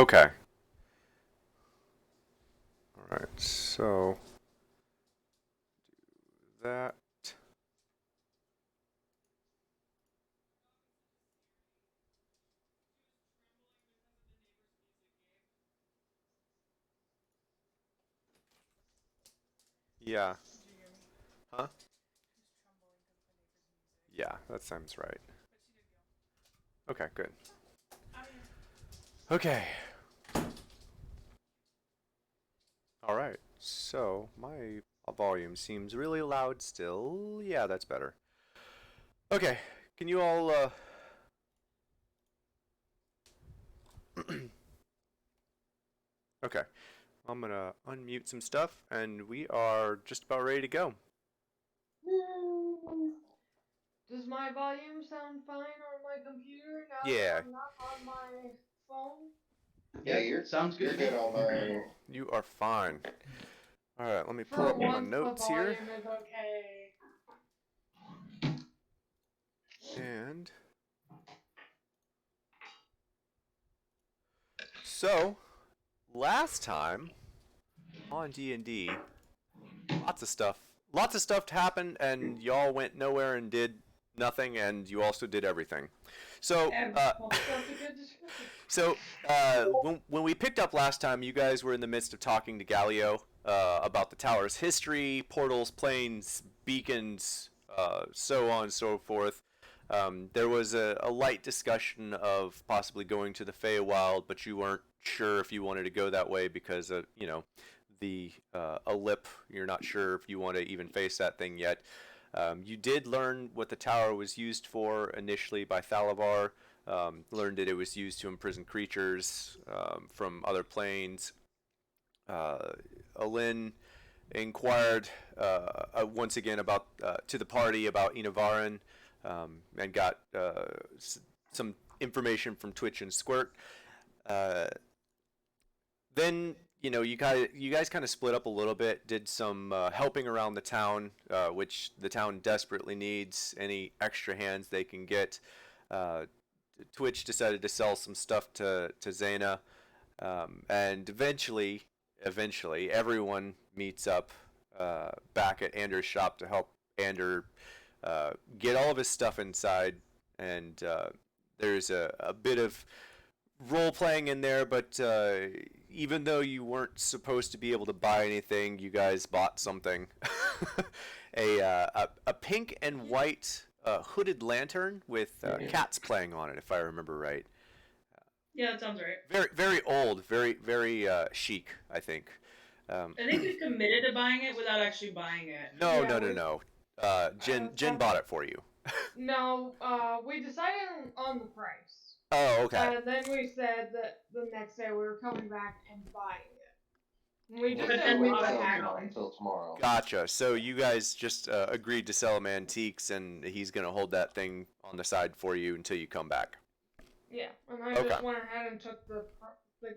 Okay. All right. So that. Yeah. Did you hear me? Huh? She was trembling because of the neighbor's music. Yeah, that sounds right. But she did go. Okay, good. Out of here. Okay. All right. So my volume seems really loud still. Yeah, that's better. Okay. Can you all Okay. I'm gonna unmute some stuff and we are just about ready to go. Does my volume sound fine on my computer now that Yeah, I'm not on my phone? Yeah, Yeah, you're sounds good you're to good me. on there. you are fine. All right, let me pull For up my once, the notes here. volume is okay. And so, last time on D&D, lots of stuff. Lots of stuff happened and y'all went nowhere and did nothing and you also did everything. So, Well, that's a good description. So when we picked up last time, you guys were in the midst of talking to Galileo about the tower's history, portals, planes, beacons, so on and so forth. There was a light discussion of possibly going to the Feywild, but you weren't sure if you wanted to go that way because of, the a lip. You're not sure if you want to even face that thing yet. You did learn what the tower was used for initially by Thalavar. Learned that it was used to imprison creatures from other planes. Uh, Alin inquired once again about to the party about Inavaran and got some information from Twitch and Squirt. Uh, then you guys kind of split up a little bit, did some helping around the town, which the town desperately needs any extra hands they can get. Uh, Twitch decided to sell some stuff to Zaina, and eventually, everyone meets up back at Anders' shop to help Ander get all of his stuff inside. And there's a bit of role playing in there, but even though you weren't supposed to be able to buy anything, you guys bought something. A pink and white hooded lantern with cats playing on it, if I remember right. Yeah, that sounds right. Very very old, very chic, I think. I think we committed to buying it without actually buying it. No, Yeah, no, no, no. Jen after bought it for you. no, we decided on the price, Oh, okay. and then we said that the next day we were coming back and buying it. We We'll just But didn't then we'll we want sell to bought it haggle it. until tomorrow. Gotcha. So you guys just agreed to sell him antiques, and he's gonna hold that thing on the side for you until you come back. Yeah, and I Okay. just went ahead and took the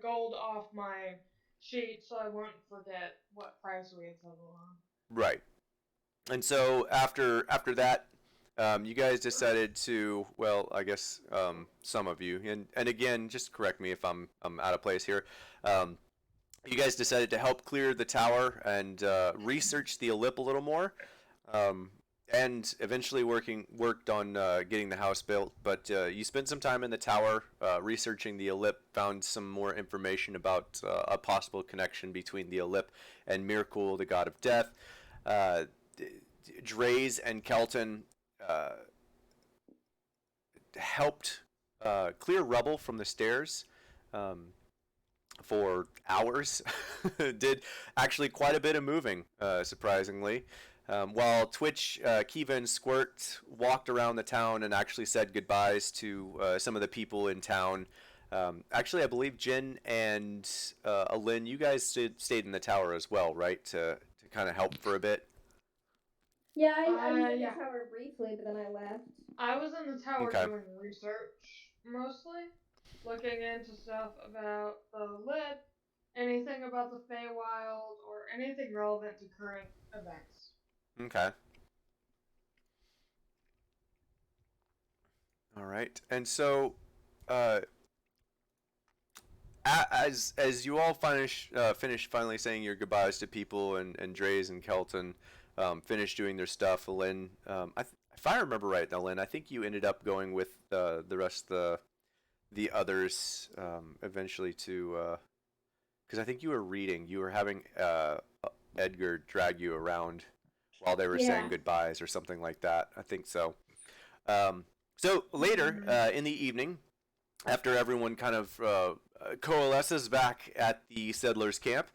gold off my sheet so I wouldn't forget what price we had settled on. Right. And so after that, you guys decided to, well, I guess some of you, and again, just correct me if I'm out of place here. Um, you guys decided to help clear the tower and research the Ellip a little more, um, and eventually worked on getting the house built. But you spent some time in the tower researching the Ellip, found some more information about a possible connection between the Ellip and Mirkul, the god of death. Uh, Draze and Kelton uh, helped clear rubble from the stairs. Um, for hours. Did actually quite a bit of moving, surprisingly. While Twitch, Kiva, and Squirt walked around the town and actually said goodbyes to some of the people in town. Actually, I believe Jin and Alin, you guys stayed in the tower as well, right? To kind of help for a bit. Yeah, I was in the Yeah. tower briefly, but then I left. I was in the tower Okay. doing research mostly, looking into stuff about the lip, anything about the Feywild, or anything relevant to current events. Okay. All right. And so, uh, as you all finish finally saying your goodbyes to people, and Dre's and Kelton finish doing their stuff, Lynn, if I remember right, now Lynn, I think you ended up going with the rest of the others eventually to because I think you were reading. You were having Edgar drag you around while they were saying Yeah. goodbyes or something like that. I think so. So later in the evening, after everyone kind of coalesces back at the settlers' camp,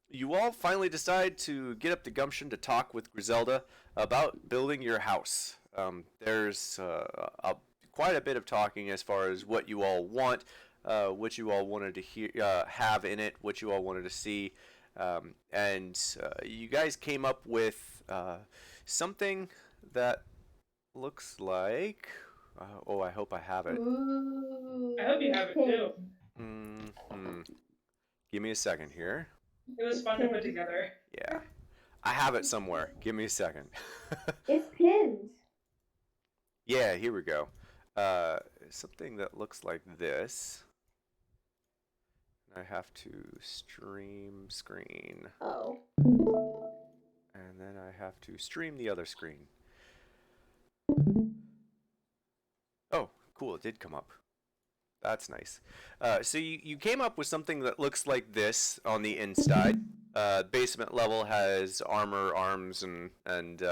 you all finally decide to get up the gumption to talk with Griselda about building your house. There's quite a bit of talking as far as what you all want, what you all wanted to have in it, what you all wanted to see, and you guys came up with something that looks like. I hope I have it. Ooh. I hope you have it too. Mm-hmm. Give me a second here. It was fun to put together. Yeah. I have it somewhere. Give me a second. It's pinned. Yeah, here we go. Something that looks like this. I have to stream screen. Oh. And then I have to stream the other screen. Oh, cool. It did come up. That's nice. So you came up with something that looks like this on the inside. Basement level has armor, arms, and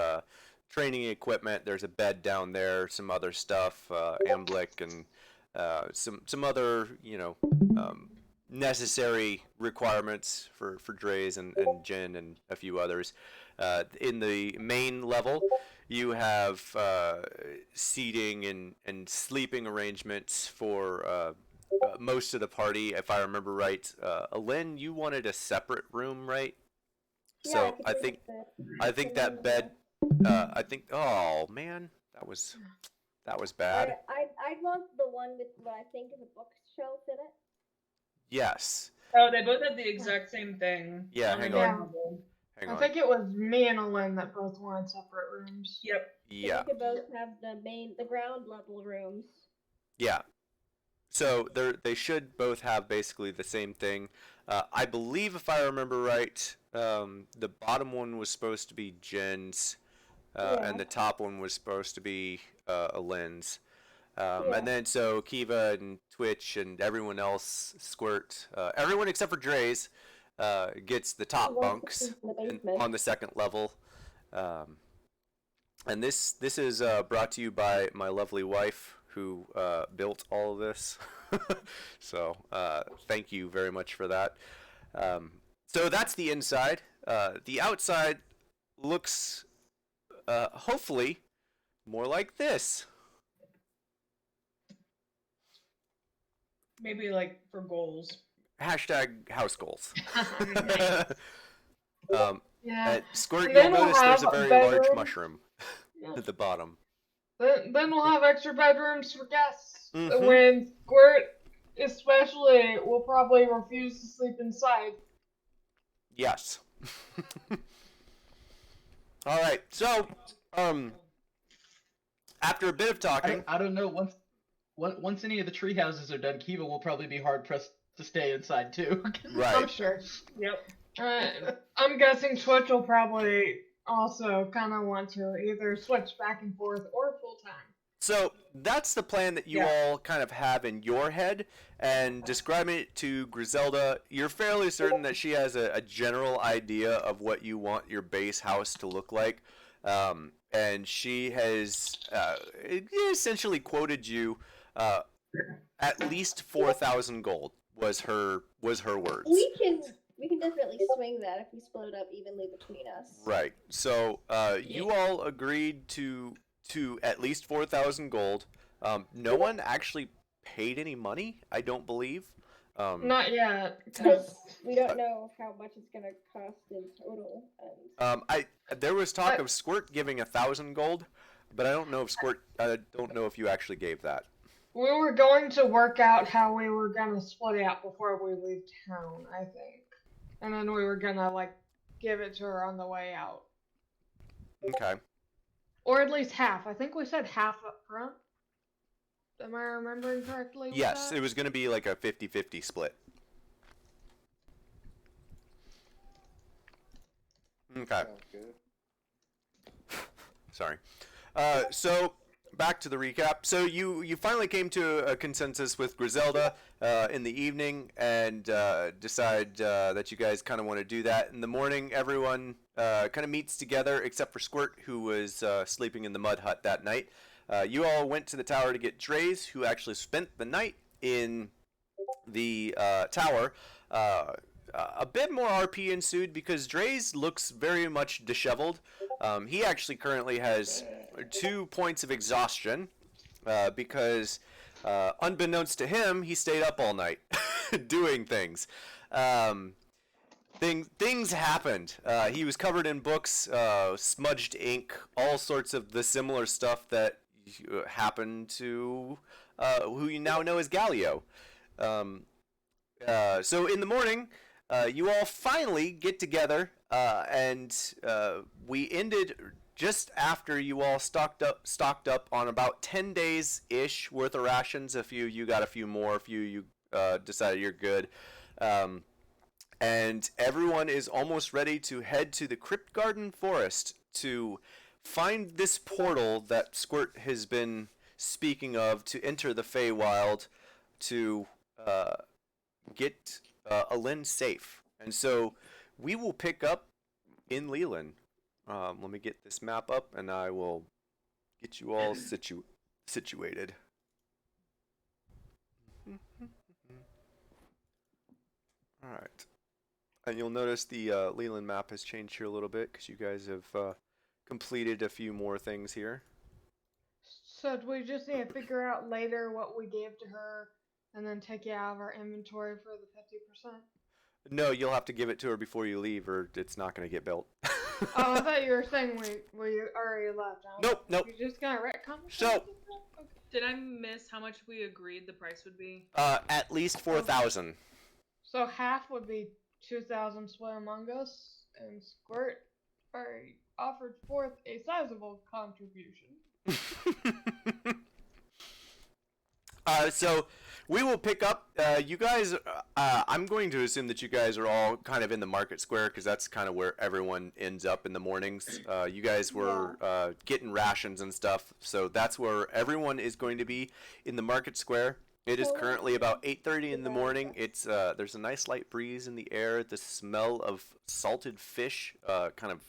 training equipment. There's a bed down there, some other stuff, amblic, and some other necessary requirements for Dre's and Jin and a few others. In the main level, you have seating and sleeping arrangements for most of the party, if I remember right. Lynn, you wanted a separate room, right? Yeah, So could I do think the that bed. Oh man, that was bad. I'd want the one with what I think is a bookshelf in it. Yes. Oh, they both have the exact same thing. Yeah, on hang the on. Yeah. level. Hang I on. think it was me and Elaine that both wanted separate rooms. Yep. Yeah. So we could both have the ground level rooms. Yeah. So they should both have basically the same thing. I believe, if I remember right, the bottom one was supposed to be Jen's, Yeah. and the top one was supposed to be Lynn's. Yeah. And then so Kiva and Twitch and everyone else, Squirt, everyone except for Dre's, gets the top Who wants to bunks sleep in the basement? on the second level. And this is brought to you by my lovely wife, who built all of this. So thank you very much for that. So that's the inside. The outside looks hopefully more like this. Maybe like for goals. Hashtag house goals. Nice. Yeah. Squirt, And you'll then we'll notice there's a have very bedrooms. large mushroom Yeah. at the bottom. Then we'll have extra bedrooms for guests. Mhm. When Squirt, especially, will probably refuse to sleep inside. Yes. All right. So, after a bit of talking, I don't know. Once any of the tree houses are done, Kiva will probably be hard pressed to stay inside too. I'm right? sure. Yep. I'm guessing Twitch will probably also kind of want to either switch back and forth or full time. So that's the plan that you all kind of have in your head, and describing it to Griselda, you're fairly certain that she has a general idea of what you want your base house to look like, and she has essentially quoted you at least 4,000 gold was her words. We can definitely swing that if we split it up evenly between us. Right. So you all agreed to at least 4,000 gold. No one actually paid any money, I don't believe. Not yet. Because we don't know how much it's gonna cost in total. And there was talk of Squirt giving 1,000 gold, but I don't know if Squirt. I don't know if you actually gave that. We were going to work out how we were gonna split out before we leave town, I think. And then we were gonna, give it to her on the way out. Okay. Or at least half. I think we said half up front. Am I remembering correctly? With Yes, that? it was going to be like a 50-50 split. Okay. Sounds good. Sorry. So back to the recap. So you finally came to a consensus with Griselda in the evening and decide that you guys kind of want to do that. In the morning, everyone kind of meets together except for Squirt, who was sleeping in the mud hut that night. You all went to the tower to get Draze, who actually spent the night in the tower. A bit more RP ensued because Draze looks very much disheveled. He actually currently has 2 points of exhaustion because, unbeknownst to him, he stayed up all night doing things. Things happened. He was covered in books, smudged ink, all sorts of the similar stuff that happened to who you now know as Galio. So in the morning, you all finally get together, and we ended just after you all stocked up on about 10 days ish worth of rations. A few you got a few more, a few you decided you're good, and everyone is almost ready to head to the Crypt Garden Forest to find this portal that Squirt has been speaking of to enter the Feywild to get Alin safe. And so we will pick up in Leland. Let me get this map up and I will get you all situated. Alright. And you'll notice the Leland map has changed here a little bit because you guys have completed a few more things here. So do we just need to figure out later what we gave to her, and then take it out of our inventory for the 50%? No, you'll have to give it to her before you leave, or it's not going to get built. Oh, I thought you were saying we already left. Nope. You just gonna retcon? So- Okay. Did I miss how much we agreed the price would be? At least 4,000. So half would be 2,000 split among us, and Squirt offered forth a sizable contribution. So we will pick up. You guys, I'm going to assume that you guys are all kind of in the market square because that's kind of where everyone ends up in the mornings. You guys were getting rations and stuff, so that's where everyone is going to be in the market square. It is currently about 8:30 in the morning. It's there's a nice light breeze in the air. The smell of salted fish kind of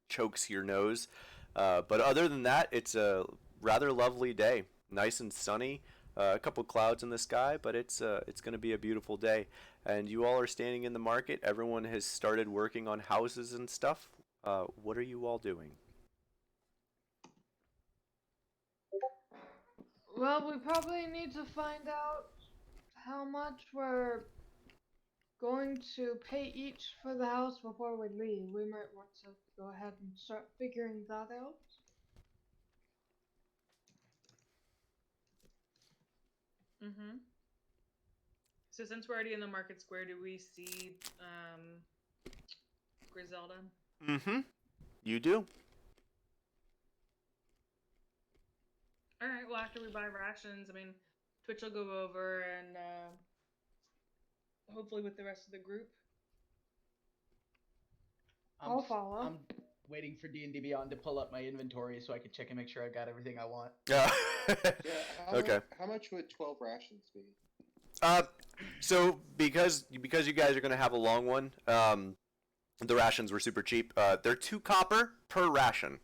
chokes your nose. But other than that, it's a rather lovely day. Nice and sunny. A couple clouds in the sky, but it's going to be a beautiful day. And you all are standing in the market. Everyone has started working on houses and stuff. What are you all doing? Well, we probably need to find out how much we're going to pay each for the house before we leave. We might want to go ahead and start figuring that out. Mm-hmm. So since we're already in the market square, do we see Griselda? Mm-hmm. You do. All right. Well, after we buy rations, I mean, Twitch will go over and hopefully with the rest of the group. I'll follow. I'm waiting for D&D Beyond to pull up my inventory so I can check and make sure I've got everything I want. Yeah. Yeah, how much would 12 rations be? So because you guys are gonna have a long one, the rations were super cheap. They're 2 copper per ration.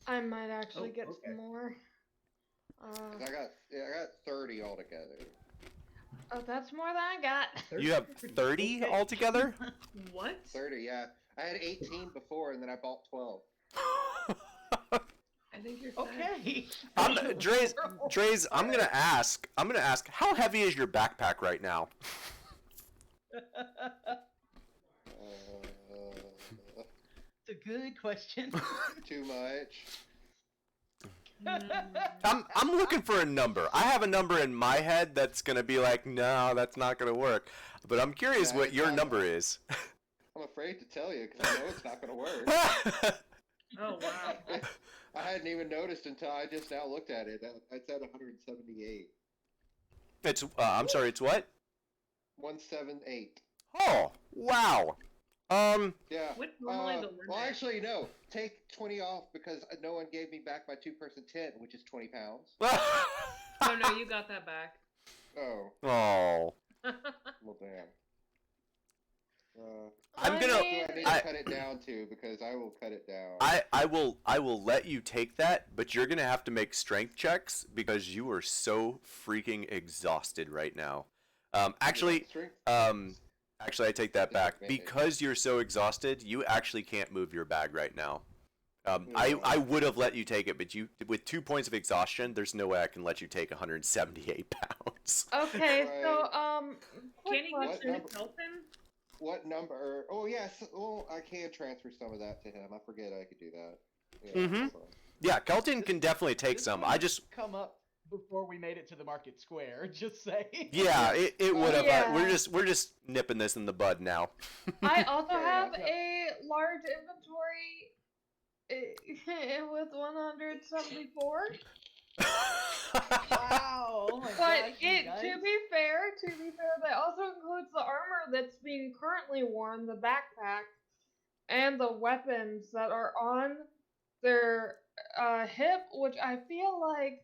I might actually get okay. some more. 'Cause I got 30 altogether. Oh, that's more than I got. You have 30 altogether? What? 30, yeah. I had 18 before, and then I bought 12. I think you're fine. Okay. Draze, I'm gonna ask, how heavy is your backpack right now? It's a good question. Too much. I'm looking for a number. I have a number in my head that's gonna be like, no, that's not gonna work. But I'm curious Yeah, what your number is. I'm afraid to tell you because I know it's not going to work. Oh wow. I hadn't even noticed until I just now looked at it. It's at 178. It's I'm sorry, it's what? 178. Oh, wow. Yeah. What's normally the limit? Well, actually, no. Take 20 off because no one gave me back my 2-person tent, which is 20 pounds. Oh no, you got that back. Oh, Oh. well, damn. I'm I gonna. Do mean, I need to cut it down too? Because I will cut it down. I will let you take that, but you're gonna have to make strength checks because you are so freaking exhausted right now. Actually, Strength? actually, I take that back. Disadvantage. Because you're so exhausted, you actually can't move your bag right now. I No. would have let you take it, but you with 2 points of exhaustion, there's no way I can let you take 178 pounds. okay, so quick Can he go question. to number? Kelton? What number? Oh, yes. Well, I can transfer some of that to him. I forget I could do that. Yeah, Mhm. hold on. Yeah, Kelton can definitely take This some. would I just come up before we made it to the market square. Just saying. yeah, it would have. Yeah. We're just nipping this in the bud now. I also Fair have enough. a large inventory with 174. Wow. Oh my But gosh, you it, guys. to be fair, that also includes the armor that's being currently worn, the backpack, and the weapons that are on their hip, which I feel like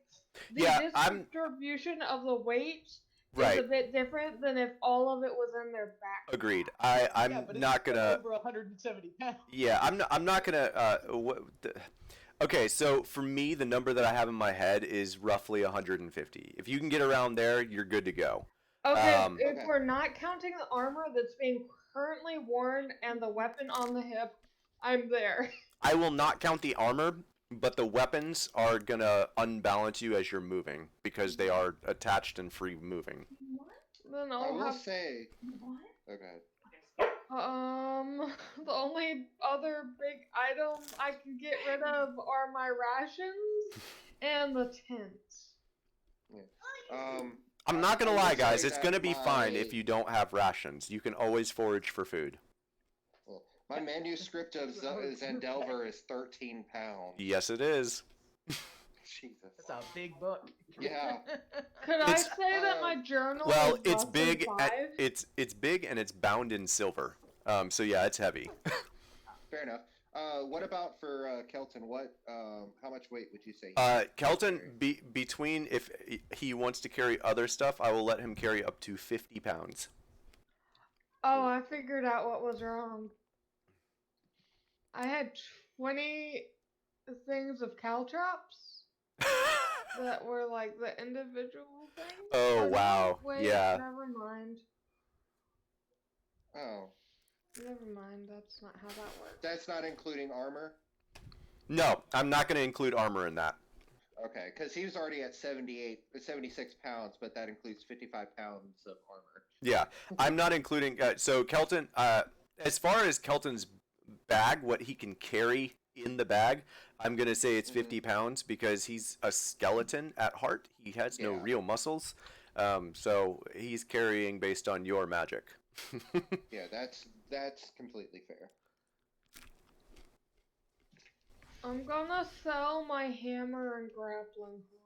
the Yeah, I'm- distribution of the weight Right. is a bit different than if all of it was in their back. Agreed. I'm Yeah, but it's not still gonna. over 170 pounds. Yeah, I'm not gonna. Okay, so for me, the number that I have in my head is roughly 150. If you can get around there, you're good to go. Okay, if Okay. we're not counting the armor that's being currently worn and the weapon on the hip, I'm there. I will not count the armor, but the weapons are gonna unbalance you as you're moving because they are attached and free moving. Then I I'll will have say. What? Okay. the only other big item I can get rid of are my rations and the tent. I'm not gonna I will lie, guys. say It's that gonna be fine my- if you don't have rations. You can always forage for food. Well, my manuscript of That's what I was gonna Zandelver is 13 pounds. Yes, it is. Jesus. That's a big book. Yeah. Could I It's- say that my journal Well, is it's less big. than 5? It's big and it's bound in silver. So yeah, it's heavy. Fair enough. What about for Kelton? How much weight would you say? Kelton, between if he wants to carry other stuff, I will let him carry up to 50 pounds. Oh, I figured out what was wrong. I had 20 things of caltrops that were like the individual things. Oh, no, wow. Wait, Yeah. never mind. Oh, Never mind, that's not how that works. that's not including armor. No, I'm not going to include armor in that. Okay, because he was already at 76 pounds, but that includes 55 pounds of armor. Yeah, I'm not including. So Kelton, as far as Kelton's bag, what he can carry in the bag, I'm gonna say it's 50 pounds because he's a skeleton at heart. He has no Yeah. real muscles, so he's carrying based on your magic. Yeah, that's completely fair. I'm gonna sell my hammer and grappling hook.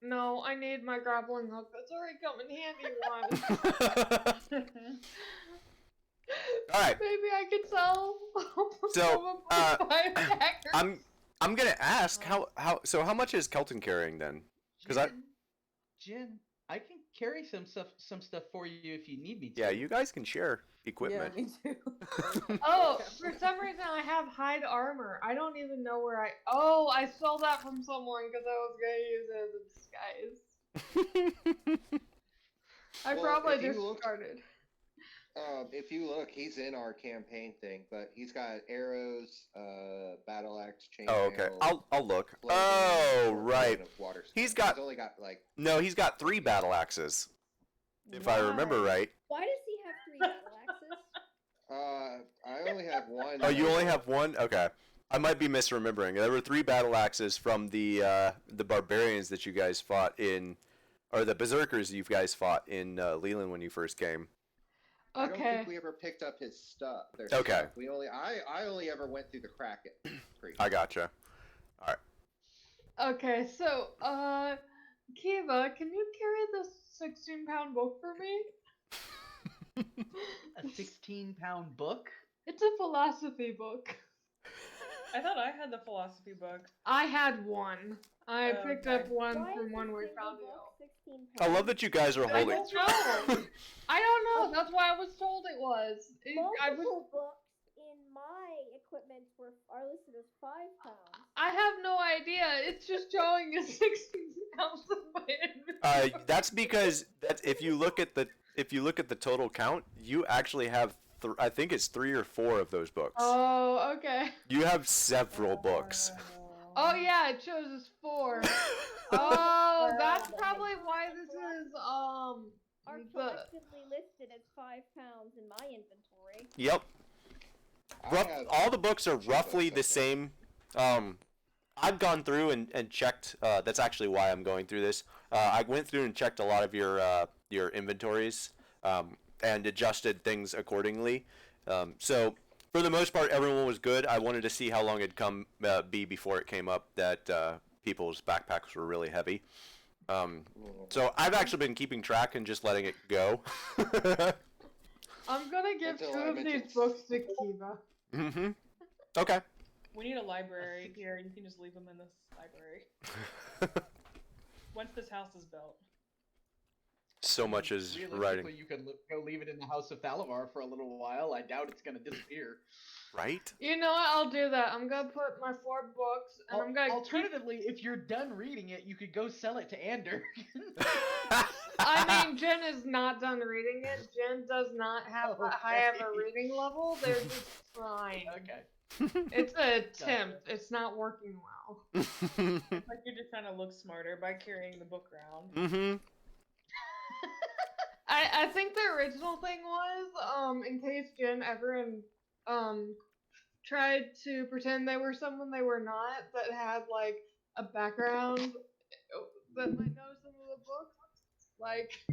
No, I need my grappling hook. That's already come in handy once. All right. Maybe I could sell So, some of my fire daggers. I'm gonna ask how how much is Kelton carrying then? 'Cause I- Jen, I can carry some stuff for you if you need me to. Yeah, you guys can share equipment. Yeah, me too. Oh, for some reason I have hide armor. I don't even know where I. Oh, I stole that from someone because I was gonna use it as a disguise. I Well, probably if you look- discarded. If you look, he's in our campaign thing, but he's got arrows, battle axe, chainmail. Oh, okay. I'll look. clothing, Oh, and right. of water He's spells. got- He's only got like. No, he's got 3 battle axes, if I remember Why? right. Why does he have 3 battle axes? I only have one. Oh, you only have 1? Okay. I might be misremembering. There were 3 battle axes from the barbarians that you guys fought in, or the berserkers you guys fought in Leland when you first came. I don't Okay. think we ever picked up his stuff. Their Okay. Stuff. I only ever went through the Kraken. Creek. I gotcha. Okay, so, Kiva, can you carry this 16-pound book for me? A 16-pound book? It's a philosophy book. I thought I had the philosophy book. I had one. I Oh, picked okay. up one Why from is when a we single found book out. 16 I love pounds? that you guys are I holding. don't know. I don't know. That's why I was told it was. Multiple books in my equipment are listed as 5 pounds. I have no idea. It's just showing as 16 pounds in my inventory. That's because if you look at the total count, you actually have I think it's 3 or 4 of those books. Oh, okay. You have several books. Oh yeah, it shows as 4. Oh, that's probably why this is Are the collectively listed as 5 pounds in my inventory. Yep. I have All the books are 2 roughly books, the I think. same. I've gone through and checked. That's actually why I'm going through this. I went through and checked a lot of your inventories and adjusted things accordingly. So for the most part, everyone was good. I wanted to see how long it'd be before it came up that people's backpacks were really heavy. So I've actually been keeping track and just letting it go. I'm gonna give Until 2 I of mentioned- these books to Kiva. Mm-hmm. Okay. We need a library here. You can just leave them in this library. Once this house is built. So much is Realistically, writing. you could go leave it in the House of Thalavar for a little while. I doubt it's gonna disappear. Right? You know what? I'll do that. I'm gonna put my 4 books, and I'm gonna Alternatively, if you're done reading it, you could go sell it to Ander. I mean, Jen is not done reading it. Jen does not have that high of a Okay. reading level. They're just trying. Okay. It's an attempt. It's not working well. It's like you're just trying to look smarter by carrying the book around. Mm-hmm. I think the original thing was, in case Jen ever tried to pretend they were someone they were not, that had like a background that might know some of the books, like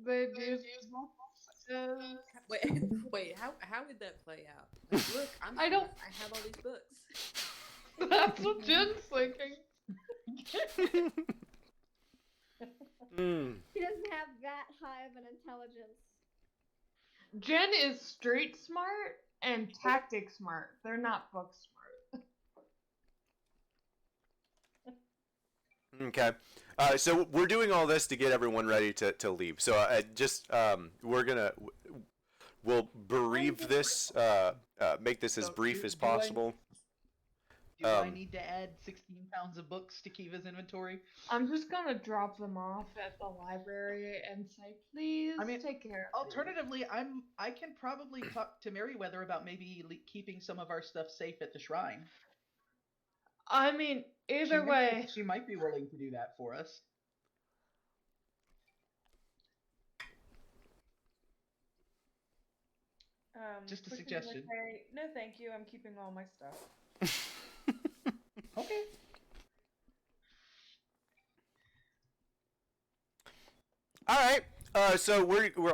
they'd use Wait, how would that play out? Like, look, I don't- I have all these books. That's what Jen's thinking. She doesn't have that high of an intelligence. Jen is street smart and tactic smart. They're not book smart. Okay. So we're doing all this to get everyone ready to leave. So we'll bereave this, make this as So brief do- as do I- possible. Do I Um, need to add 16 pounds of books to Kiva's inventory? I'm just gonna drop them off at the library and say, please I mean, take care of these." Alternatively, I can probably talk to Meriwether about maybe keeping some of our stuff safe at the shrine. I mean, either way, She might be willing to do that for us. Just a Quickly, suggestion. okay, no, thank you. I'm keeping all my stuff. Okay. All right. So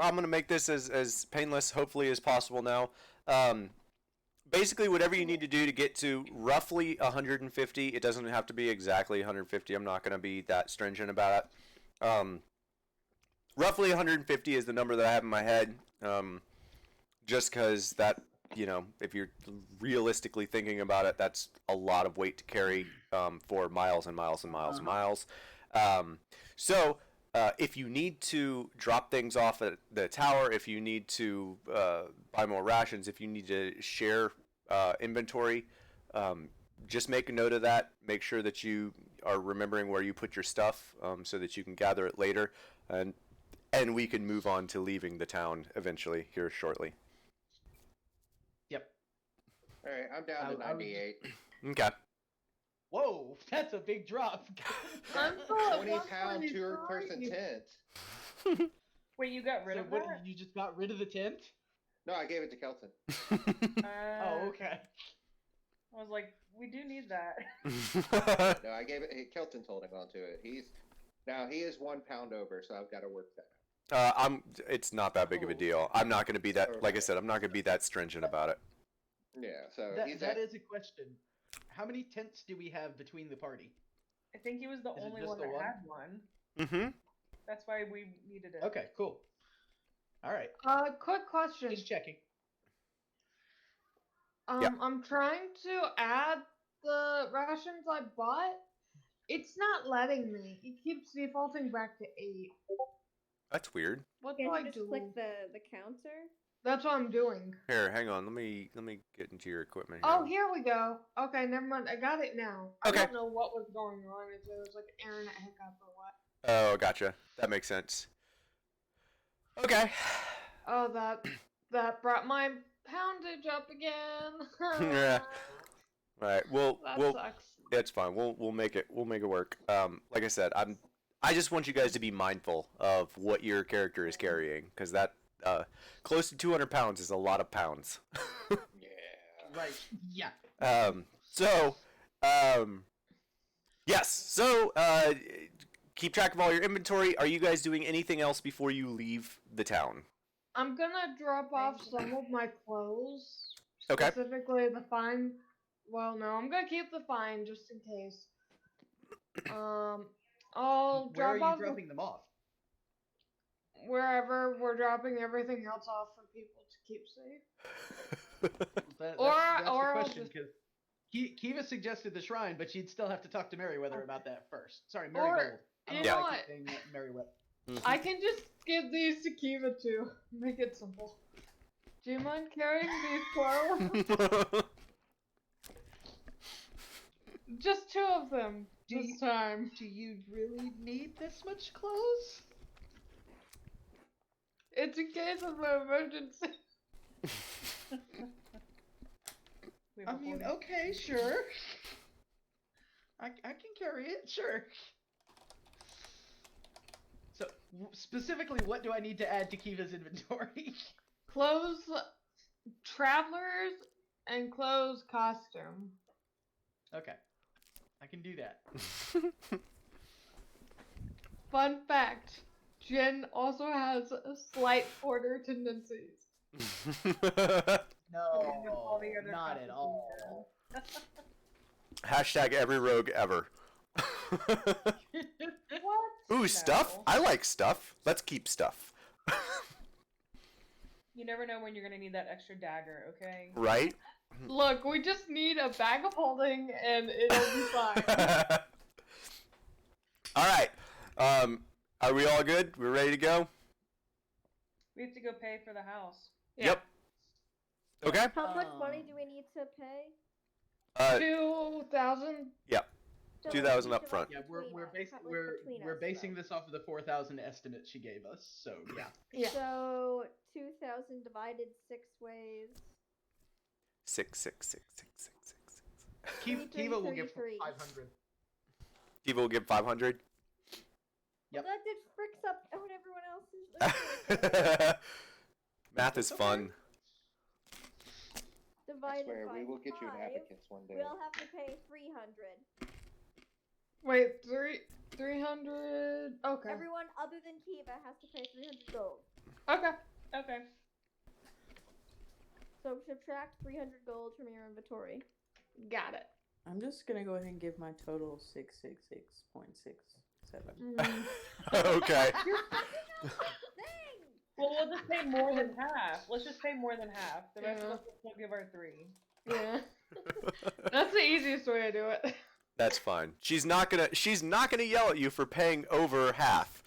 I'm gonna make this as painless, hopefully, as possible now. Basically, whatever you need to do to get to roughly 150. It doesn't have to be exactly 150. I'm not gonna be that stringent about it. Roughly 150 is the number that I have in my head. Just because that, if you're realistically thinking about it, that's a lot of weight to carry for miles and miles and miles and miles. So if you need to drop things off at the tower, if you need to buy more rations, if you need to share inventory, just make a note of that. Make sure that you are remembering where you put your stuff so that you can gather it later. And we can move on to leaving the town eventually here shortly. Yep. All right, I'm down to I was- 98. Okay. Whoa, that's a big drop. I'm still at 20-pound 123. two-person tent. Wait, you got rid So of what, that? you just got rid of the tent? No, I gave it to Kelton. Oh, okay. I was like, we do need that. No, I gave it. Kelton's holding on to it. He is 1 pound over, so I've got to work that out. It's not that big of a deal. I'm not going to be that, like I said, I'm not going to be that stringent about it. Yeah, so he's That at, is a question. How many tents do we have between the party? I think he was the Is it only just one the that one? had one. Mm-hmm. That's why we needed it. Okay, cool. All right, Quick question. just checking. Yeah. I'm trying to add the rations I bought. It's not letting me. It keeps defaulting back to 8. That's weird. What Can't do I you just do? click the counter? That's what I'm doing. Here, hang on. Let me get into your equipment here. Oh, here we go. Okay, never mind. I got it now. Okay. I don't know what was going on. If it was like an internet hiccup or what. Oh, gotcha. That makes sense. Okay. Oh, that brought my poundage up again. Yeah. All right. That sucks. It's fine. We'll make it work. Like I said, I just want you guys to be mindful of what your character is carrying, because that close to 200 pounds is a lot of pounds. Yeah. Right. Yeah. Yes. So keep track of all your inventory. Are you guys doing anything else before you leave the town? I'm gonna drop off some of my clothes. Okay. Specifically the fine. Well, no, I'm gonna keep the fine just in case. I'll Where are drop off you dropping them off? wherever we're dropping everything else off for people to keep safe. That's Or the I'll question, just- because Kiva suggested the shrine, but she'd still have to talk to Merryweather about that first. Sorry, Or, Marigold. I you don't know why I what? keep saying Merryweather. I can just give these to Kiva too. Make it simple. Do you mind carrying these clothes? Just 2 of them this time. Do you really need this much clothes? It's in case of an emergency. We have I a mean, 40. okay, sure. I can carry it, sure. So, specifically, what do I need to add to Kiva's inventory? Clothes, travelers, and clothes costume. Okay. I can do that. Fun fact, Jen also has slight hoarder tendencies. No, all the other not at costumes all. Hashtag every rogue ever. What? Ooh, stuff? No. I like stuff. Let's keep stuff. You never know when you're gonna need that extra dagger, okay? Right? Look, we just need a bag of holding and it'll be fine. Alright. Are we all good? We're ready to go? We have to go pay for the house. Yep. Okay. How much money do we need to pay? 2,000. So 2,000 we up front. Yeah, between we're us, basing like between we're us, basing though. this off of the 4,000 estimate she gave us. So yeah. Yeah. So 2,000 divided 6 ways. 6, 6, 6, 6, 6, 6, 6. Kiva will give 33. 500. Kiva will give 500. Yep. Well, that just fricks up what everyone else is. Math is fun. I Divided swear, by we will get you an 5, abacus one day. we'll have to pay 300. Wait, 300. Okay. Everyone other than Kiva has to pay 300 gold. Okay. Okay. So subtract 300 gold from your inventory. Got it. I'm just gonna go ahead and give my total 666.67. Okay. You're fucking up the thing! Well, we'll just pay more than half. Let's just pay more than half. The rest of Yeah. us will give our 3. Yeah. That's the easiest way to do it. That's fine. She's not gonna yell at you for paying over half.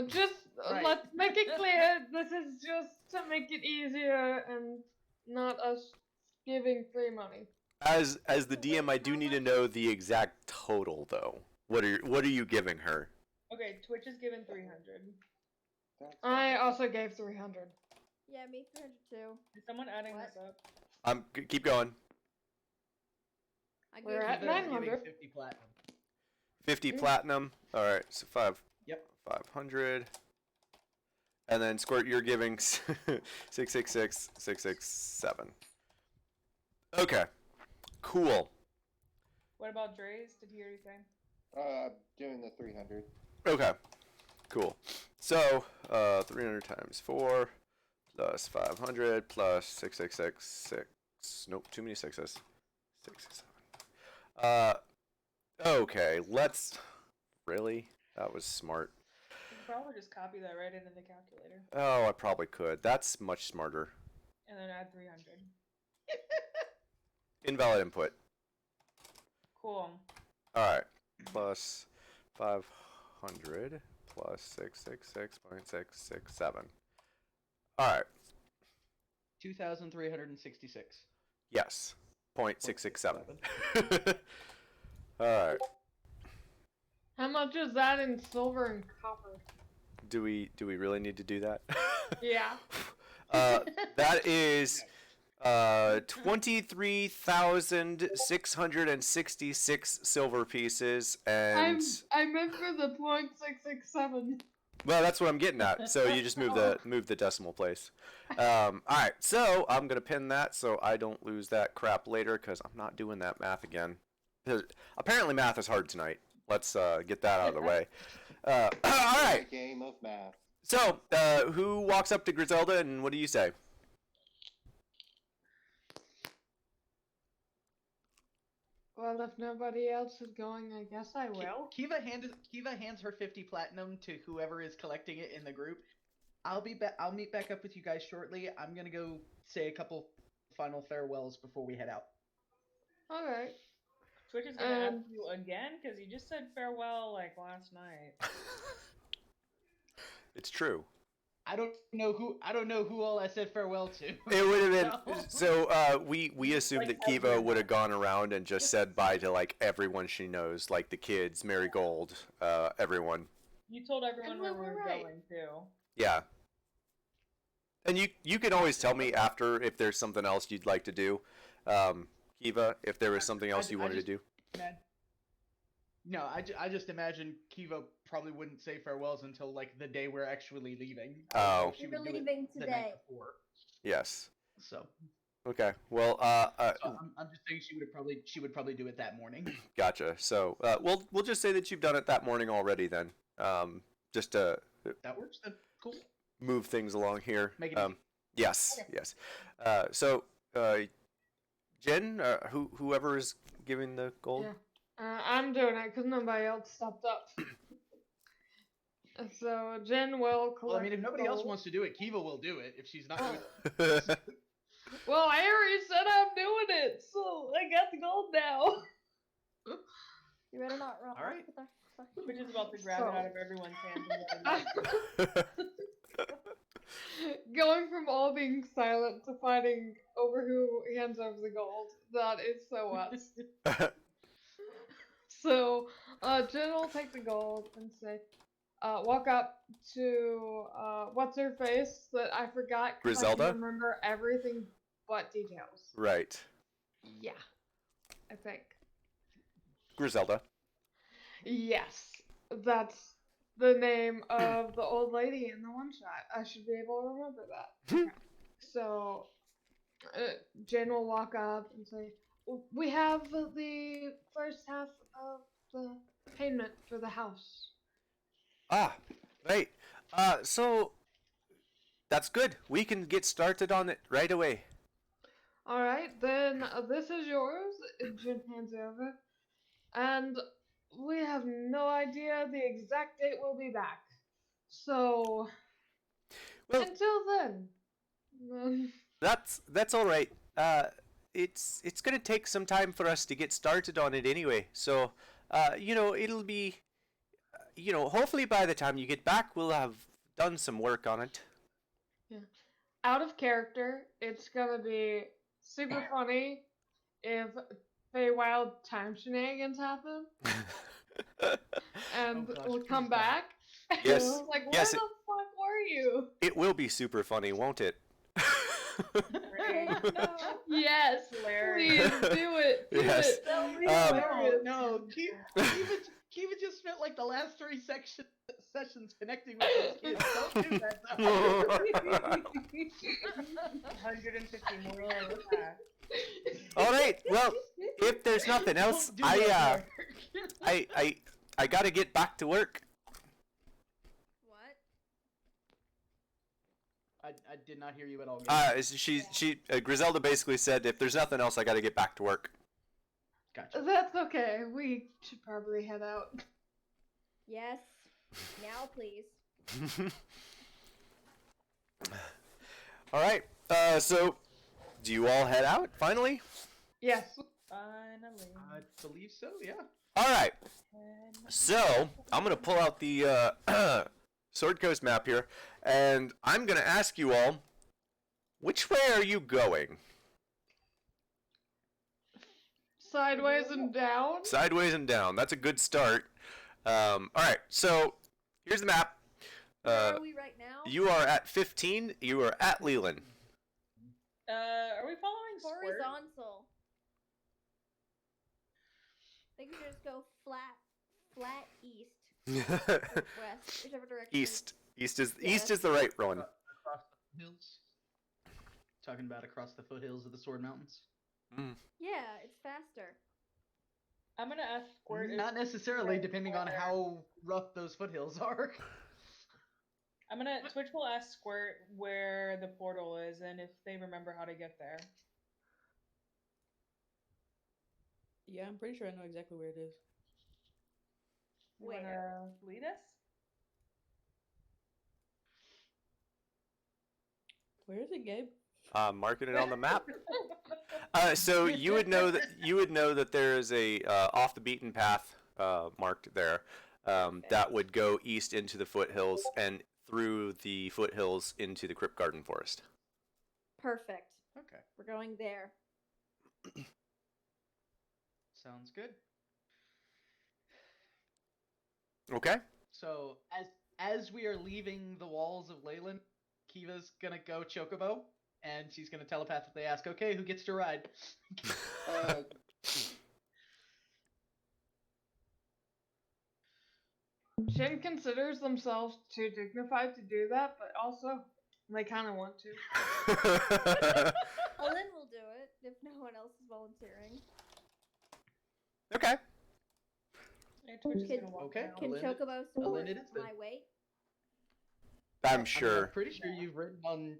Just Right. let's make it clear. This is just to make it easier and not us giving free money. As the DM, I do need to know the exact total though. What are you giving her? Okay, Twitch is given 300. That's I also gave 300. Yeah, me 302. Is someone adding What? this up? Keep going. I We're gave at you Kiva is 900. giving 50 platinum. 50 platinum. All right, so 500. And then Squirt, you're giving 666,667. Okay. Cool. What about Dre's? Did he already say? doing the 300. Okay. Cool. So, 300 times 4 plus 500 plus 666. Nope, too many sixes. 667. Okay, let's... Really? That was smart. You can probably just copy that right into the calculator. Oh, I probably could. That's much smarter. And then add 300. Invalid input. Cool. Alright. Plus 500 plus 666.667. Alright. 2,366. Yes. 0.667. Alright. How much is that in silver and copper? Do we really need to do that? Yeah. That is 23,666 silver pieces, and I meant for the 0.667. well, that's what I'm getting at. So you just move the decimal place. All right, so I'm gonna pin that so I don't lose that crap later because I'm not doing that math again. Apparently, math is hard tonight. Let's get that out of the way. All right. Game of math. So, who walks up to Griselda and what do you say? Well, if nobody else is going, I guess I will. Kiva hands her 50 platinum to whoever is collecting it in the group. I'll meet back up with you guys shortly. I'm gonna go say a couple final farewells before we head out. Alright. Twitch is gonna ask you again because you just said farewell like last night. It's true. I don't know who all I said farewell to. It would have been so. We assumed that Kiva would have gone around and just said bye to like everyone she knows, like the kids, Marigold, everyone. You told everyone where we were right. going to. Yeah. And you can always tell me after if there's something else you'd like to do, Kiva. If there was something else you wanted to do. No, I just imagine Kiva probably wouldn't say farewells until like the day we're actually leaving. Oh. She We're would do it leaving the night today. before. Yes. So. Okay. Well. So I'm just saying she would probably do it that morning. Gotcha. So we'll just say that you've done it that morning already then. Just to That works then. Cool. move things along here. Make it easy. Yes. Yes. So Jen, whoever is giving the gold. Yeah. I'm doing it because nobody else stepped up. So Jen will collect. Well, I mean, if nobody else gold. wants to do it, Kiva will do it if she's not doing it. Well, I already said I'm doing it, so I got the gold now. You better not run. All right. Twitch is about to grab it out of everyone's hands. Going from all being silent to fighting over who hands over the gold. That is so us. So, Jen will take the gold and say, walk up to, what's her face that I forgot 'cause Griselda? I can remember everything but details. Right. Yeah, I think. Griselda. Yes, that's the name of the old lady in the one shot. I should be able to remember that. Okay. So, Jen will walk up and say, we have the first half of the payment for the house. Ah, right. So that's good. We can get started on it right away. Alright, then this is yours. Jen hands it over. And we have no idea the exact date we'll be back. So, Well, until then. that's all right. It's gonna take some time for us to get started on it anyway. So, it'll be, hopefully by the time you get back, we'll have done some work on it. Yeah. Out of character, it's gonna be super funny if Feywild time shenanigans happen, and Oh gosh, we'll please come don't. back. Yes, And I was like, where yes, the fuck were you? It will be super funny, won't it? No. Yes, Hilarious. please do it. Do Yes. it. Don't Be leave Um, hilarious. No, Kiva just spent like the last 3 sessions connecting with those kids. Don't do that. No. 150 more years back. All right. Well, if there's nothing else, Don't do that, Mark. I gotta get back to work. What? I did not hear you at all. guys. Griselda basically said, if there's nothing else, I gotta get back to work. Gotcha. That's okay. We should probably head out. Yes. Now, please. All right. So, do you all head out finally? Yes. Finally. I believe so. Yeah. All right. So, I'm gonna pull out the Sword Coast map here, and I'm gonna ask you all, which way are you going? Sideways and down. Sideways and down. That's a good start. All right. So, here's the map. Where are we right now? You are at 15. You are at Leland. Are we following Squirt? Horizontal. I think we should just go flat east, or west, whichever direction. East. East is the right one. Across the hills. Talking about across the foothills of the Sword Mountains. Yeah, it's faster. I'm gonna ask Squirt. Not necessarily, depending on how rough those foothills are. Twitch will ask Squirt where the portal is and if they remember how to get there. Yeah, I'm pretty sure I know exactly where it is. You wanna lead us? Where is it, Gabe? Marking it on the map. So you would know that there is a off the beaten path marked there that would go east into the foothills and through the foothills into the Crypt Garden Forest. Perfect. Okay. We're going there. Sounds good. Okay. So as we are leaving the walls of Leyland, Kiva's gonna go Chocobo, and she's gonna telepathically ask, "Okay, who gets to ride?" Shin considers themselves too dignified to do that, but also they kind of want to. Ellen will do it if no one else is volunteering. Okay. Yeah, Twitch is Can- gonna walk Okay. down. Can Ellen- Chocobo support Ellen it is then. my weight? I'm I'm sure. pretty sure you've ridden on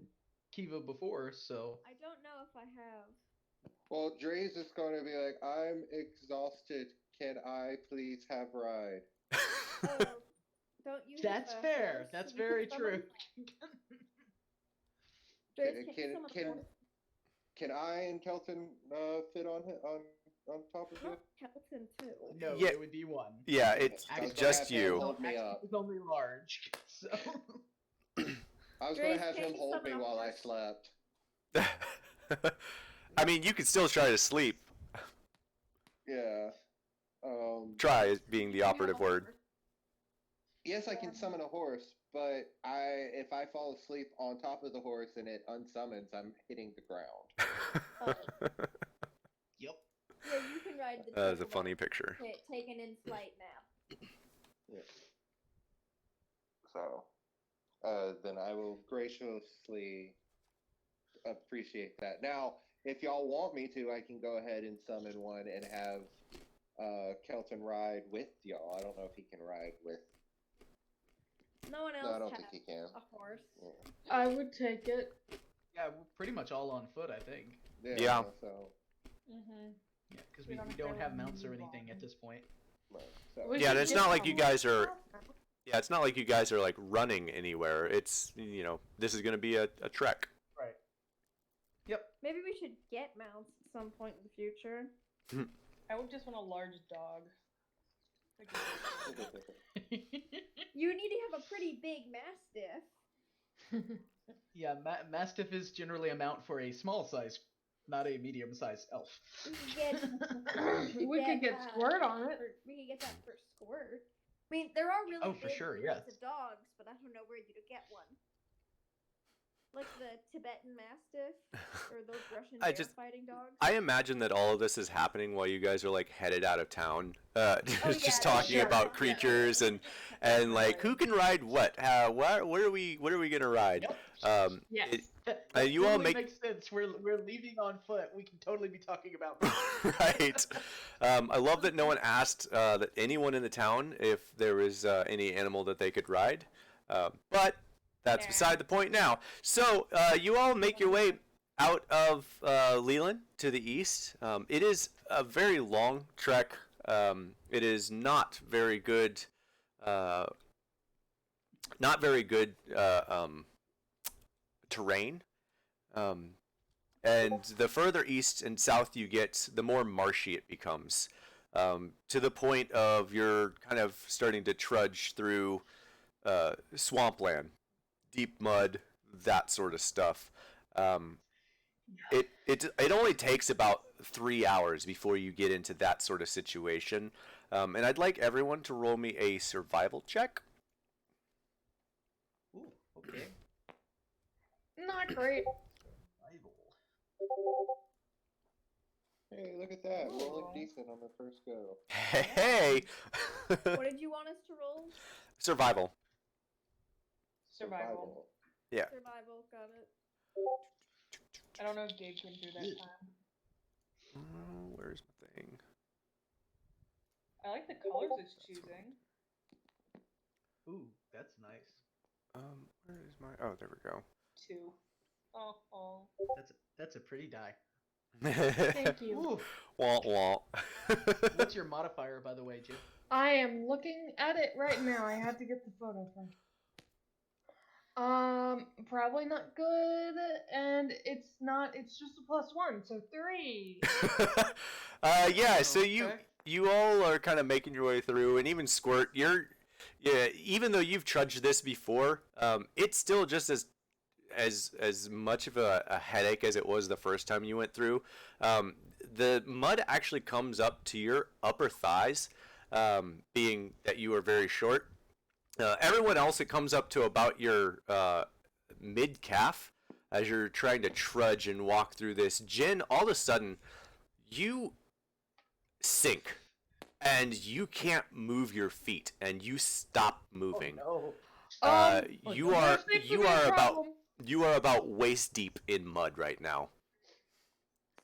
Kiva before, so I don't know if I have. Well, Dre's is going to be like, I'm exhausted. Can I please have ride? Oh, don't you? that's have a fair. horse That's that you very can true. summon? Dre's, can you summon a horse? Can I and Kelton fit on top of it? Kelton too. No, Yeah. it would be one. Yeah, it's I was gonna just have him you. hold me Actually, up. it's only large, so. I was going Dre's, to have can him you hold me summon a while I horse? slept. I mean, you could still try to sleep. Yeah. Try is being the You have operative a word. horse. Yes, I can summon a horse, but if I fall asleep on top of the horse and it unsummons, I'm hitting the ground. Yep. Yeah, you can ride the. That is a Chocobo. funny picture. Take an in-flight nap. Yeah. So, then I will graciously appreciate that. Now, if y'all want me to, I can go ahead and summon one and have Kelton ride with y'all. I don't know if he can ride with. No one else No, I don't has think he can. a horse. Yeah. I would take it. Yeah, we're pretty much all on foot, I think. Yeah. So, Mm-hmm. Yeah, because We we don't don't really have mounts or move anything on. at this point. right, so. We Yeah, should and it's get not like you someone. guys are. Yeah, it's not like you guys are like running anywhere. It's this is gonna be a trek. Right. Yep. Maybe we should get mounts at some point in the future. I would just want a large dog. Like You need to have a pretty big mastiff. Yeah, Mastiff is generally a mount for a small size, not a medium sized elf. We could get Squirt on it. We could get that for Squirt. I mean, there are really Oh, big for sure, breeds yes. of dogs, but I don't know where you to get one. Like the Tibetan Mastiff or those Russian I bear just- fighting dogs. I imagine that all of this is happening while you guys are like headed out of town, just yeah, talking sure. about creatures and like who can ride what. What are we gonna ride? Yes. That you all totally make- makes sense. We're leaving on foot. We can totally be talking about. Right. I love that no one asked that anyone in the town if there was any animal that they could ride, but that's Yeah. beside the point now. So you all make your way out of Leland to the east. It is a very long trek. It is not very good. Not very good terrain. And the further east and south you get, the more marshy it becomes. To the point of you're kind of starting to trudge through swampland, deep mud, that sort of stuff. It only takes about 3 hours before you get into that sort of situation. And I'd like everyone to roll me a survival check. Ooh, okay. Not great. Survival. Hey, look at that. Rolling decent on the first go. Hey! What did you want us to roll? Survival. Survival. Yeah. Survival, got it. I don't know if Gabe can do that time. Where's my thing? I like the colors it's choosing. Ooh, that's nice. Where is my? Oh, there we go. 2. Oh. That's a pretty die. Thank you. Ooh, Wah wah. what's your modifier, by the way, Jim? I am looking at it right now. I had to get the photo first. Probably not good, and it's just a +1, so 3. Yeah. So Okay. you all are kind of making your way through, and even Squirt, even though you've trudged this before, it's still just as much of a headache as it was the first time you went through. The mud actually comes up to your upper thighs, being that you are very short. Everyone else, it comes up to about your mid calf as you're trying to trudge and walk through this. Jin, all of a sudden, you sink and you can't move your feet and you stop moving. Oh, You there seems to be a problem. are about waist deep in mud right now.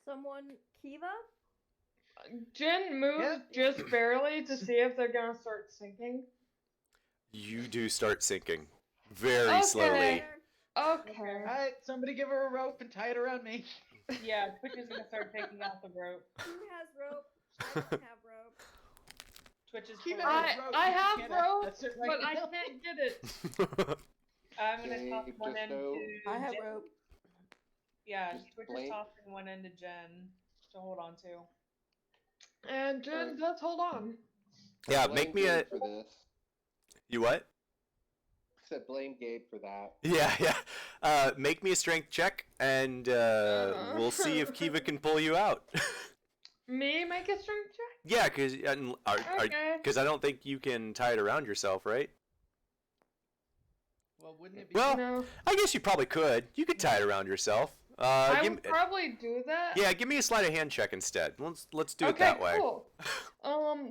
Someone, Kiva? Jen moves Yeah. just barely to see if they're gonna start sinking. You do start sinking very Okay. slowly. Okay. Alright, somebody give her a rope and tie it around me. Yeah, Twitch is gonna start taking out the rope. Who has rope? I don't have rope. Twitch is Kiva pulling- has rope, I you have can't rope, access it right but I now. can't get it. I'm gonna Gabe, toss one just end know- to I have Jen. rope. Yeah, Just Twitch blame- is tossing one end to Jen to hold on to. And Jen does hold on. Yeah, Blame make me Gabe a. for this. You what? I said blame Gabe for that. Yeah. Make me a strength check, and we'll see if Kiva can pull you out. Me make a strength check? Yeah, because Okay. I don't think you can tie it around yourself, right? Well, wouldn't it be? Well, No. I guess you probably could. You could tie it around yourself. I would probably do that. Yeah, give me a sleight of hand check instead. Let's do it Okay, that way. cool.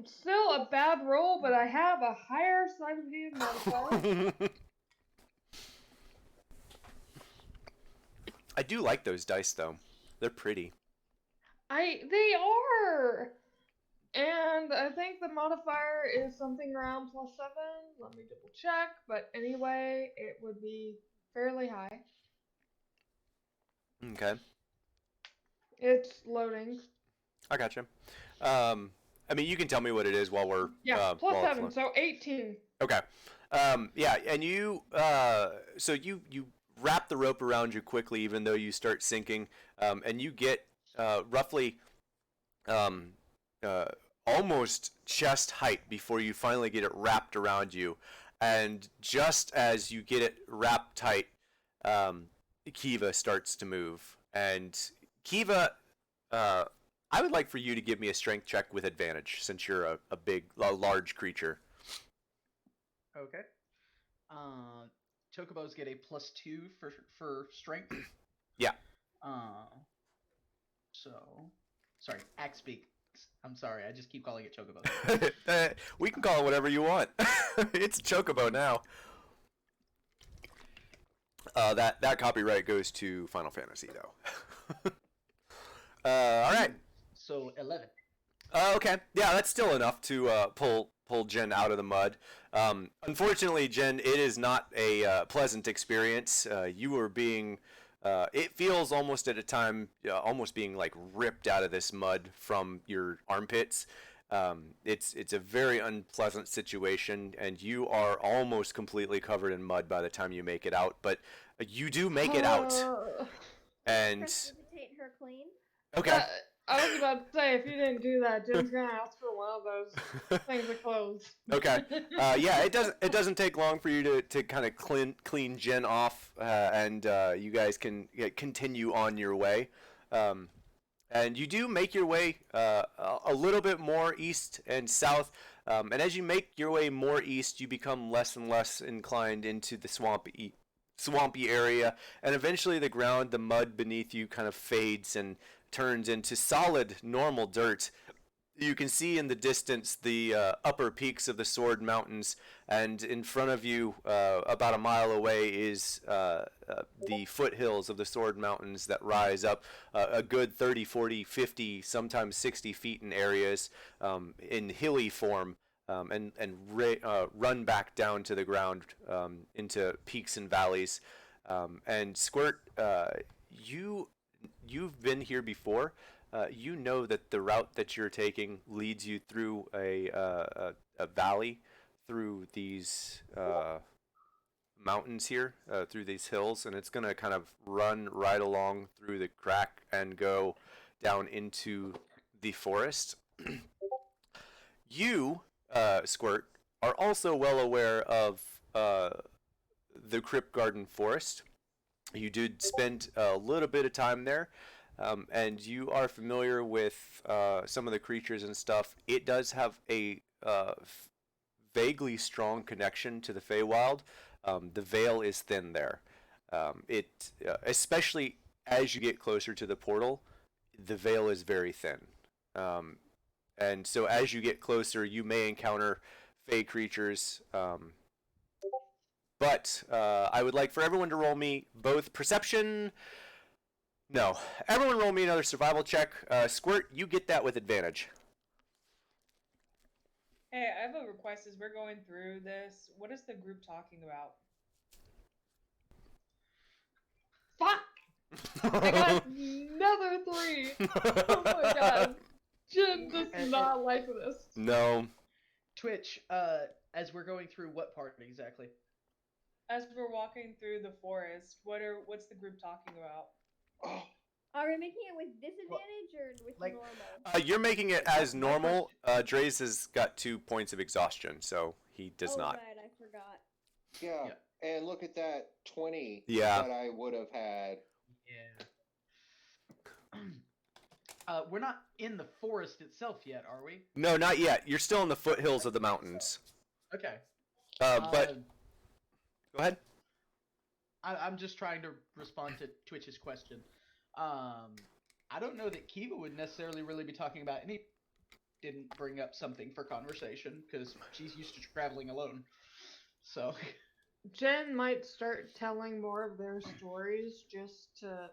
Still a bad roll, but I have a higher sleight of hand modifier. I do like those dice though. They're pretty. They are! And I think the modifier is something around +7. Let me double check. But anyway, it would be fairly high. Okay, It's loading. I gotcha. I mean, you can tell me what it is while we're Yeah, while it's +7, so 18. Okay. Yeah, and you so you wrap the rope around you quickly, even though you start sinking, and you get roughly almost chest height before you finally get it wrapped around you, and just as you get it wrapped tight, Kiva starts to move, and Kiva, I would like for you to give me a strength check with advantage since you're a large creature. Okay. Chocobos get a +2 for strength. Yeah. Sorry, axe speak. I'm sorry, I just keep calling it Chocobos. We can call it whatever you want. It's Chocobo now. That copyright goes to Final Fantasy though. All right. So 11. Okay. Yeah, that's still enough to pull Jen out of the mud. Unfortunately, Jen, it is not a pleasant experience. You are being It feels almost at a time, almost being like ripped out of this mud from your armpits. It's a very unpleasant situation, and you are almost completely covered in mud by the time you make it out. But you do make it out, and Prestidigitate her clean. okay. I was about to say, if you didn't do that, Jen's gonna ask for one of those things of clothes. Okay. Yeah, it doesn't take long for you to kind of clean Jen off, and you guys can continue on your way. And you do make your way a little bit more east and south. And as you make your way more east, you become less and less inclined into the swampy area, and eventually the ground, the mud beneath you, kind of fades and turns into solid, normal dirt. You can see in the distance the upper peaks of the Sword Mountains, and in front of you, about a mile away, is the foothills of the Sword Mountains that rise up a good 30, 40, 50, sometimes 60 feet in areas, in hilly form, and run back down to the ground, into peaks and valleys. And Squirt, you've been here before. You know that the route that you're taking leads you through a valley, through these mountains here, through these hills, and it's going to kind of run right along through the crack and go down into the forest. You, Squirt, are also well aware of the Crypt Garden Forest. You did spend a little bit of time there. And you are familiar with some of the creatures and stuff. It does have a vaguely strong connection to the Feywild. The veil is thin there. Especially as you get closer to the portal, the veil is very thin. And so as you get closer, you may encounter Fey creatures. But I would like for everyone to roll me both perception. No. Everyone roll me another survival check. Squirt, you get that with advantage. Hey, I have a request as we're going through this. What is the group talking about? Fuck! I got another 3! Oh my god. Jen does not like this. No. Twitch, as we're going through what part exactly? As we're walking through the forest, what's the group talking about? Oh, Are we making it with disadvantage or with like, normal? You're making it as normal. Dre's has got 2 points of exhaustion, so he does not. Right, I forgot. yeah. And look at that 20 Yeah. that I would have had. Yeah. We're not in the forest itself yet, are we? No, not yet. You're still in the foothills of the mountains. Okay. But go ahead. I'm just trying to respond to Twitch's question. I don't know that Kiva would necessarily really be talking about any. Didn't bring up something for conversation because she's used to traveling alone. So Jen might start telling more of their stories just to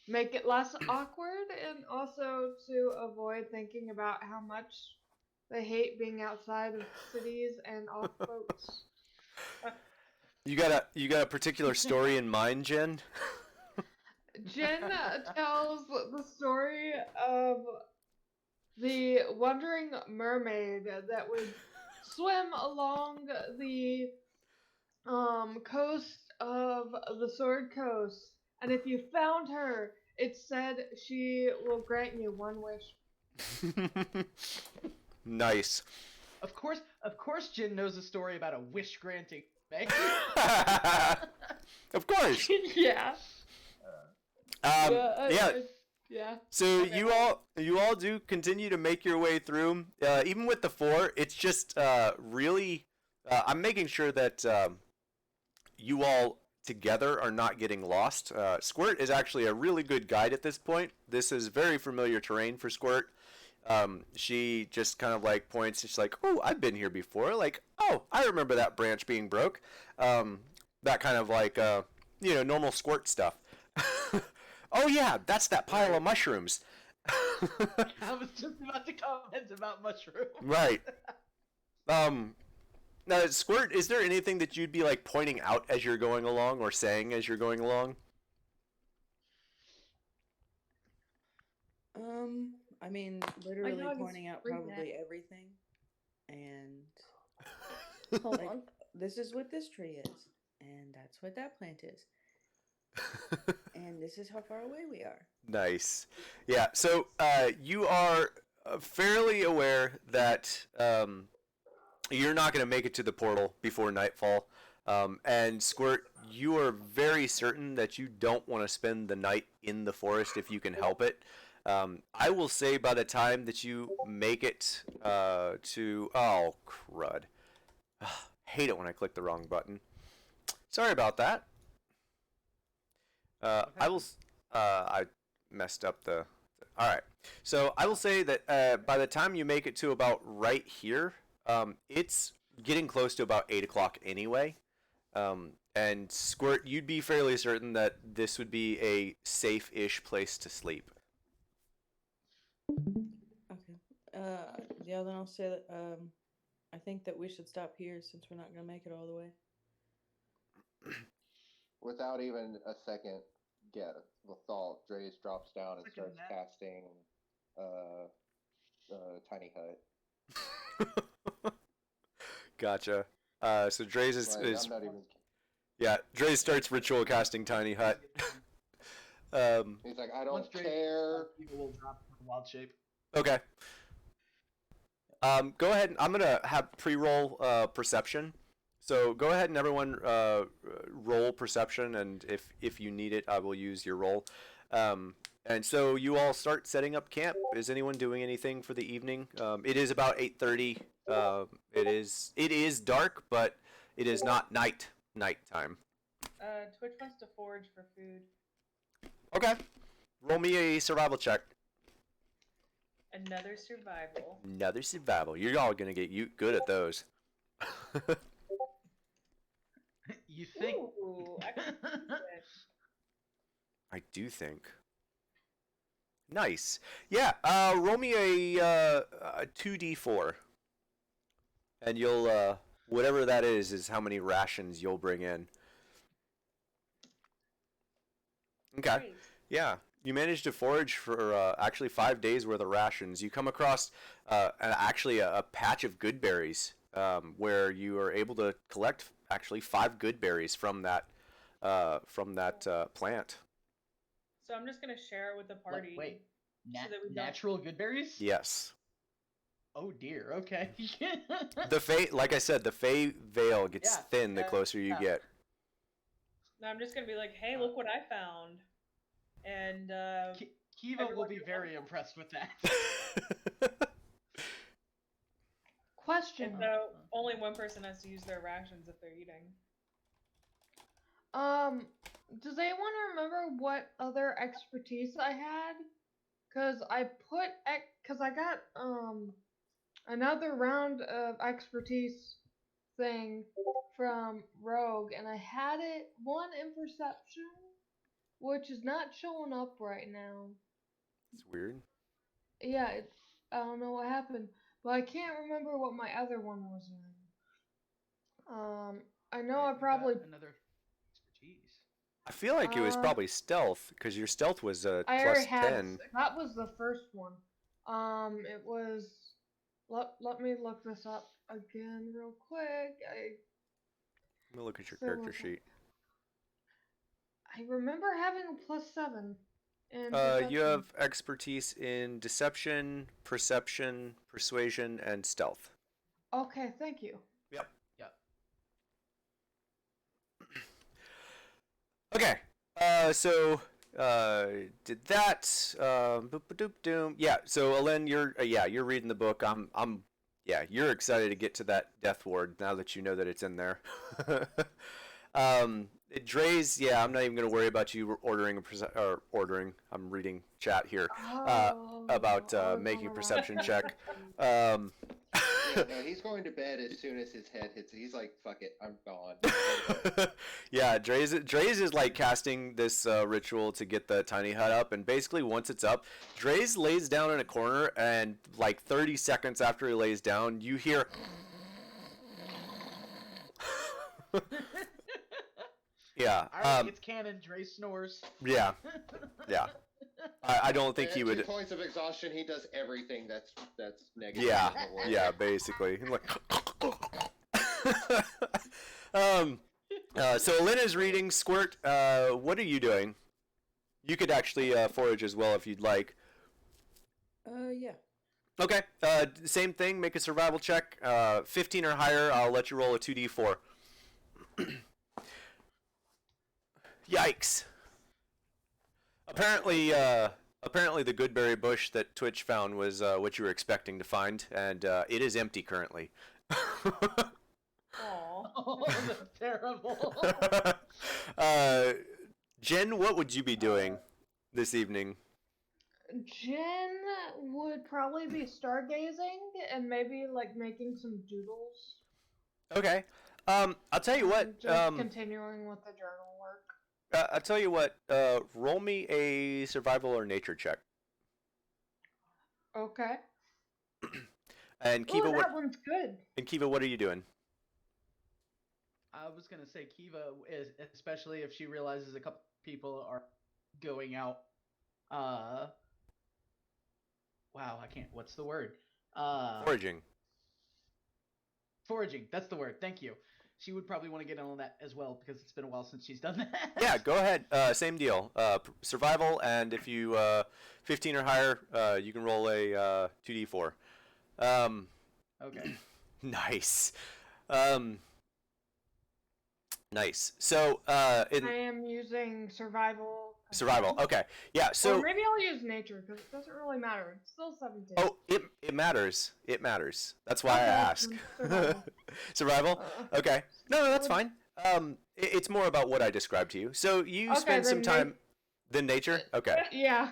make it less awkward and also to avoid thinking about how much they hate being outside of cities and off boats. You got a particular story in mind, Jen? Jen tells the story of the wandering mermaid that would swim along the coast of the Sword Coast, and if you found her, it said she will grant you one wish. Nice. of course, Jin knows a story about a wish granting. Of course. Yeah. Yeah. Yeah. So you all do continue to make your way through. Even with the 4, it's just really. I'm making sure that you all together are not getting lost. Squirt is actually a really good guide at this point. This is very familiar terrain for Squirt. She just kind of like points. She's like, "Oh, I've been here before. Like, oh, I remember that branch being broke." That kind of like normal Squirt stuff. Oh yeah, that's that pile of mushrooms. I was just about to comment about mushrooms. Right. Now, Squirt, is there anything that you'd be like pointing out as you're going along or saying as you're going along? I mean, literally dog is pointing out freaking probably everything, and Hold like, on. this is what this tree is, and that's what that plant is, and this is how far away we are. Nice. Yeah. So you are fairly aware that you're not going to make it to the portal before nightfall. And Squirt, you are very certain that you don't want to spend the night in the forest if you can help it. I will say by the time that you make it to... Oh, crud. Hate it when I click the wrong button. Sorry about that. I will... I messed up the... All right. So I will say that by the time you make it to about right here, it's getting close to about 8 o'clock anyway. And Squirt, you'd be fairly certain that this would be a safe-ish place to sleep. Okay. Yeah, then I'll say that I think that we should stop here since we're not gonna make it all the way. Without even a second thought, Dre's drops down and Second starts that. casting tiny hut. Gotcha. So Dre's Like, is I'm not even. yeah. Dre starts ritual casting tiny hut. He's like, I Once don't Dre care. people will drop in wild shape. Okay. Go ahead. I'm gonna have pre-roll perception. So go ahead and everyone roll perception, and if you need it, I will use your roll. And so you all start setting up camp. Is anyone doing anything for the evening? It is about 8:30. It is dark, but it is not nighttime. Twitch wants to forage for food. Okay. Roll me a survival check. Another survival. Another survival. You're all gonna get good at those. You think? Ooh, excellent. I do think. Nice. Yeah. Roll me a 2d4, and you'll whatever that is how many rations you'll bring in. Okay. Great. Yeah. You managed to forage for actually 5 days worth of rations. You come across actually a patch of good berries where you are able to collect actually 5 good berries from that plant. So I'm just gonna share it with the party. Wait, so that we don't- natural good berries? Yes. Oh dear. Okay. The Fey, like I said, the Fey veil gets Yeah, thin the closer you yeah. get. No, I'm just gonna be like, hey, look what I found. And Kiva will everyone be can very help. impressed with that. Question. And so only one person has to use their rations if they're eating. Does anyone remember what other expertise I had? Cause I got another round of expertise thing from Rogue, and I had one in perception, which is not showing up right now. It's weird. Yeah, I don't know what happened, but I can't remember what my other one was in. I know I Right, you got probably another expertise. I feel like it was probably stealth because your stealth was I plus already had 10. that was the first one. It was. Let me look this up again real quick. Let me look at your So character was sheet. I remember having a +7 in You perception. have expertise in deception, perception, persuasion, and stealth. Okay, thank you. Yep. Yep. Okay. Did that. Boop-a-doop-doom. Yeah. So, Alen, you're reading the book. You're excited to get to that death ward now that you know that it's in there. Dre's, I'm not even gonna worry about you ordering I'm reading chat here. About making a perception check. Yeah, no, he's going to bed as soon as his head hits it. He's like, fuck it, I'm gone. Yeah, Dre's is like casting this ritual to get the tiny hut up, and basically once it's up, Dre's lays down in a corner, and like 30 seconds after he lays down, you hear. Yeah. Alright, it's canon. Dre snores. Yeah. Yeah. I don't think At he 2 would. points of exhaustion, he does everything that's negative. Yeah, in the world. yeah, basically. Like, so Elena's reading. Squirt, what are you doing? You could actually forage as well if you'd like. Yeah. Okay, same thing. Make a survival check. 15 or higher, I'll let you roll a 2d4. Yikes. Apparently the goodberry bush that Twitch found was what you were expecting to find, and it is empty currently. Aw. Oh, that's terrible. Jen, what would you be doing this evening? Jen would probably be stargazing and maybe like making some doodles. Okay. I'll tell you what. Just continuing with the journal work. I'll tell you what. Roll me a survival or nature check. Okay. And Oh, Kiva, that what? one's good. And Kiva, what are you doing? I was gonna say Kiva is, especially if she realizes a couple people are going out. Wow, I can't. What's the word? Foraging. Foraging. That's the word. Thank you. She would probably want to get on that as well because it's been a while since she's done that. Yeah, go ahead. Same deal. Survival, and if you 15 or higher, you can roll a 2d4. Okay. Nice. Nice. So I am using survival. survival. Okay. Yeah. So. Or maybe I'll use nature because it doesn't really matter. It's still 17. Oh, it matters. It matters. That's why I Okay, ask. survival. Survival. Uh, Okay. No, that's fine. It's more about what I described to you. So you Okay, spend some then time. Then nature. Okay. Yeah.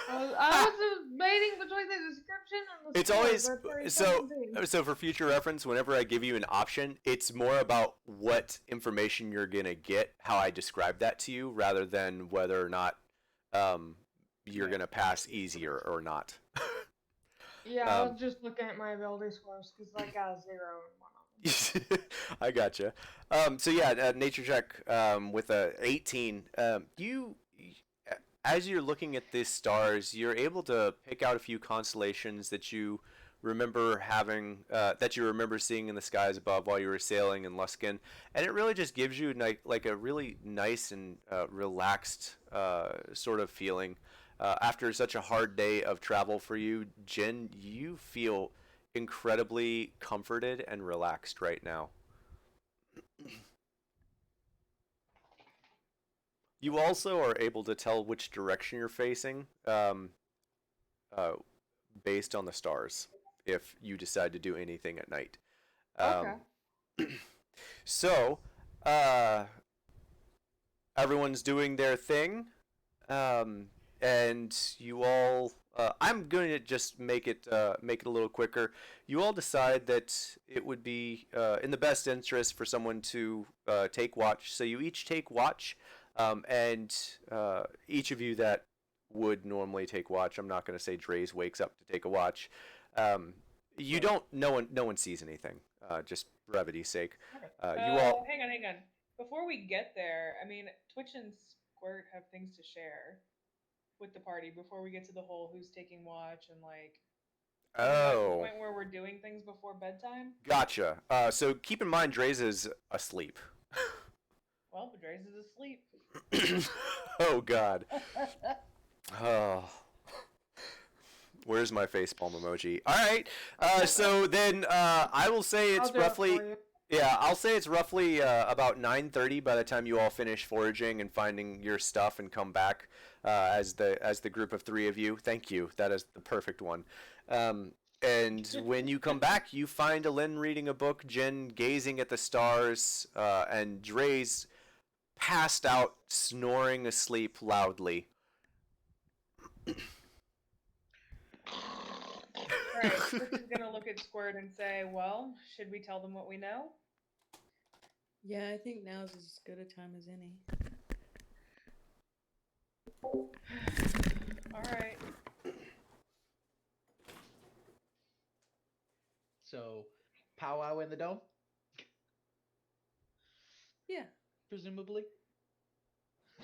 I was debating between the description and the It's score, always but very so. 17. So for future reference, whenever I give you an option, it's more about what information you're gonna get, how I describe that to you, rather than whether or not you're gonna pass easy or not. Yeah, I was just looking at my ability scores because I got a 0 in one of them. I gotcha. So yeah, nature check with a 18. You, as you're looking at these stars, you're able to pick out a few constellations that you remember having, that you remember seeing in the skies above while you were sailing in Luskin, and it really just gives you like a really nice and relaxed sort of feeling. After such a hard day of travel for you, Jen, you feel incredibly comforted and relaxed right now. You also are able to tell which direction you're facing based on the stars if you decide to do anything at night. Okay. So, everyone's doing their thing, and you all. I'm going to just make it a little quicker. You all decide that it would be in the best interest for someone to take watch. So you each take watch, and each of you that would normally take watch. I'm not going to say Dre's wakes up to take a watch. You don't. No one sees anything. Just brevity's sake. You all. Hang on. Before we get there, I mean, Twitch and Squirt have things to share with the party before we get to the whole who's taking watch and like. Oh. The point where we're doing things before bedtime. Gotcha. So keep in mind, Dre's is asleep. Well, but Dre's is asleep. Oh God. Oh. Where's my facepalm emoji? All right. So then I will say it's I'll do it roughly. for you. Yeah, I'll say it's roughly about 9:30 by the time you all finish foraging and finding your stuff and come back as the group of 3 of you. Thank you. That is the perfect one. And when you come back, you find Alin reading a book, Jen gazing at the stars, and Dre's passed out, snoring asleep loudly. Alright, Twitch is gonna look at Squirt and say, well, should we tell them what we know? Yeah, I think now's as good a time as any. Alright. So, powwow in the dome? Yeah. Presumably.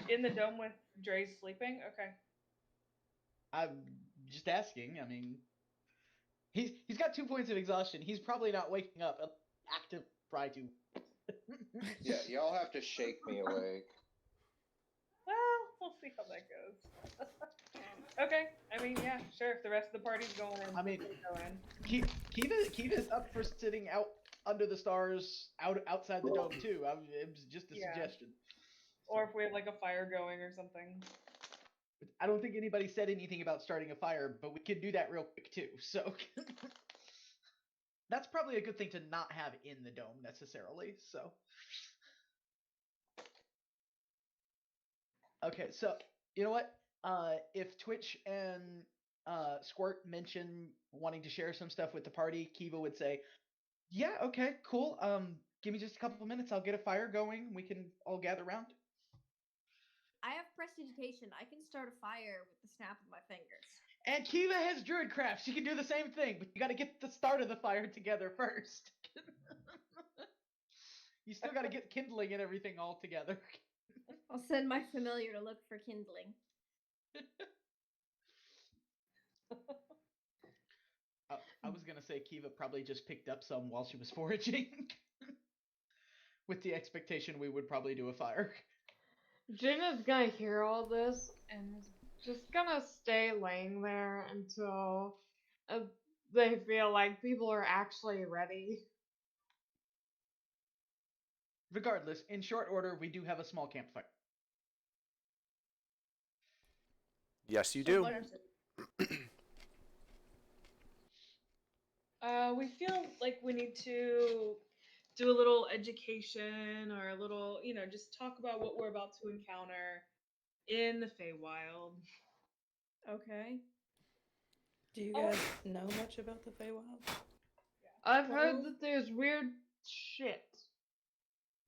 In the dome with Dre's sleeping? Okay. I'm just asking. I mean, he's got 2 points of exhaustion. He's probably not waking up and actively try to. Yeah, y'all have to shake me awake. Well, we'll see how that goes. Okay, I mean, yeah, sure. If the rest of the party's going in, I mean, let's go in. Kiva's up for sitting out under the stars, outside the dome too. It was just a Yeah. suggestion. Or if we have like a fire going or something. I don't think anybody said anything about starting a fire, but we can do that real quick too. So that's probably a good thing to not have in the dome necessarily. So okay, so you know what? If Twitch and Squirt mention wanting to share some stuff with the party, Kiva would say, "Yeah, okay, cool. Give me just a couple of minutes. I'll get a fire going. We can all gather around." I have prestidigitation. I can start a fire with the snap of my fingers. And Kiva has Druidcraft. She can do the same thing, but you got to get the start of the fire together first. You still got to get kindling and everything all together. I'll send my familiar to look for kindling. I was gonna say Kiva probably just picked up some while she was foraging, with the expectation we would probably do a fire. Gina's gonna hear all this and is just gonna stay laying there until uh, they feel like people are actually ready. Regardless, in short order, we do have a small campfire. Yes, you So do. what is it? We feel like we need to do a little education or a little, just talk about what we're about to encounter in the Feywild. Okay. Do you guys know much about the Feywild? I've heard Well- that there's weird shit.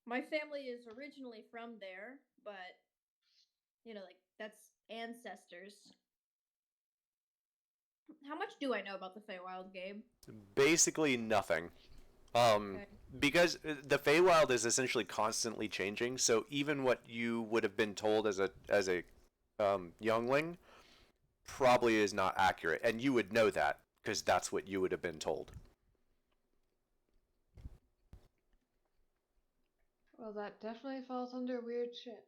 My family is originally from there, but like that's ancestors. How much do I know about the Feywild, Gabe? Basically nothing. Okay. Because the Feywild is essentially constantly changing, so even what you would have been told as a youngling probably is not accurate, and you would know that because that's what you would have been told. Well, that definitely falls under weird shit.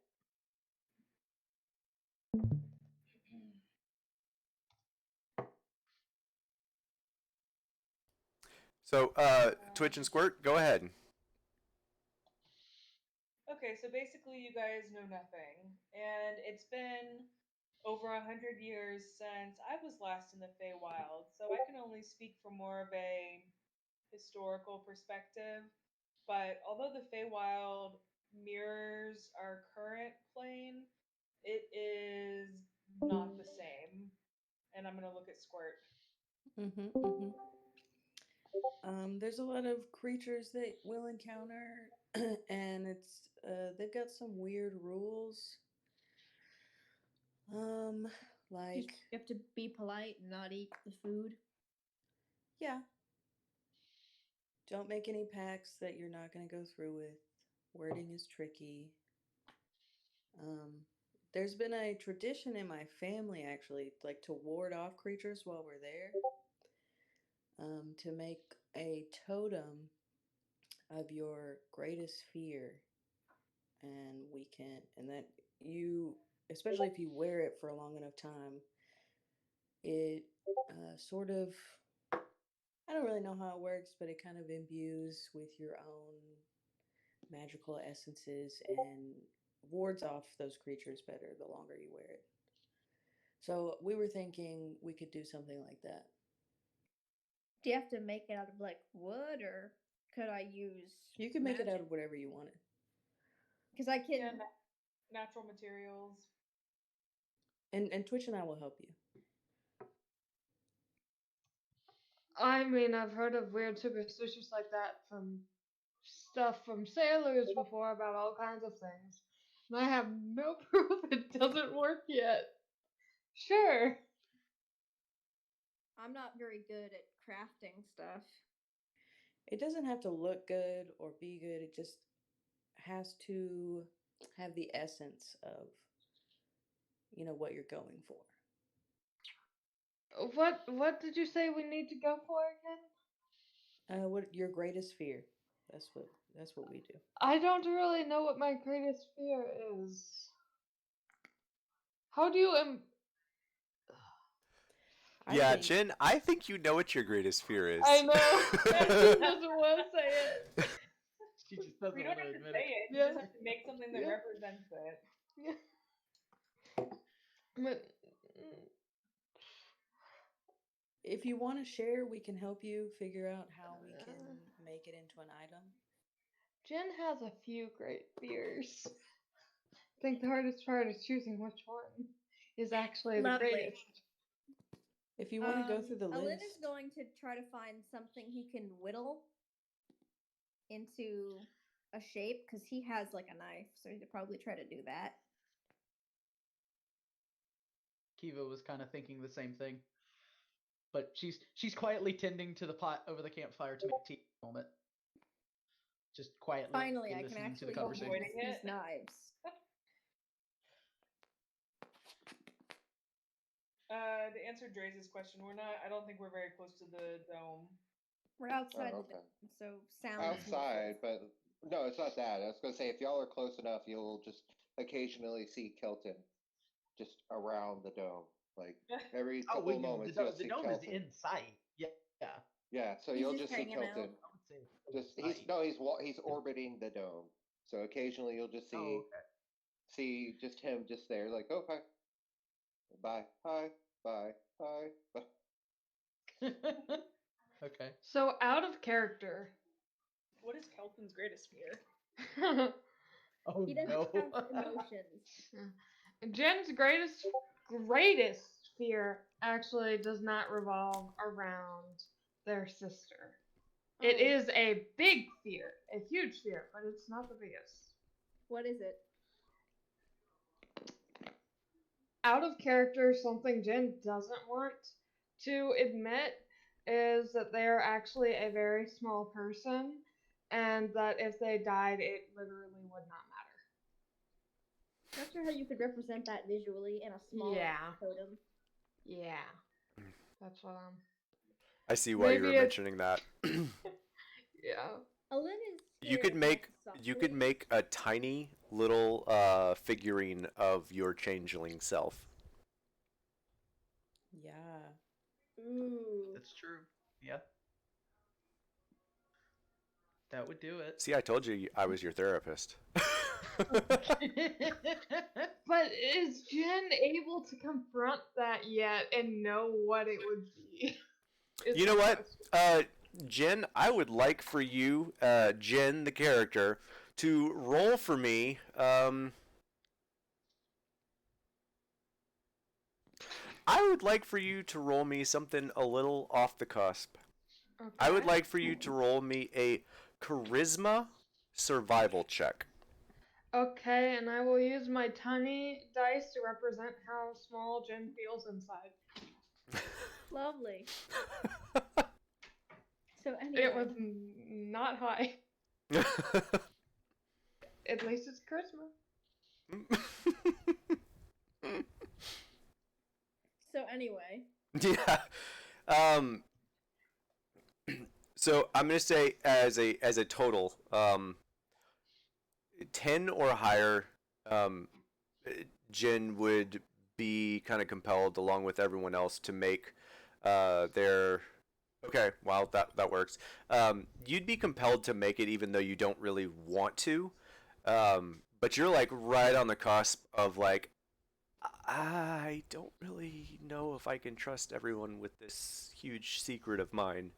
So, Twitch and Squirt, go ahead. Okay, so basically, you guys know nothing, and it's been over 100 years since I was last in the Feywild, so I can only speak from more of a historical perspective. But although the Feywild mirrors our current plane, it is not the same. And I'm gonna look at Squirt. There's a lot of creatures that we'll encounter, and they've got some weird rules. Like You have to be polite and not eat the food. yeah, don't make any pacts that you're not going to go through with. Wording is tricky. There's been a tradition in my family actually, like to ward off creatures while we're there. To make a totem of your greatest fear, and that you, especially if you wear it for a long enough time, it sort of, I don't really know how it works, but it kind of imbues with your own magical essences and wards off those creatures better the longer you wear it. So we were thinking we could do something like that. Do you have to make it out of like wood, or could I use? You can make it out of whatever you wanted. Because I can. Yeah, natural materials. And Twitch and I will help you. I mean, I've heard of weird superstitions like that from stuff from sailors before about all kinds of things. And I have no proof it doesn't work yet. Sure. I'm not very good at crafting stuff. It doesn't have to look good or be good. It just has to have the essence of, what you're going for. What did you say we need to go for again? What your greatest fear? That's what we do. I don't really know what my greatest fear is. How do you I Yeah, think Jen, I think you know what your greatest fear is. I know. Jen doesn't want to say it. She just doesn't You want don't to have to admit say it. it. You Yeah. just have to make something that Yeah. represents it. But, if you want to share, we can help you figure out how we can make it into an item. Jen has a few great fears. I think the hardest part is choosing which one is actually the Lovely. greatest. If you want to go through the Alin list, is going to try to find something he can whittle into a shape because he has like a knife, so he'd probably try to do that. Kiva was kind of thinking the same thing, but she's quietly tending to the pot over the campfire to make tea at the moment. Just quietly Finally, I can listening to the actually conversation. Avoiding use these it. knives. To answer Dre's question, we're not. I don't think we're very close to the dome. We're outside Oh, the okay. dome, so sound is Outside, muffled. but no, it's not that. I was gonna say if y'all are close enough, you'll just occasionally see Kelton just around the dome. Like every Oh, couple of moments, you'll the see dome is Kelton. in sight. Yeah, yeah. Yeah, so He's you'll just just see hanging out. Kelton. I would say it's in Just he's sight. no, he's orbiting the dome. So occasionally you'll just Oh, see just him just there, like oh hi, bye, hi, bye, hi, bye. okay. Okay. So out of character. What is Kelton's greatest fear? Oh He doesn't no. have emotions. Jen's greatest fear actually does not revolve around their sister. It Oh, is a big fear, a huge fear, but it's not the biggest. what is it? Out of character, something Jen doesn't want to admit is that they are actually a very small person, and that if they died, it literally would not matter. Not sure how you could represent that visually in a small Yeah. totem. Yeah. That's what I'm. I see why you were Maybe it's- mentioning that. Yeah. Alin is You scared could make softly. a tiny little figurine of your changeling self. yeah. Ooh. That's true. Yeah. That would do it. See, I told you I was your therapist. But is Jen able to confront that yet and know what it would be? You know what? Jen, I would like for you, Jen, the character, to roll for me. I would like for you to roll me something a little off the cusp. Okay. I would like for you to roll me a charisma survival check. Okay, and I will use my tiny dice to represent how small Jen feels inside. Lovely. So anyway, It was not high. At least it's Christmas. so anyway, Yeah. Um. So I'm gonna say as a total, 10 or higher, um, Jin would be kind of compelled, along with everyone else, to make their. Okay, well that works. You'd be compelled to make it, even though you don't really want to. But you're like right on the cusp of like, I don't really know if I can trust everyone with this huge secret of mine.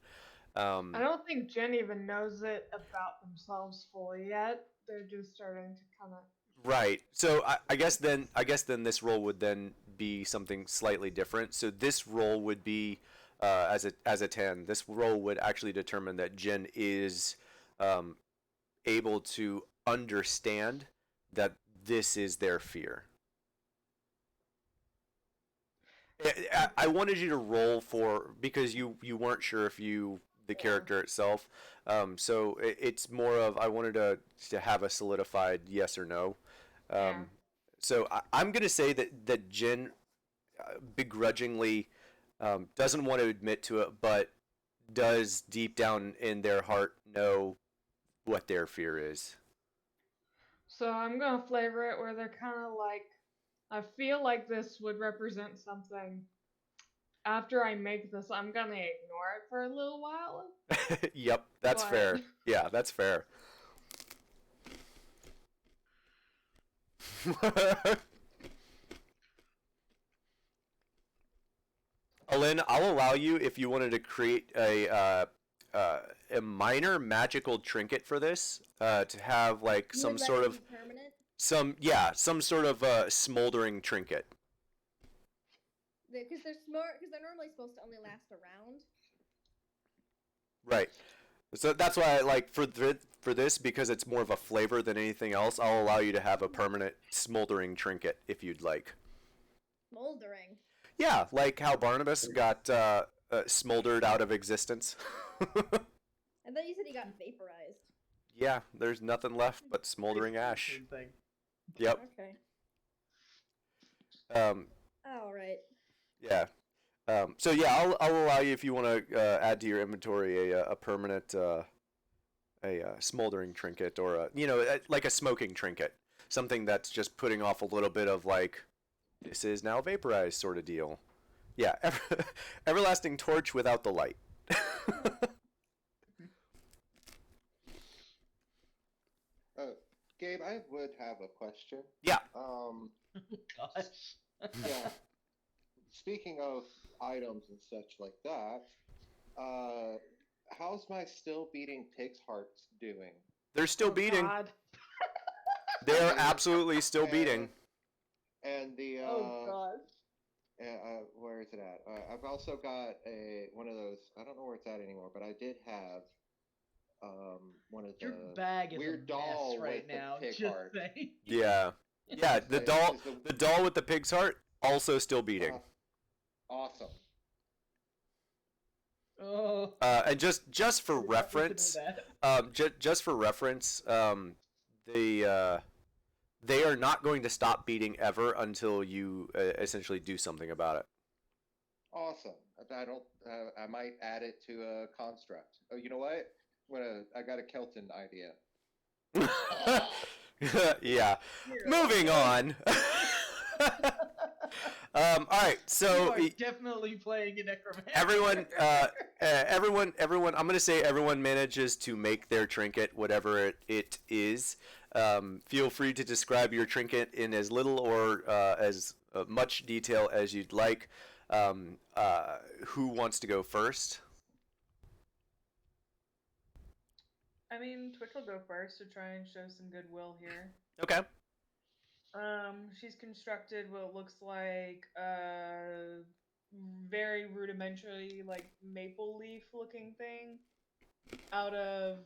I don't think Jen even knows it about themselves fully yet. They're just starting to kind of. Right. So I guess then this role would then be something slightly different. So this role would be as a 10. This role would actually determine that Jen is able to understand that this is their fear. I wanted you to roll for because you weren't sure if you the character itself. So it's more of I wanted to have a solidified yes or no. Yeah. So I'm gonna say that Jen begrudgingly doesn't want to admit to it, but does deep down in their heart know what their fear is. So I'm gonna flavor it where they're kind of like, I feel like this would represent something. After I make this, I'm gonna ignore it for a little while. Yep, that's But- fair. Yeah, that's fair. Alin, I'll allow you if you wanted to create a minor magical trinket for this, to have like You some would sort let it of be permanent? some sort of smoldering trinket. Because they're smart. Because they're normally supposed to only last a round. Right. So that's why I like for this, because it's more of a flavor than anything else. I'll allow you to have a permanent smoldering trinket if you'd like. Smoldering. Yeah, like how Barnabas got smoldered out of existence. And then you said he got vaporized. Yeah, there's nothing left but smoldering ash. Same thing. Yep. Okay. Um, All right. yeah. So yeah, I'll allow you if you want to add to your inventory a permanent smoldering trinket, or like a smoking trinket, something that's just putting off a little bit of like, this is now vaporized sort of deal. Yeah, everlasting torch without the light. Gabe, I would have a question. Yeah. Gosh. Yeah. Speaking of items and such like that, how's my still beating pig's hearts doing? They're still Oh, beating. God. They are absolutely still beating. And the Oh God. where is it at? I've also got one of those. I don't know where it's at anymore, but I did have one of the Your bag is weird a doll mess right with now. the pig Just heart. saying. Yeah. Yeah, the doll with the pig's heart also still beating. Awesome. Oh. And just for Good to know reference, that. just for reference, they are not going to stop beating ever until you essentially do something about it. Awesome. I don't. I might add it to a construct. Oh, you know what? I got a Kelton idea. Yeah. Moving on. All right. So you are definitely playing a necromancer. everyone. I'm gonna say everyone manages to make their trinket, whatever it is. Feel free to describe your trinket in as little or as much detail as you'd like. Who wants to go first? I mean, Twitch will go first to try and show some goodwill here. Okay. She's constructed what looks like a very rudimentary, like maple leaf looking thing out of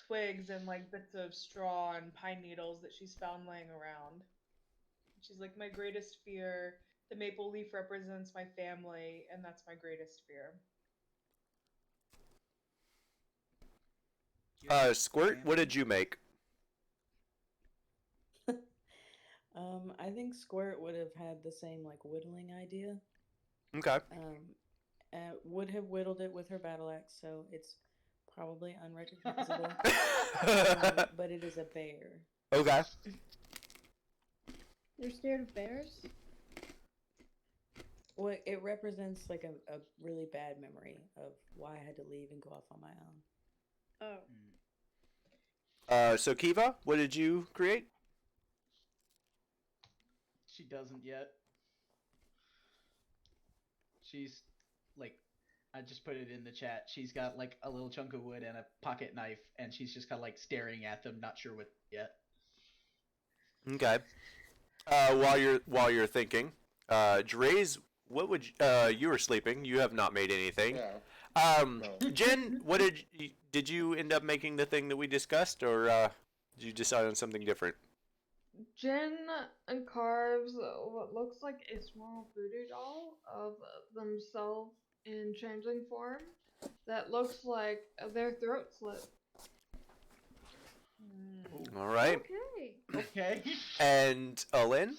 twigs and like bits of straw and pine needles that she's found laying around. She's like, my greatest fear. The maple leaf represents my family, and that's my greatest fear. Squirt, what did you make? I think Squirt would have had the same like whittling idea. Okay. Would have whittled it with her battle axe, so it's probably unrecognizable. But it is a bear. Okay. You're scared of bears? Well, it represents like a really bad memory of why I had to leave and go off on my own. Oh. So Kiva, what did you create? She doesn't yet. She's like, I just put it in the chat. She's got like a little chunk of wood and a pocket knife, and she's just kind of like staring at them, not sure what yet. Okay. While you're thinking, Draze, what would you were sleeping? You have not made anything. Yeah. No. Jen, what did you end up making the thing that we discussed, or did you decide on something different? Jen carves what looks like a small voodoo doll of themselves in changeling form that looks like their throat slit. All right. Okay. Okay. And Alin?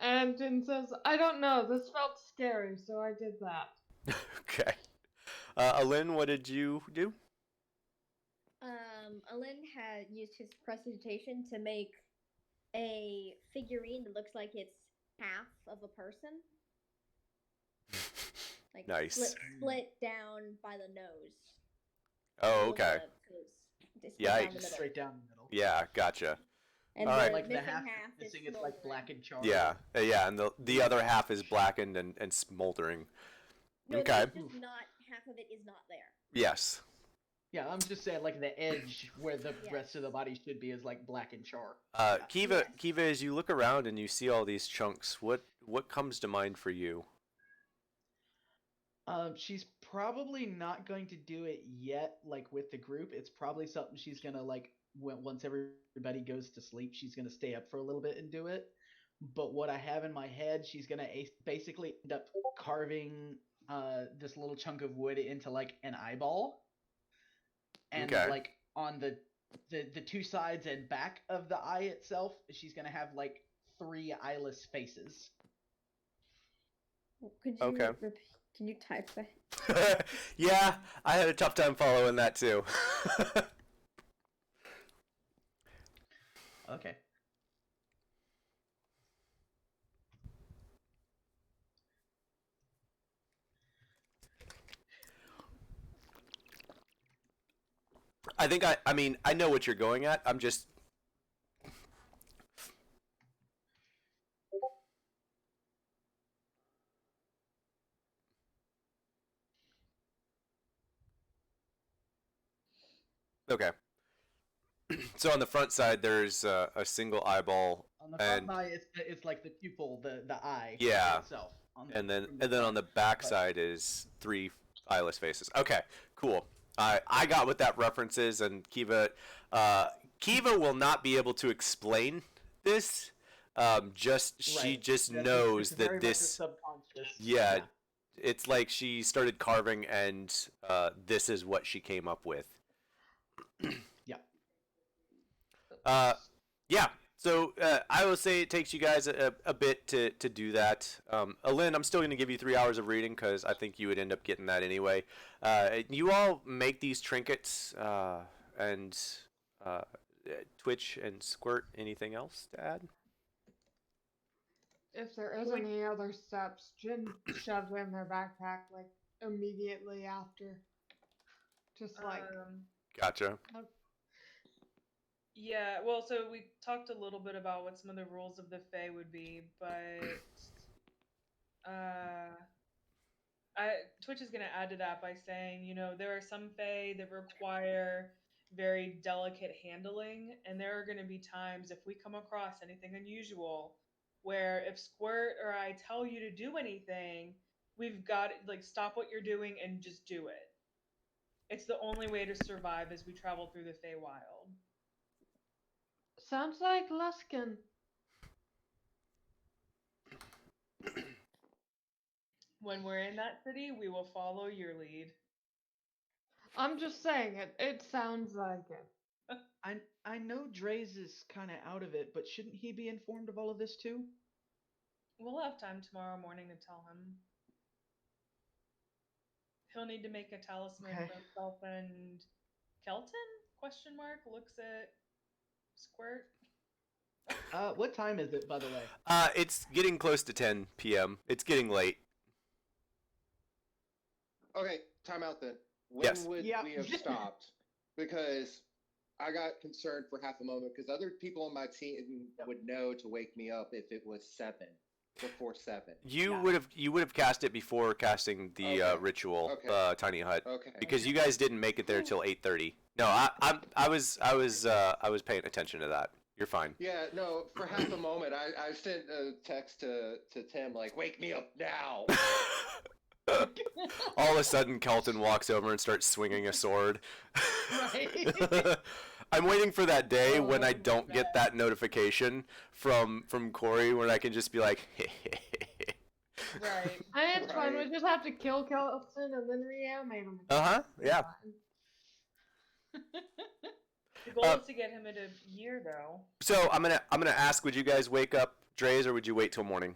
And Jin says, I don't know, this felt scary, so I did that. Okay. Alin, what did you do? Alin had used his prestidigitation to make a figurine that looks like it's half of a person. Like Nice. split down by the nose. Oh, okay. Yikes. Straight down the middle. Yeah, gotcha. And All the right. Like the missing half half is missing, it's like smoldering. black and charred. Yeah, yeah, and the other half is blackened and smoldering. No, Okay. there's just not half of it is not there. Yes. Yeah, I'm just saying, like the edge where the Yes. rest of the body should be is like black and char. Kiva, Yes. Kiva, as you look around and you see all these chunks, what comes to mind for you? She's probably not going to do it yet, like with the group. It's probably something she's gonna like once everybody goes to sleep. She's gonna stay up for a little bit and do it. But what I have in my head, she's gonna basically end up carving this little chunk of wood into like an eyeball, and Okay. like on the two sides and back of the eye itself, she's gonna have like 3 eyeless faces. Could you Okay. Can you type that? Yeah, I had a tough time following that too. Okay. I think I mean I know what you're going at. I'm just okay. So on the front side, there's a single eyeball, On the front and eye, it's like the pupil, the eye Yeah. itself. and then on the back side is 3 eyeless faces. Okay, cool. I got what that reference is, and Kiva will not be able to explain this. She just knows it's very that much a this. subconscious. Yeah, it's like she started carving, and this is what she came up with. Yeah. Yeah. So I will say it takes you guys a bit to do that. Alin, I'm still going to give you 3 hours of reading because I think you would end up getting that anyway. You all make these trinkets and Twitch and Squirt. Anything else to add? If there is any other steps, Jin shoved in her backpack like immediately after. Just like Gotcha. Yeah, well, so we talked a little bit about what some of the rules of the Fae would be, but Twitch is going to add to that by saying, there are some Fae that require very delicate handling, and there are going to be times if we come across anything unusual where if Squirt or I tell you to do anything, we've got to stop what you're doing and just do it. It's the only way to survive as we travel through the Feywild. sounds like Luskin. When we're in that city, we will follow your lead. I'm just saying it sounds like it. I know Dre's is kind of out of it, but shouldn't he be informed of all of this too? We'll have time tomorrow morning to tell him. He'll need to make a talisman Okay. for himself and Kelton? Question mark looks at Squirt. What time is it, by the way? It's getting close to 10 p.m. It's getting late. Okay, time out then. When Yes. would Yeah. we have stopped? Because I got concerned for half a moment because other people on my team would know to wake me up if it was 7, before 7. You Yeah. would have cast it before casting the Okay. Ritual Okay. Tiny Hut. Okay. Because you guys didn't make it there till 8:30. No, I was paying attention to that. You're fine. Yeah, no, for half a moment, I sent a text to Tim, like, wake me up now. All of a sudden, Kelton walks over and starts swinging a sword. Right. I'm waiting for that day when I Oh, don't get that notification from Corey, when I can just be like, Right. And it's fine, Right. we just have to kill Kelson and then reanimate him. yeah. The goal is to get him into year, though. So I'm gonna ask, would you guys wake up Dre's, or would you wait till morning?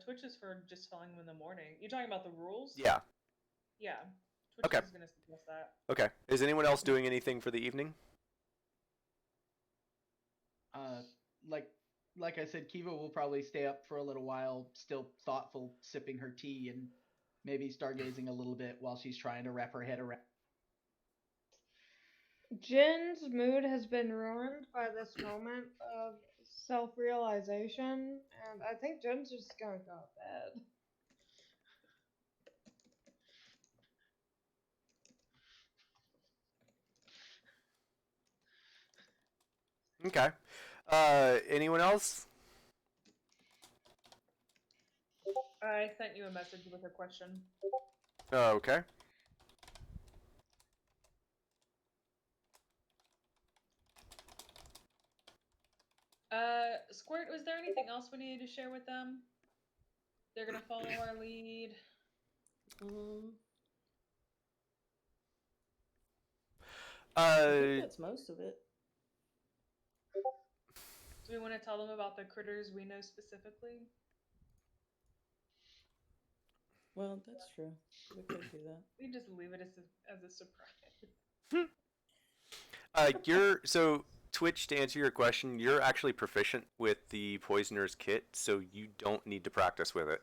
Twitch is for just telling them in the morning. You're talking about the rules? Yeah. Yeah. Twitch Okay. is gonna suggest that. Okay. Is anyone else doing anything for the evening? Uh, like I said, Kiva will probably stay up for a little while, still thoughtful, sipping her tea and maybe stargazing a little bit while she's trying to wrap her head around. Jin's mood has been ruined by this moment of self-realization, and I think Jin's just gonna go to bed. Okay. Anyone else? I sent you a message with a question. Okay. Squirt, was there anything else we needed to share with them? They're gonna follow our lead. I think that's most of it. Do we want to tell them about the critters we know specifically? Well, that's true. We could do that. We just leave it as a surprise. So Twitch, to answer your question, you're actually proficient with the Poisoner's Kit, so you don't need to practice with it.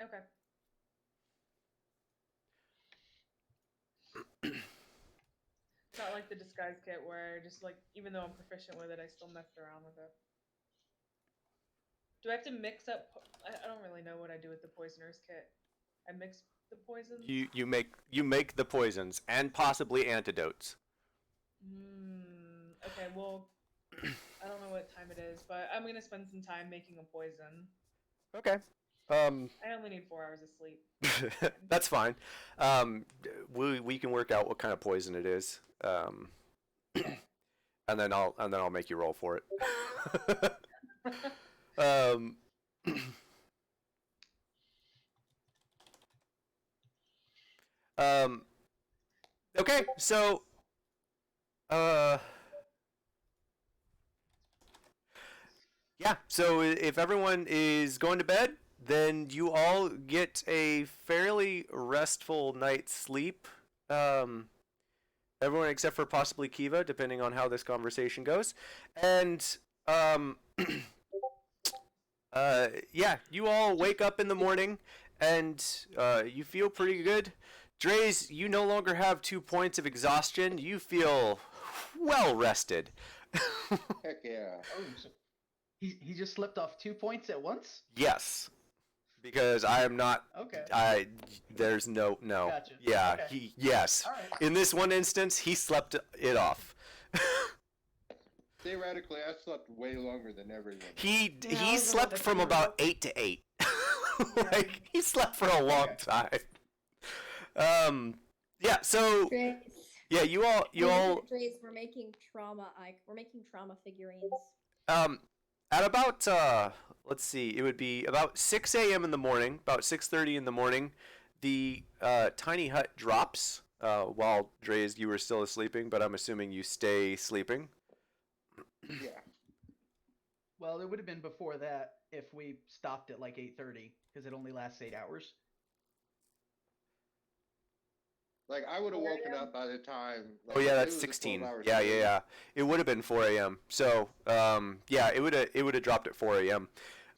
Okay. It's not like the disguise kit where just like even though I'm proficient with it, I still messed around with it. Do I have to mix up? I don't really know what I do with the Poisoner's Kit. I mix the poisons. You make the poisons and possibly antidotes. Okay, well, I don't know what time it is, but I'm gonna spend some time making a poison. Okay. I only need 4 hours of sleep. That's fine. We can work out what kind of poison it is. And then I'll make you roll for it. Okay, so yeah, so if everyone is going to bed, then you all get a fairly restful night's sleep. Everyone except for possibly Kiva, depending on how this conversation goes. And yeah, you all wake up in the morning and you feel pretty good. Dre's, you no longer have 2 points of exhaustion. You feel well rested. Heck yeah. Oh, so he just slipped off 2 points at once? Yes. Because I am not. Okay. There's no. Gotcha. Yeah. Okay. Yes. All right. In this one instance, he slept it off. Theoretically, I slept way longer than everyone. He Yeah, I he was slept about to from say about 8 to 8. Like he slept for a long time. Yeah. So Dre's. yeah, you all Dre's, we're making trauma figurines. At about let's see, it would be about 6 a.m. in the morning, about 6:30 in the morning, the tiny hut drops while Dre's, you were still sleeping, but I'm assuming you stay sleeping. Yeah. Well, it would have been before that if we stopped at like 8:30 because it only lasts 8 hours. Like, I would have woken up by the time. Like, Oh yeah, it that's was a 16. 12-hour Yeah, sleep. yeah. It would have been 4 a.m. So, yeah, it would have dropped at 4 a.m.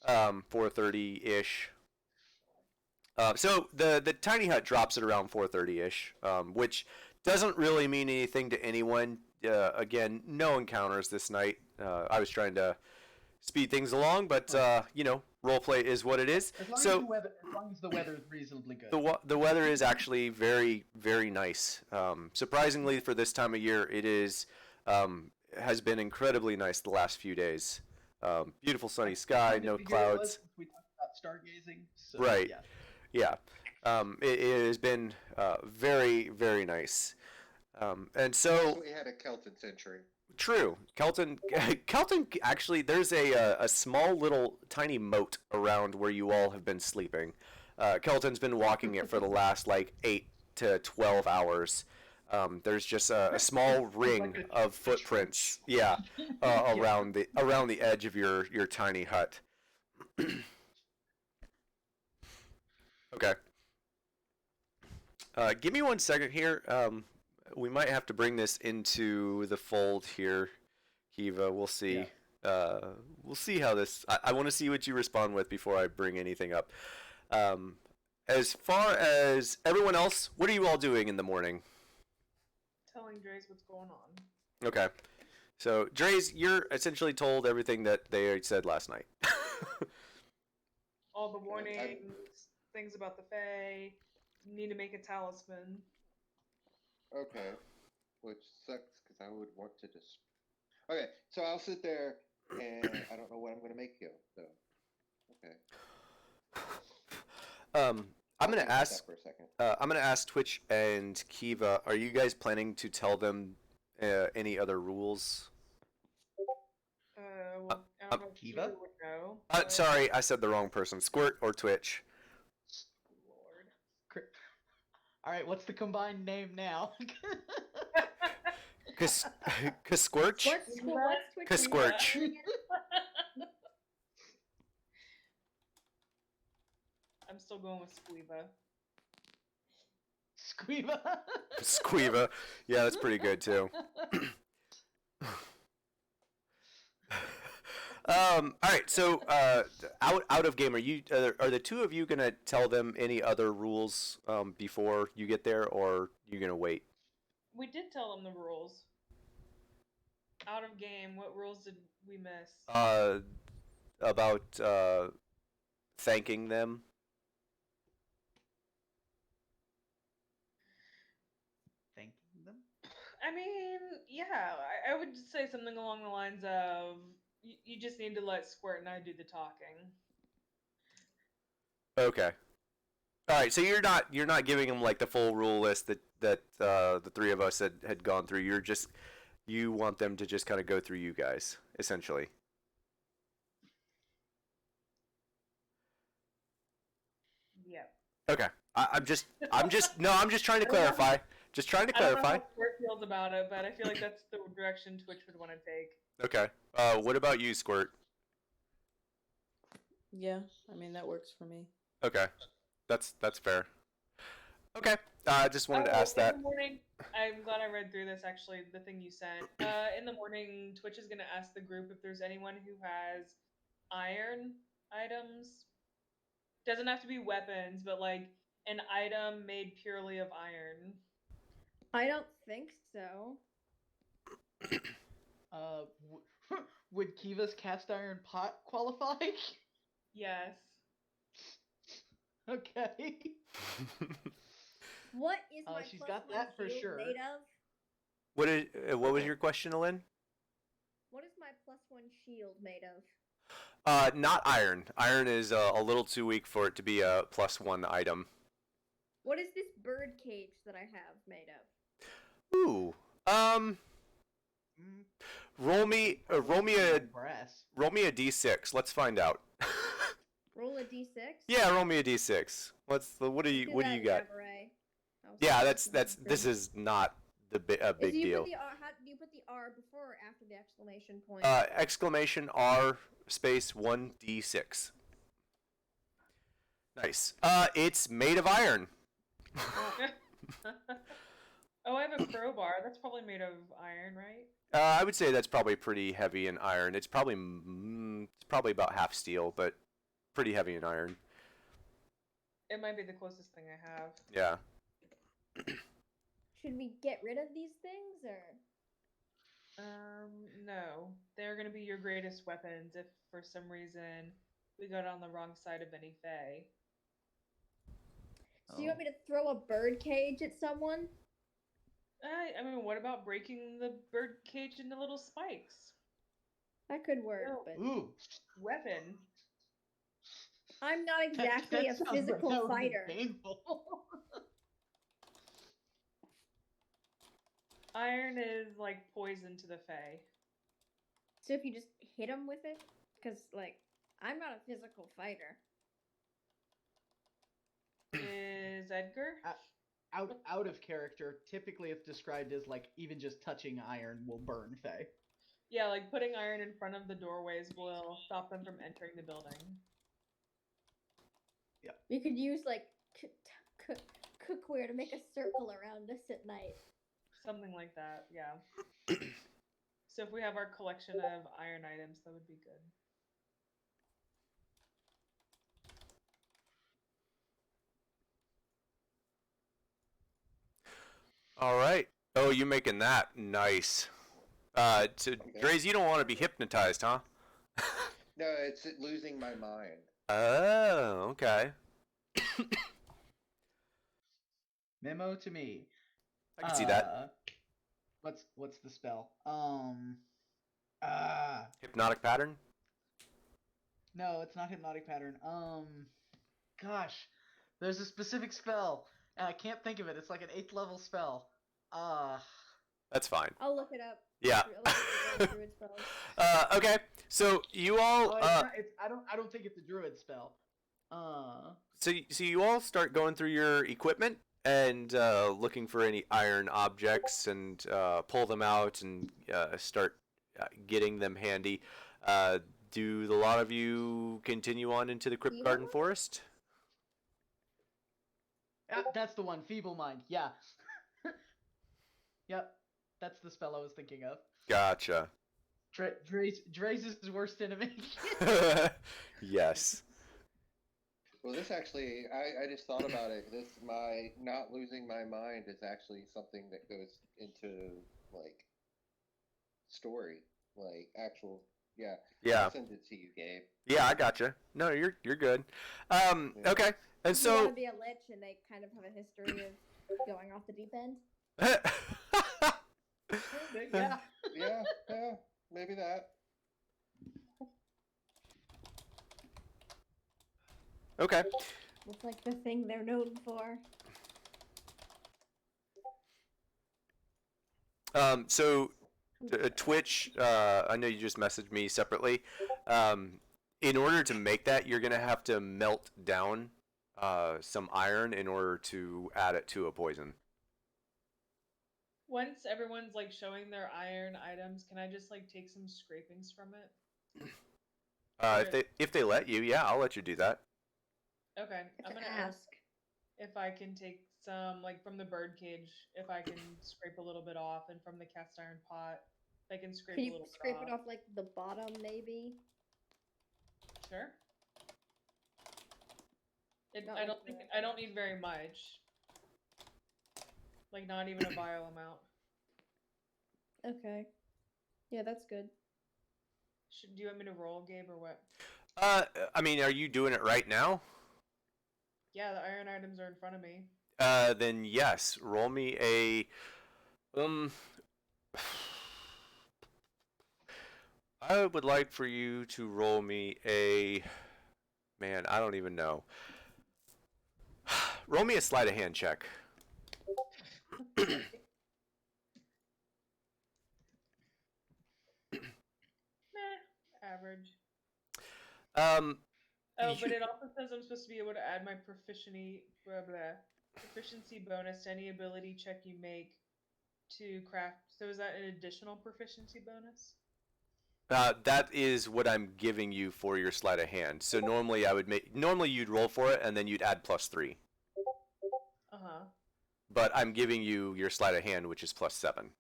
4:30 ish. So the tiny hut drops at around 4:30 ish, which doesn't really mean anything to anyone. Again, no encounters this night. I was trying to speed things along, but you know, roleplay is what it is. As long, So as long as the weather is reasonably good. the weather is actually very, very nice. Surprisingly, for this time of year, it is has been incredibly nice the last few days. Beautiful sunny sky, Kind of no figured it was clouds. since we talked about stargazing. So, Right. Yeah. Yeah, it has been very, very nice. And so We had a Celtic century. true, Kelton. Kelton actually, there's a small little tiny moat around where you all have been sleeping. Kelton's been walking it for the last like 8 to 12 hours. There's just a small ring Like a of footprints, yeah, around the edge of your tiny hut. Okay. Give me 1 second here. We might have to bring this into the fold here, Kiva. We'll see. We'll see how this. I want to see what you respond with before I bring anything up. As far as everyone else, what are you all doing in the morning? Telling Dre's what's going on. Okay. So, Dre's, you're essentially told everything that they said last night. All the warnings, things about the Fae. You need to make a talisman. Okay, which sucks because I would want to just. Okay, so I'll sit there and I don't know what I'm going to make you. So, okay. I'm I'll gonna think about ask. that for a second. I'm gonna ask Twitch and Kiva. Are you guys planning to tell them any other rules? Well, I don't know if Kiva? Kiva would know. But... Sorry, I said the wrong person. Squirt or Twitch? Lord. All right, what's the combined name now? Cause Squirch? What's Twitch? Cause Squirch. I'm still going with Squeeva. Squeeva. Squeeva. Yeah, that's pretty good too. All right. So, out of game, are the two of you gonna tell them any other rules before you get there, or you gonna wait? We did tell them the rules. Out of game, what rules did we miss? About thanking them. Thanking them. I mean, yeah, I would just say something along the lines of you just need to let Squirt and I do the talking. Okay. All right. So you're not giving them like the full rule list that the three of us had gone through. You want them to just kind of go through you guys essentially. Yep. Okay. I'm just trying to clarify. Just trying to I don't know clarify. how Squirt feels about it, but I feel like that's the direction Twitch would want to take. Okay. What about you, Squirt? Yeah, I mean that works for me. Okay. That's fair. Okay. I just wanted to ask that. In the morning, I'm glad I read through this actually, the thing you sent. In the morning, Twitch is going to ask the group if there's anyone who has iron items. Doesn't have to be weapons, but like an item made purely of iron. I don't think so. Would Kiva's cast iron pot qualify? Yes. Okay. What is my She's plus got one that for shield sure. made of? What was your question, Lynn? What is my plus one shield made of? Not iron. Iron is a little too weak for it to be a +1 item. What is this bird cage that I have made of? Ooh. Roll me a Brass. d6. Let's find out. Roll a d6. Yeah, roll me a d6. What do you got? Yeah, that's this is not a big deal. Do you put the R before or after the exclamation point? Exclamation R space 1d6. Nice. It's made of iron. Oh, I have a crowbar. That's probably made of iron, right? I would say that's probably pretty heavy in iron. It's probably about half steel, but pretty heavy in iron. It might be the closest thing I have. Yeah. Should we get rid of these things or? No. They're gonna be your greatest weapons if for some reason we got on the wrong side of any Fae. So you want me to throw a bird cage at someone? I mean, what about breaking the bird cage into little spikes? That could work, No. but Ooh. Weapon. I'm not exactly That a sounds like physical that would be fighter. painful. Iron is like poison to the Fae. So if you just hit him with it, because like I'm not a physical fighter. Is Edgar? out of character, typically it's described as like even just touching iron will burn Faye. Yeah, like putting iron in front of the doorways will stop them from entering the building. You could use like cookware to make a circle around us at night. Something like that, yeah. So if we have our collection of iron items, that would be good. All right. Oh, you making that nice. So Dre's, you don't want to be hypnotized, huh? No, it's losing my mind. Oh, okay. Memo to me. I can see that. What's the spell? Hypnotic pattern? No, it's not hypnotic pattern. Gosh, there's a specific spell, and I can't think of it. It's like an 8th level spell. That's fine. I'll look it up. Yeah. I'll look at druid spells. Okay. So you all. I don't think it's a druid spell. So you all start going through your equipment and looking for any iron objects and pull them out and start getting them handy. Do a lot of you continue on into the Crypt Garden Forest? That's the one. Feeble Mind. Yeah. Yep. That's the spell I was thinking of. Gotcha. Dre's worst enemy. Yes. Well, this actually, I just thought about it. My not losing my mind is actually something that goes into like story, like actual. Yeah. Yeah. I'll send it to you, Gabe. Yeah, I gotcha. No, you're good. Okay. And You so. want to be a lich, and they kind of have a history of going off the deep end. Yeah. Yeah, maybe that. Okay. It's like the thing they're known for. So Twitch, I know you just messaged me separately. In order to make that, you're gonna have to melt down some iron in order to add it to a poison. Once everyone's like showing their iron items, can I just like take some scrapings from it? If they let you, yeah, I'll let you do that. Okay, I'm gonna ask. if I can take some like from the bird cage, if I can scrape a little bit off, and from the cast iron pot, if I can scrape Can a you little scrape bit it off like the bottom, maybe? Sure. Not I like don't think the- I don't need very much. Like not even a vial amount. Okay. Yeah, that's good. Do you want me to roll, Gabe, or what? I mean, are you doing it right now? Yeah, the iron items are in front of me. Then yes, roll me a I would like for you to roll me a man, I don't even know. Roll me a sleight of hand check. Average. Um Oh, but you- it also says I'm supposed to be able to add my proficiency bonus to any ability check you make to craft. So is that an additional proficiency bonus? that is what I'm giving you for your sleight of hand. So normally normally you'd roll for it and then you'd add +3. Uh-huh. But I'm giving you your sleight of hand, which is +7.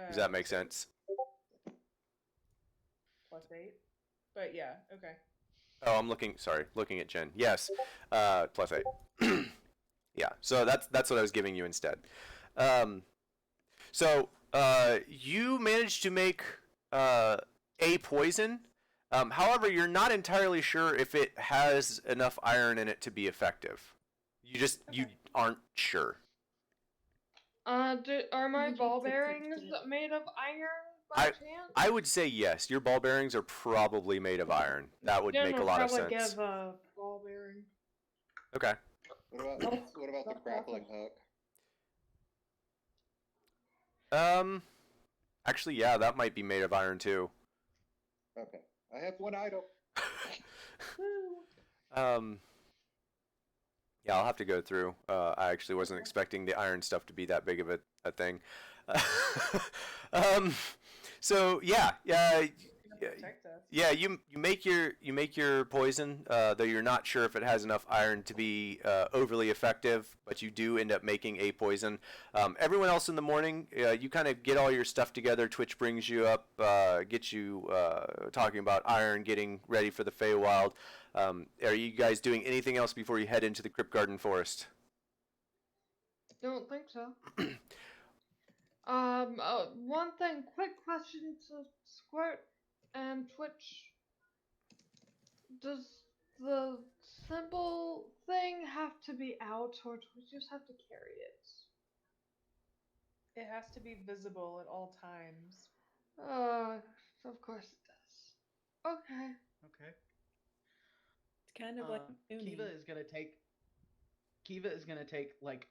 Does that make sense? +8. But yeah, okay. Oh, I'm looking at Jen. Yes, +8. Yeah, so that's what I was giving you instead. So you managed to make a poison. However, you're not entirely sure if it has enough iron in it to be effective. You aren't sure. Are my Maybe ball it's a bearings 16. made of iron by chance? I would say yes. Your ball bearings are probably made of iron. That would make a lot of sense. Give a ball bearing. Okay. What about the grappling hook? Actually, yeah, that might be made of iron too. Okay, I have one item. Um, Yeah, I'll have to go through. I actually wasn't expecting the iron stuff to be that big of a thing. um, so yeah, Protect us. yeah. You make your poison, though you're not sure if it has enough iron to be overly effective, but you do end up making a poison. Everyone else in the morning, you kind of get all your stuff together. Twitch brings you up, gets you talking about iron, getting ready for the Feywild. Are you guys doing anything else before you head into the Crypt Garden Forest? Don't think so. One thing, quick question to Squirt and Twitch. Does the symbol thing have to be out, or do we just have to carry it? It has to be visible at all times. Of course it does. Okay. Okay. It's kind of like tuning. Kiva is gonna take like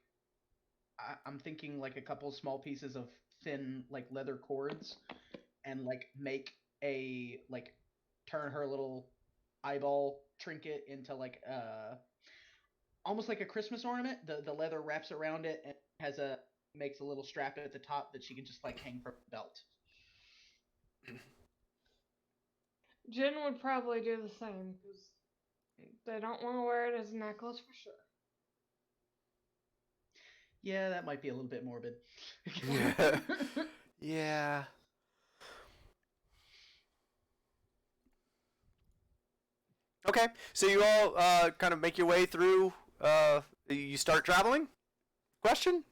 I'm thinking like a couple small pieces of thin like leather cords and like make a like turn her little eyeball trinket into like almost like a Christmas ornament. The leather wraps around it and has a makes a little strap at the top that she can just like hang from the belt. Jin would probably do the same because they don't want to wear it as a necklace for sure. Yeah, that might be a little bit morbid. Yeah. Okay, so you all kind of make your way through. You start traveling? Question?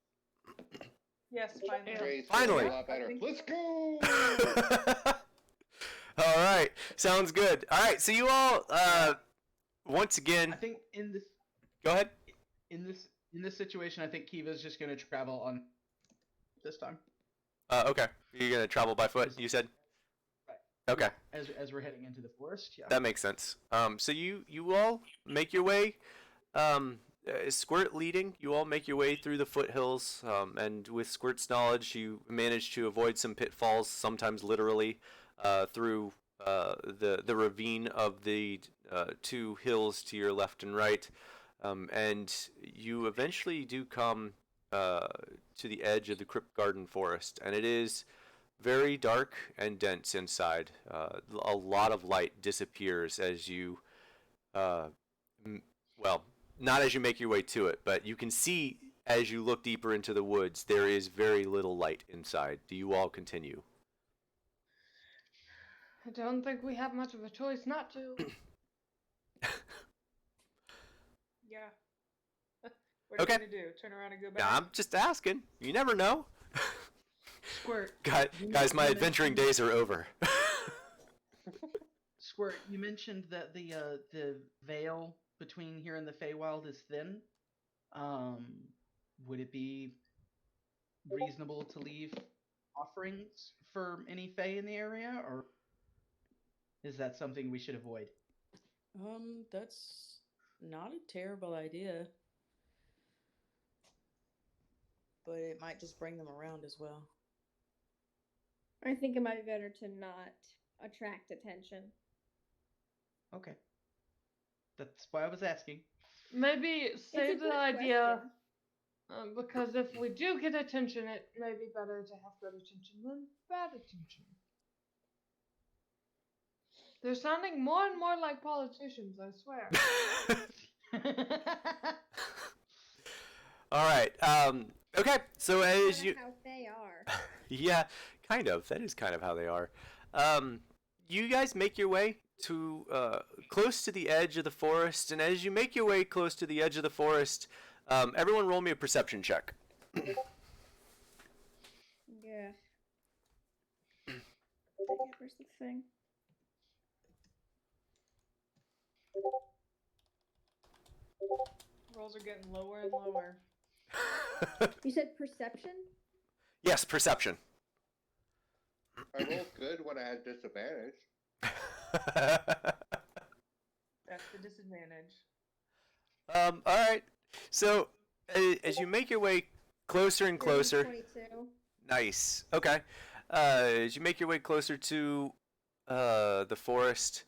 Yes, finally. Grace, Finally. A lot better. Let's go. All right, sounds good. All right, so you all once again. I think in this Go ahead. in this situation, I think Kiva's just gonna travel on this time. Okay, you're gonna travel by foot. You said. Right. Okay. Yeah, as we're heading into the forest, yeah. That makes sense. So you all make your way, Squirt leading. You all make your way through the foothills, and with Squirt's knowledge, you manage to avoid some pitfalls, sometimes literally, through the ravine of the two hills to your left and right, and you eventually do come to the edge of the Crypt Garden Forest, and it is very dark and dense inside. A lot of light disappears as you, well, not as you make your way to it, but you can see as you look deeper into the woods, there is very little light inside. Do you all continue? I don't think we have much of a choice not to. Yeah. What are Okay. you gonna do? Turn around and go back? I'm just asking. You never know. Squirt, Guys, my adventuring days are over. Squirt, you mentioned that the veil between here and the Feywild is thin. Would it be reasonable to leave offerings for any Fey in the area, or is that something we should avoid? That's not a terrible idea. But it might just bring them around as well. I think it might be better to not attract attention. Okay. That's why I was asking. Maybe It's a save the good idea, question. because if we do get attention, it may be better to have good attention than bad attention. They're sounding more and more like politicians, I swear. All right. Okay. So as That's you, how they are. yeah, kind of. That is kind of how they are. You guys make your way to close to the edge of the forest, and as you make your way close to the edge of the forest, everyone roll me a perception check. Yeah. Where's the thing? Rolls are getting lower and lower. You said perception? Yes, perception. I rolled good when I had disadvantage. That's the disadvantage. All right. So as you make your way closer and closer, 22. nice. Okay. As you make your way closer to the forest,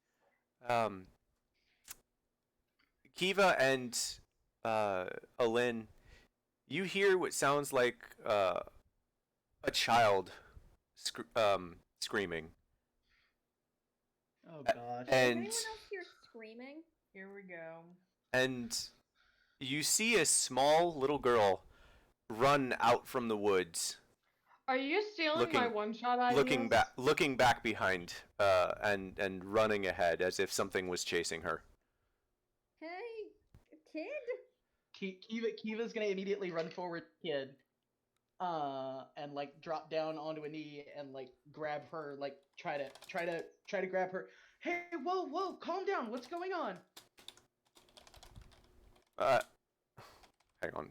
Kiva and Alin, you hear what sounds like a child screaming. Oh gosh. Does And anyone else hear screaming? Here we go. and you see a small little girl run out from the woods, Are you stealing my looking one-shot ideas? looking back behind, and running ahead as if something was chasing her. Hey, kid. Kiva's gonna immediately run forward, kid, and like drop down onto a knee and like grab her, like try to grab her. Hey, whoa, calm down. What's going on? Hang on.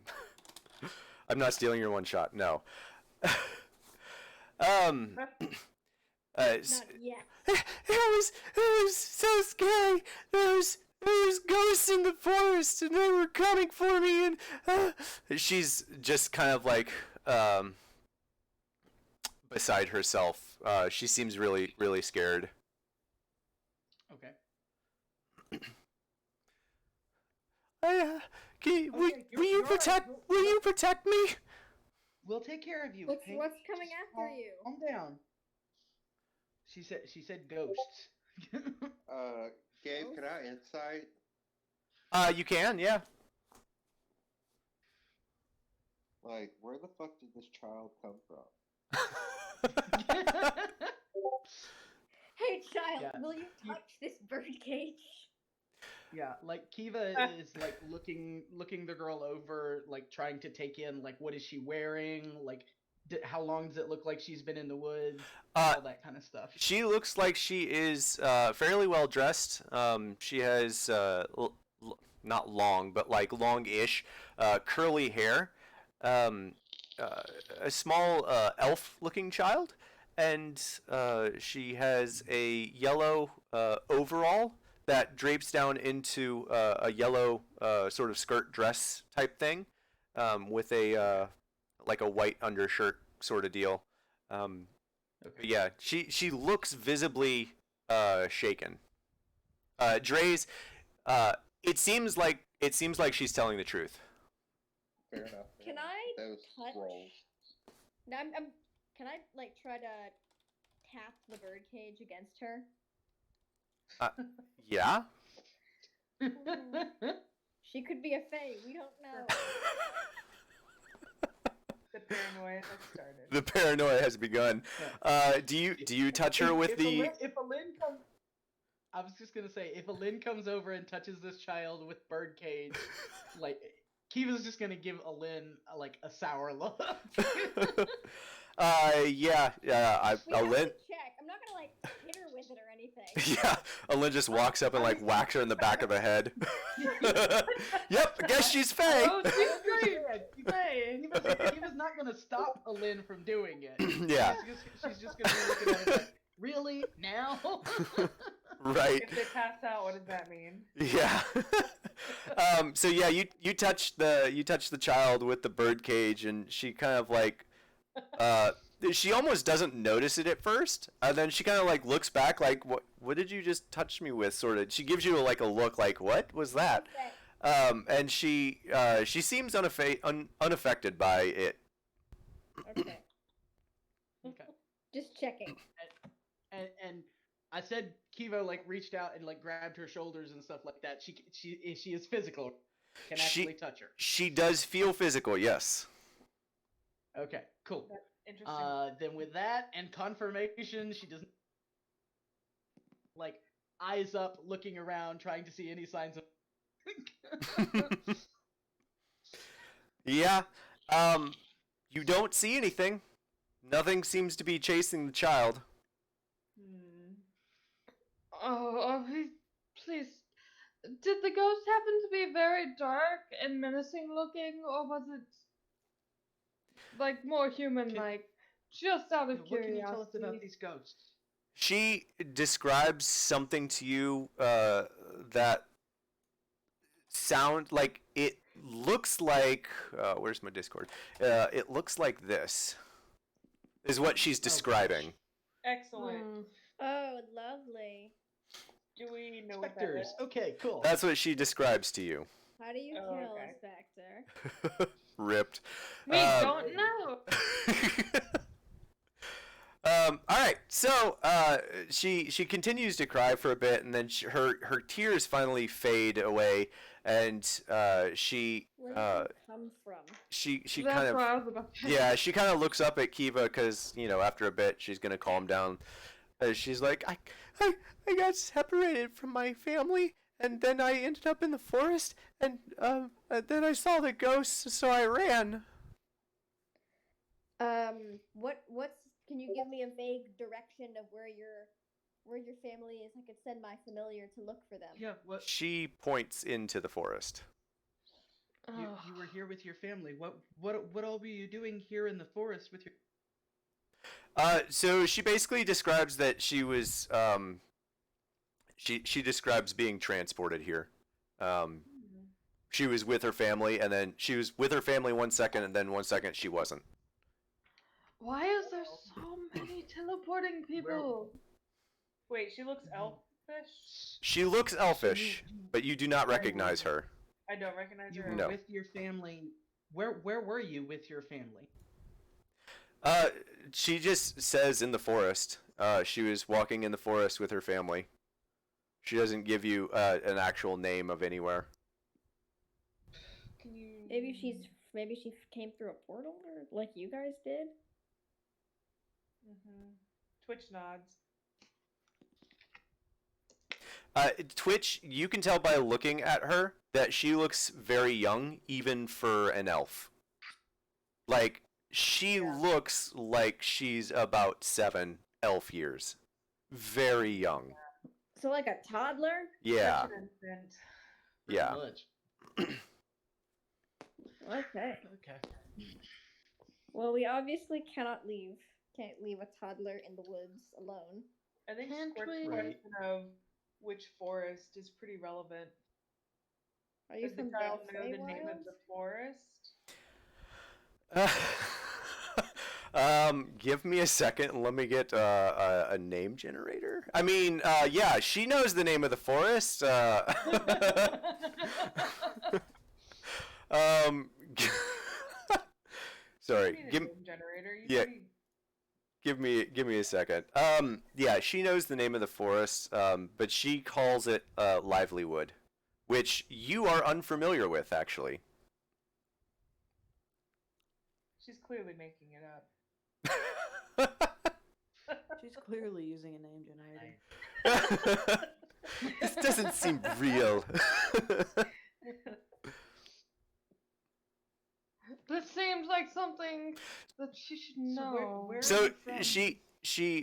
I'm not stealing your one shot. No. um. Not yet. It was so scary. There was ghosts in the forest, and they were coming for me. And she's just kind of like beside herself. She seems really, really scared. Okay. Will you protect? Will you protect me? We'll take care of you. What's Hey, coming just after you? Calm down. She said ghosts. Gabe, can I insight? You can, yeah. Like, where the fuck did this child come from? Hey, child, Yeah. will you touch this birdcage? Yeah, like Kiva is like looking the girl over, like trying to take in like what is she wearing, like how long does it look like she's been in the woods, all that kind of stuff. She looks like she is fairly well dressed. She has not long, but like long-ish curly hair. A small elf-looking child, and she has a yellow overall that drapes down into a yellow sort of skirt dress type thing, with a like a white undershirt sort of deal. Okay. Yeah, she looks visibly shaken. Dre's, it seems like she's telling the truth. Fair enough. Can I Those touch? rolls. No, can I like try to tap the birdcage against her? Yeah. Mm-hmm. She could be a fae. We don't know. The paranoia has started. The paranoia has begun. Do you touch her with the? If a Lynn comes, I was just gonna say, if a Lynn comes over and touches this child with birdcage, like Kiva's just gonna give a Lynn like a sour look. Yeah. We have Alin. to check. I'm not gonna like hit her with it or anything. Yeah, Alin just walks up and like whacks her in the back of the head. Yep, I guess she's fake. Oh, she's great. Kiva's not gonna stop a Lynn from doing it. Yeah. She's just gonna be looking at it like, really now? Right. If they pass out, what does that mean? Yeah. So yeah, you touch the child with the bird cage, and she kind of like she almost doesn't notice it at first, and then she kind of like looks back like, what did you just touch me with, sort of. She gives you like a look like, what was that? Okay. And she seems unaffected by it. Okay. Okay. Just checking. And I said Kiva like reached out and like grabbed her shoulders and stuff like that. She is physical. Can actually touch her. She does feel physical, yes. Okay, cool. That's interesting. Then with that and confirmation, she doesn't like eyes up, looking around, trying to see any signs of. Yeah. You don't see anything. Nothing seems to be chasing the child. Hmm. Oh, please. Did the ghost happen to be very dark and menacing looking, or was it like more human-like? Just out of What curiosity. can you tell us about these ghosts? She describes something to you that sound like it looks like. Where's my Discord? It looks like this. Is what she's describing. Excellent. Hmm. Oh, lovely. Do we know what that Specters. is? Okay, cool. That's what she describes to you. How do you Oh, kill okay. a specter? Ripped. We don't know. All right. So she continues to cry for a bit, and then her tears finally fade away, and she Where did you come from? she That's kind of what I was about to say. yeah, she kind of looks up at Kiva because after a bit she's gonna calm down. She's like, I got separated from my family, and then I ended up in the forest, and then I saw the ghosts, so I ran. What's can you give me a vague direction of where your family is? I could send my familiar to look for them. Yeah, what She points into the forest. you were here with your family. What all were you doing here in the forest with your So she basically describes that she was she describes being transported here. She was with her family, and then she was with her family 1 second, and then 1 second she wasn't. Why is there so many teleporting people? Wait, she looks elfish? She looks elfish, but you do not recognize her. I don't recognize You her. were No. with your family. Where were you with your family? She just says in the forest. She was walking in the forest with her family. She doesn't give you an actual name of anywhere. Can you... Maybe she came through a portal, or like you guys did. Twitch nods. Twitch, you can tell by looking at her that she looks very young, even for an elf. Like, she looks like she's about 7 elf years. Very young. So like a toddler. Yeah. Such an infant. Pretty Yeah. much. Okay. Okay. Well, we obviously can't leave a toddler in the woods alone. I think Can't Squirt's we- question of which forest is pretty relevant. Are you Does the from child the know the name of Feywild? the forest? Give me a second and let me get a name generator. I mean, yeah, she knows the name of the forest. Sorry, You need a give name generator. You yeah. already- give me a second. Yeah, she knows the name of the forest, but she calls it Livelywood, which you are unfamiliar with, actually. She's clearly making it up. She's clearly using a name generator. This doesn't seem real. This seems like something that she should know. where are So you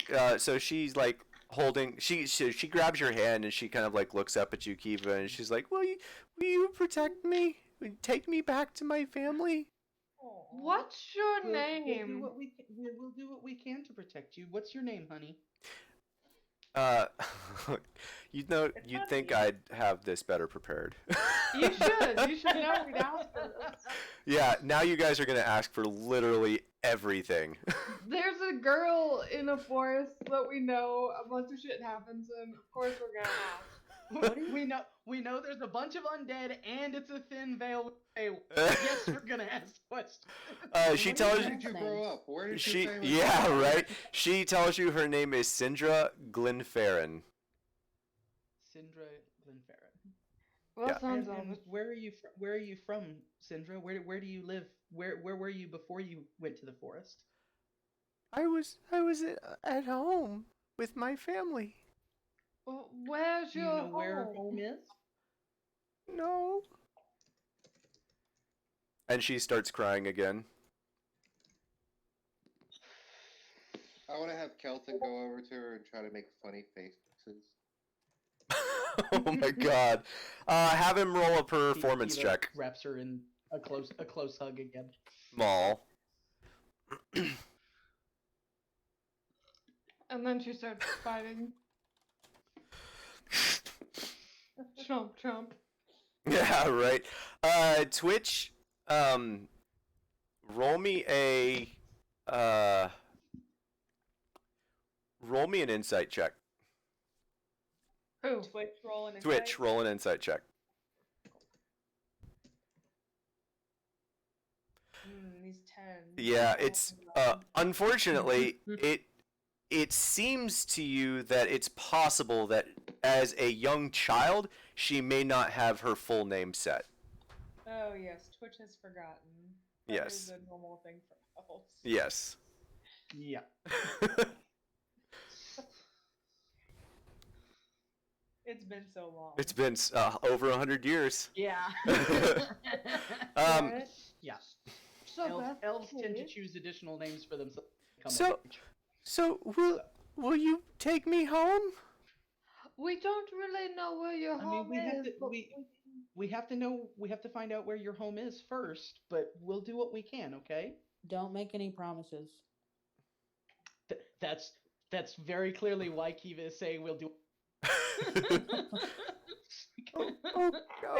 from? so she's like holding she grabs your hand and she kind of like looks up at you, Kiva, and she's like, will you protect me? Will you take me back to my family? Aw. What's your We'll do name? what we'll do what we can to protect you. What's your name, honey? Uh, you'd not think me. I'd have this better prepared. You should. You should know we'd ask for this. Yeah, now you guys are gonna ask for literally everything. There's a girl in a forest that we know a bunch of shit happens in. Of course we're gonna ask. We know there's a bunch of undead and it's a thin veil. Yes, we're gonna ask questions. She What tells is you. Where did you grow up? Where did She your family yeah grow up? right. She tells you her name is Syndra Glenfarron. Syndra Glenfarron. Well, that sounds And elvish. where are you from, Syndra? Where do you live? Where were you before you went to the forest? I was at home with my family. Well, where's Do you your know where home? home is? No. And she starts crying again. I want to have Kelton go over to her and try to make funny faces. Oh my god. Have him roll a performance Kiva check. Wraps her in a close hug again. Maul. And then she starts fighting. Chomp, chomp. Yeah, right. Twitch, roll me an insight check. Who? Twitch roll and Twitch, roll an insight check. He's 10. Yeah, Oh it's my God. unfortunately it seems to you that it's possible that as a young child she may not have her full name set. Oh yes, Twitch has forgotten. That Yes. is a normal thing for elves. Yes. Yeah. It's been so long. It's been over 100 years. Yeah. Um, Right. Yeah. So Beth, Elves tend to please. choose additional names for themselves. Come of So- age. so will you take me home? We don't really know where your I mean, home we have is, to but we have to find out where your home is first, but we'll do what we can, okay? Don't make any promises. That's very clearly why Kiva is saying we'll do.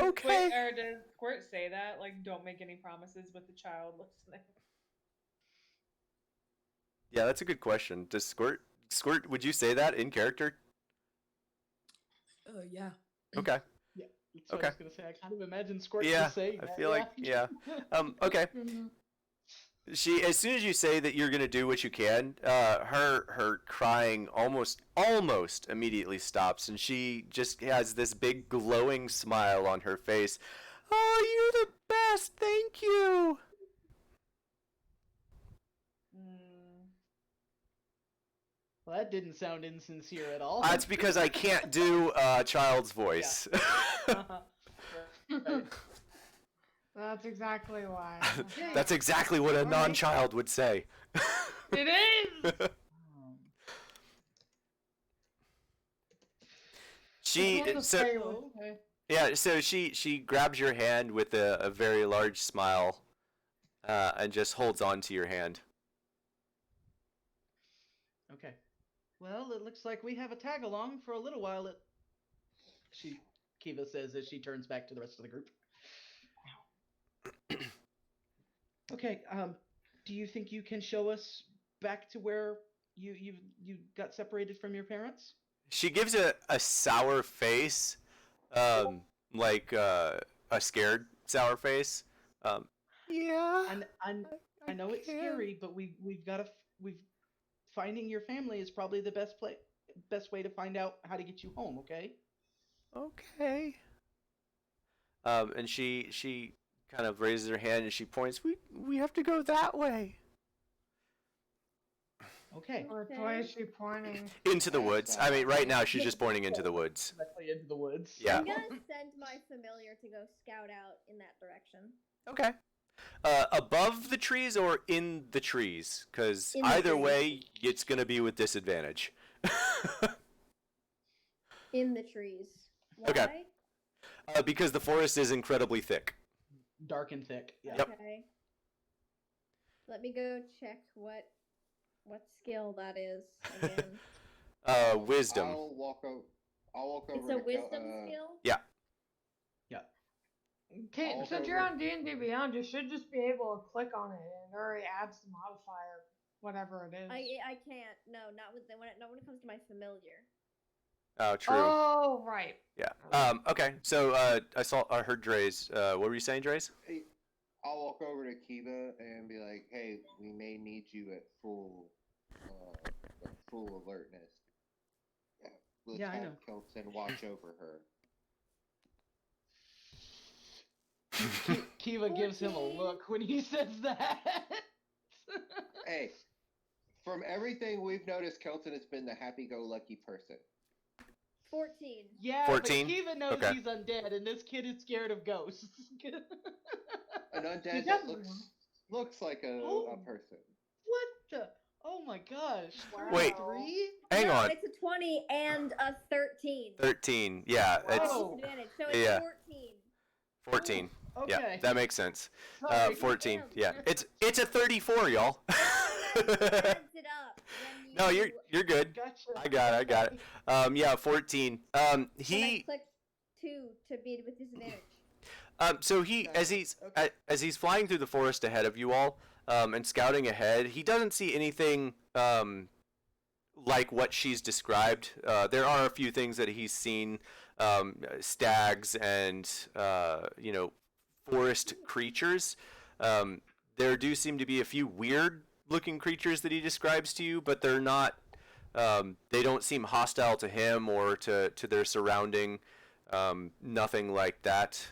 Okay. Wait, or does Squirt say that? Like, don't make any promises with the child listening. Yeah, that's a good question. Does Squirt, would you say that in character? Oh yeah. Okay. Yeah. That's what Okay. I was gonna say. I kind of imagine Squirt Yeah, just saying I that. feel like yeah. Okay. Mhm. She, as soon as you say that you're gonna do what you can, her crying almost immediately stops, and she just has this big glowing smile on her face. Oh, you're the best. Thank you. Well, that didn't sound insincere at all. That's because I can't do a child's voice. Right. That's exactly why. Okay. That's exactly what a Alright. non-child would say. It is. She We'll just so say what we say. yeah, so she grabs your hand with a very large smile, and just holds on to your hand. Okay. Well, it looks like we have a tag along for a little while. Kiva says as she turns back to the rest of the group. Okay. Do you think you can show us back to where you got separated from your parents? She gives a sour face, like a scared sour face. Yeah. I know it's can. scary, but we've got to finding your family is probably the best way to find out how to get you home. Okay. Okay. And she kind of raises her hand and she points. We have to go that way. Okay. Which way is she pointing? Into the woods. I mean, right now she's just pointing into the woods. Directly into the woods. Yeah. I'm gonna send my familiar to go scout out in that direction. Okay. Above the trees or in the trees? Because In the either trees. way, it's going to be with disadvantage. In the trees. Why? Okay. Because the forest is incredibly thick. Dark and thick. Yeah. Yep. Okay. Let me go check what skill that is again. Wisdom. I'll walk over. It's a to wisdom skill? Yeah. Okay, I'll since go you're with- on D&D Beyond, you should just be able to click on it and it already adds the modifier, whatever it is. I can't. No, not when it comes to my familiar. Oh, true. Oh, right. Yeah. Okay. So I heard Dre's. What were you saying, Dre's? Hey, I'll walk over to Kiva and be like, "Hey, we may need you at full alertness. Yeah, let's Yeah, I have know. Kelton watch over her." Kiva gives him a look when he says that. Hey, from everything we've noticed, Kelton has been the happy-go-lucky person. 14. Yeah, 14? but Kiva knows Okay. he's undead, and this kid is scared of ghosts. An undead He that doesn't looks like a Oh. person. What the? Oh my gosh! Wait. 3? Hang no, on. It's a 20 and a 13. 13. Yeah. It's Whoa. Disadvantage, so it's Yeah. 14. 14. Okay. Yeah, that makes sense. Sorry. 14. Damn. Yeah. It's a 34, y'all. Adds it up. When No, you, you're good. Gotcha. I got it. Yeah, 14. when I He clicked 2 to be with disadvantage. so he as he's flying through the forest ahead of you all, and scouting ahead, he doesn't see anything like what she's described. There are a few things that he's seen, stags and forest creatures. there do seem to be a few weird-looking creatures that he describes to you, but they're not. They don't seem hostile to him or to their surrounding. Nothing like that.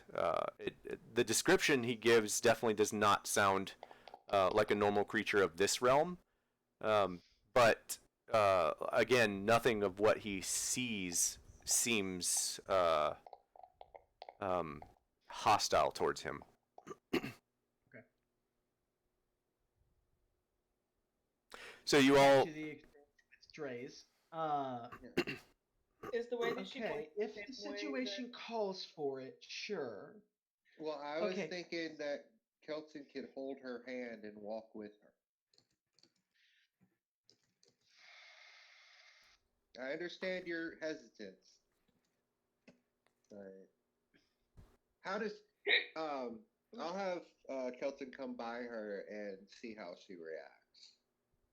The description he gives definitely does not sound like a normal creature of this realm. But again, nothing of what he sees seems hostile towards him. So you all. To the extent it strays. Is the way that she Okay, points if the the same way situation calls for it, sure. Well, I was Okay. thinking that Kelton could hold her hand and walk with her. I understand your hesitance, but how does I'll have Kelton come by her and see how she reacts.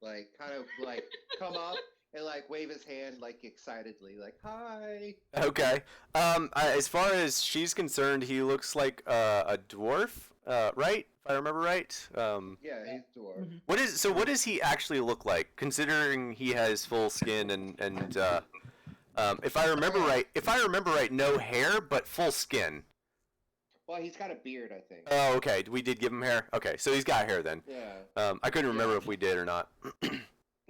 Like, kind of like come up and like wave his hand like excitedly, like hi. Okay. As far as she's concerned, he looks like a dwarf, right? If I remember right. Yeah, he's dwarf. Mhm. What does he actually look like? Considering he has full skin and if I remember right, no hair but full skin. Well, he's got a beard, I think. Oh, okay. We did give him hair. Okay, so he's got hair then. Yeah. I couldn't remember Yeah. if we did or not.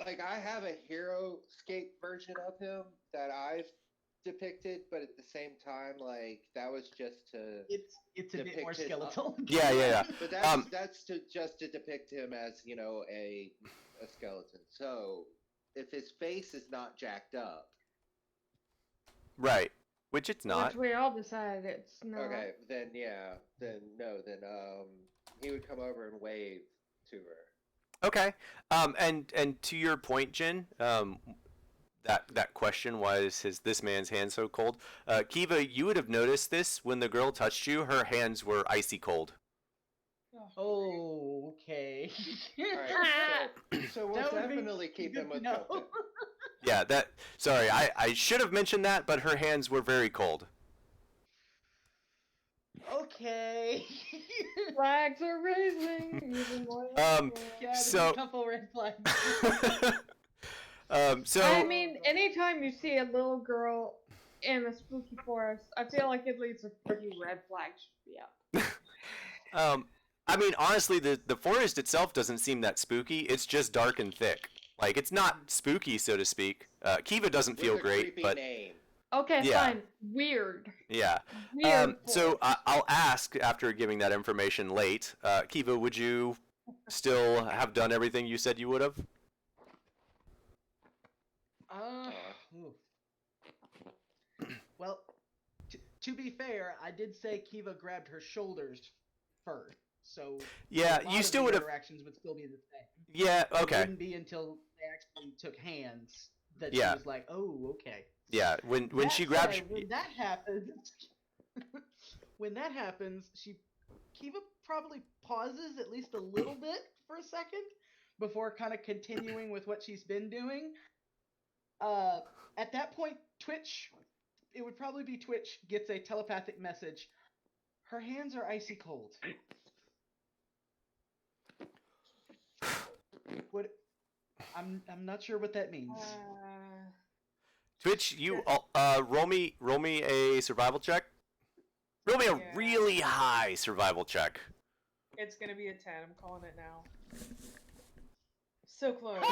Like, I have a hero scape version of him that I've depicted, but at the same time, like, that was just to It's a bit more depict his skeletal. Yeah. But that's just to depict him as, you know, a skeleton. So if his face is not jacked up, Right. Which it's not. Which we all decided it's not. okay, then yeah, then no, then he would come over and wave to her. Okay. And to your point, Jin, that question, why is this man's hand so cold? Kiva, you would have noticed this when the girl touched you. Her hands were icy cold. Oh, okay. Alright, so we'll That would be definitely keep good him to with know. Kelton. Yeah. Sorry, I should have mentioned that, but her hands were very cold. Okay. Flags are raising even more. Um, Yeah, there's So- a couple red flags. So I mean, anytime you see a little girl in a spooky forest, I feel like at least a few red flags should be out. I mean, honestly, the forest itself doesn't seem that spooky. It's just dark and thick. Like, it's not spooky, so to speak. Kiva doesn't feel With a great, creepy but name. Okay, Yeah. fine. Weird. yeah. Weird. So forest. I'll ask after giving that information late. Kiva, would you still have done everything you said you would have? Ooh. Well, to be fair, I did say Kiva grabbed her shoulders first, so Yeah, a lot you of still the would have. interactions would still be the same. Yeah. It Okay. wouldn't be until they actually took hands that Yeah. she was like, "Oh, okay." Yeah. When That she grabs. said, when that happens, Kiva probably pauses at least a little bit for a second before kind of continuing with what she's been doing. At that point, it would probably be Twitch gets a telepathic message. Her hands are icy cold. What? I'm not sure what that means. Twitch, roll me a survival check. Roll me a Yeah. really high survival check. It's gonna be a 10. I'm calling it now. So close.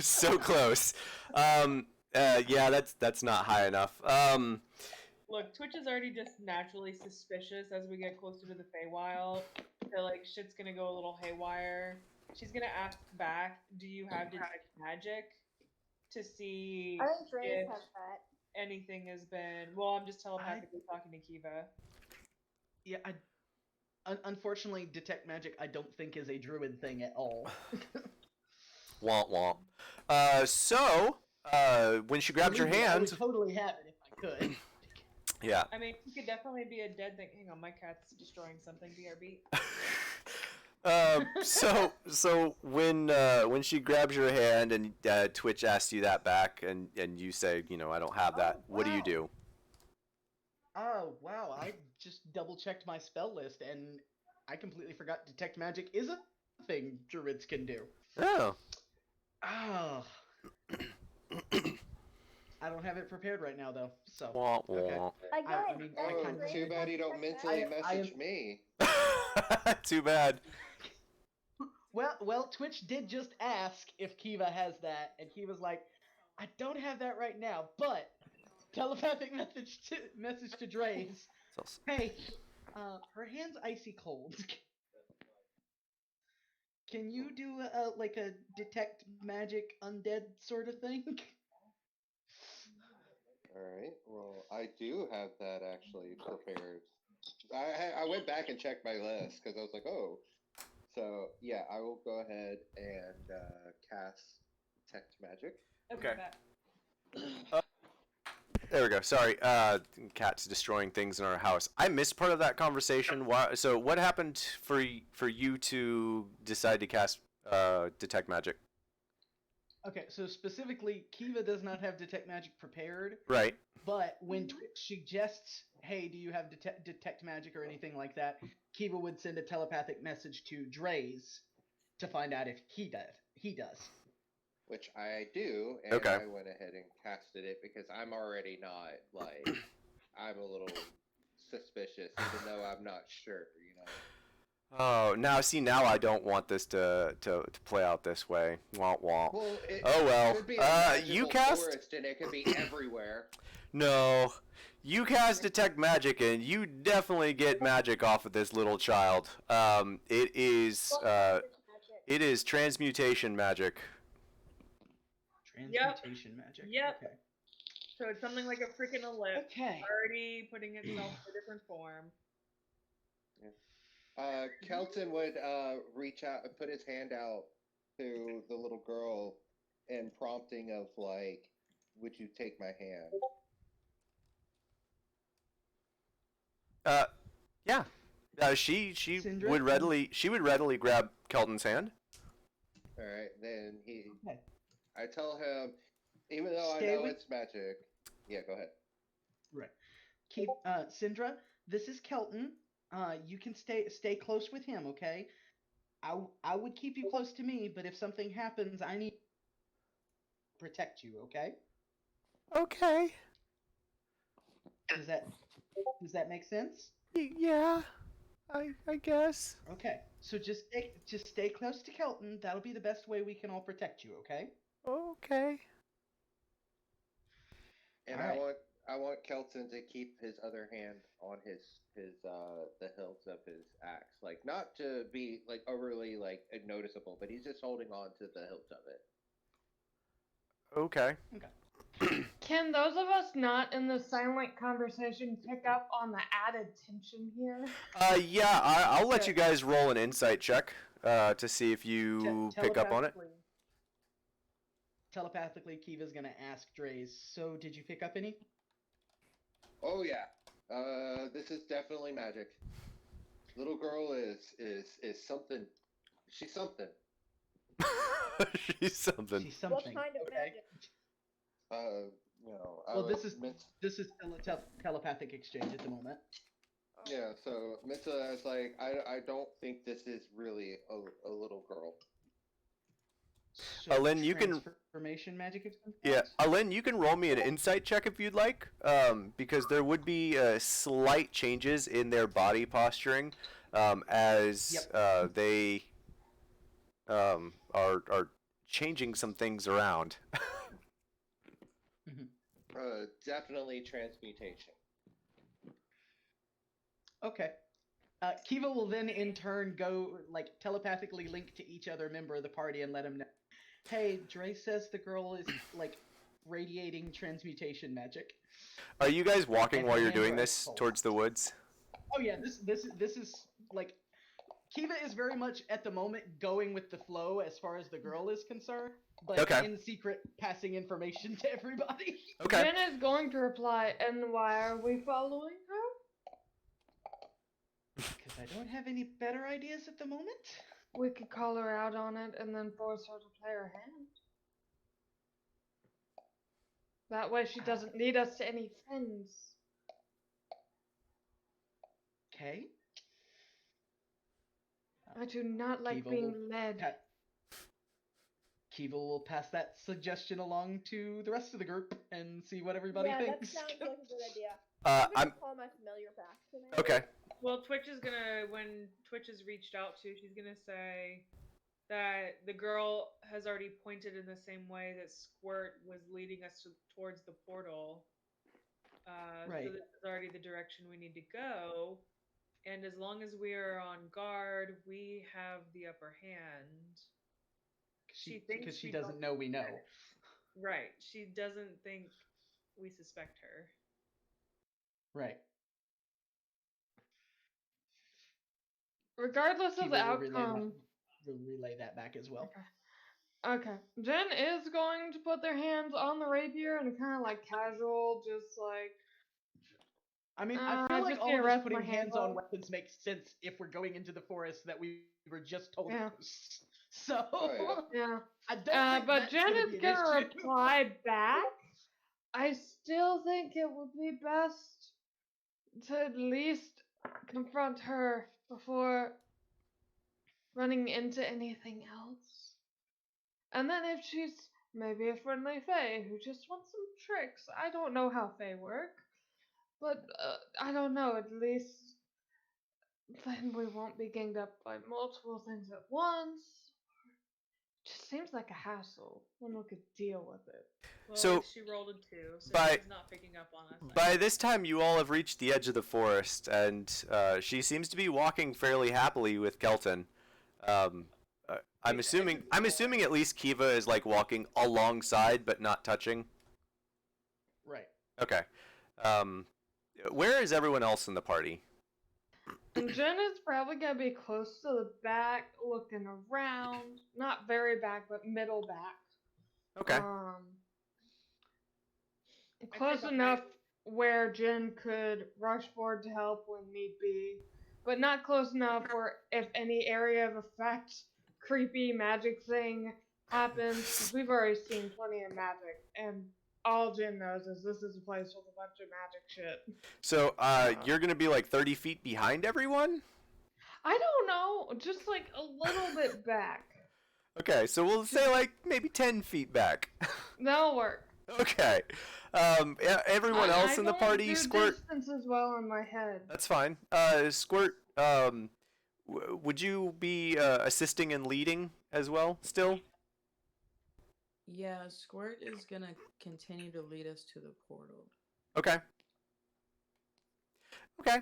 So close. Yeah, that's not high enough. Look, Twitch is already just naturally suspicious as we get closer to the Feywild. That like shit's gonna go a little haywire. She's gonna ask back, "Do you have detect magic?" To see I think Dre's if has that. anything has been. Well, I'm just telepathically talking to Kiva. Yeah, unfortunately, detect magic I don't think is a druid thing at all. Womp womp. When she grabs your Believe me, I would hand, totally have it if I could. yeah. I mean, it could definitely be a dead thing. Hang on, my cat's destroying something. BRB. So when she grabs your hand and Twitch asks you that back, and you say, I don't have that. Oh, What do you wow. do? Oh wow! I just double checked my spell list, and I completely forgot detect magic is a thing druids can do. Oh. Oh. I don't have it prepared right now though. So Wah, okay. wah. I got I mean, I Oh, kind of too bad you don't mentally message me. Too bad. Well, Twitch did just ask if Kiva has that, and Kiva's like, I don't have that right now, but telepathic message to Dre's. Hey, her hand's icy cold. Can you do like a detect magic undead sort of thing? All right. Well, I do have that actually prepared. I went back and checked my list because I was like, oh. So yeah, I will go ahead and cast detect magic. Okay. back. There we go. Sorry, cat's destroying things in our house. I missed part of that conversation. Why? So, what happened for you to decide to cast detect magic? Okay, so specifically, Kiva does not have detect magic prepared. Right. But when Twitch suggests, hey, do you have detect magic or anything like that, Kiva would send a telepathic message to Dre's to find out if he does. Which I do, and Okay. I went ahead and casted it because I'm already not like I'm a little suspicious, even though I'm not sure. Oh, now see, now I don't want this to play out this way. Wah wah. Well, it Oh well. could be a magical You cast? forest, and it could be everywhere. No. You cast detect magic, and you definitely get magic off of this little child. It is transmutation magic. Transmutation magic. Yep. Okay. So it's something like a freaking ellipse, Okay. already putting itself in a different form. Kelton would reach out and put his hand out to the little girl and prompting of like, would you take my hand? Yeah. She Syndra? would readily grab Kelton's hand. All right, then Okay. I tell him, even though Stay I know with- it's magic. Yeah, go ahead. Right. Keep Syndra, this is Kelton. You can stay close with him, okay? I would keep you close to me, but if something happens, I need to protect you, okay? Okay. Does that make sense? Yeah. I guess. Okay. So just stay close to Kelton. That'll be the best way we can all protect you, okay? Okay. And All right. I want Kelton to keep his other hand on his the hilt of his axe, like not to be like overly like noticeable, but he's just holding on to the hilt of it. Okay. Can those of us not in the silent conversation pick up on the added tension here? Yeah, I'll let Okay. you guys roll an insight check to see if you pick up on it. Telepathically, Kiva's gonna ask Dre's, so did you pick up any? Oh yeah, this is definitely magic. Little girl is something. She's something. She's something. She's something. What kind of okay? magic? You know. I Well, was this is telepathic exchange at the moment. Yeah, so Mitza is like, I don't think this is really a little girl. So Alin, you can- transformation magic exchange? Yeah, Alin, you can roll me an insight check if you'd like, because there would be slight changes in their body posturing as they are changing some things around. Definitely transmutation. Okay. Kiva will then in turn go like telepathically link to each other member of the party and let him know. Hey, Dre says the girl is like radiating transmutation magic. Are you guys walking And while her you're hands doing are this cold. towards the woods? Oh yeah, this is like Kiva is very much at the moment going with the flow as far as the girl is concerned, but Okay. in secret passing information to everybody. Okay. Jen is going to reply, and why are we following her? Because I don't have any better ideas at the moment. We could call her out on it and then force her to play her hand. That way she doesn't need us to any friends. Okay. I do not like Kiva being will led. Kiva will pass that suggestion along to the rest of the group and see what everybody Yeah, that thinks. sounds like a good idea. I'm gonna call my familiar back tonight. Okay. Well, Twitch is gonna, when Twitch is reached out to, she's gonna say that the girl has already pointed in the same way that Squirt was leading us towards the portal. Right. So this is already the direction we need to go. And as long as we are on guard, we have the upper hand. She thinks Because she we doesn't don't know we know. suspect. Right. She doesn't think we suspect her. Right. Regardless of Kiva the will outcome. relay that back as well. Okay. Jen is going to put their hands on the rapier and kind of like casual, just like. I mean, I feel like just all gonna of us rest my putting hands hand on off. weapons makes sense if we're going into the forest that we were just told Yeah. about. So, Yeah. I don't think But that's Jen gonna is be an gonna issue. reply back. I still think it would be best to at least confront her before running into anything else. And then if she's maybe a friendly fae who just wants some tricks, I don't know how fae work, but I don't know, at least then we won't be ganged up by multiple things at once. Just seems like a hassle when we could deal with it. Well, So, she rolled a 2, so by- she's not picking up on us. By this time, you all have reached the edge of the forest, and she seems to be walking fairly happily with Kelton. I'm assuming at least Kiva is like walking alongside but not touching. Right. Okay. Where is everyone else in the party? And Jen is probably gonna be close to the back, looking around. Not very back, but middle back. Okay. Close enough where Jen could rush forward to help when need be, but not close enough where if any area of effect, creepy magic thing happens, because we've already seen plenty of magic, and all Jen knows is this is a place with a bunch of magic shit. So, you're gonna be like 30 feet behind everyone? I don't know, just like a little bit back. Okay, so we'll say like maybe 10 feet back. That'll work. Okay. Everyone else in the party, I don't do Squirt. distance as well in my head. That's fine. Squirt. Would you be assisting and leading as well? Still. Yeah, Squirt is gonna continue to lead us to the portal. Okay. Okay.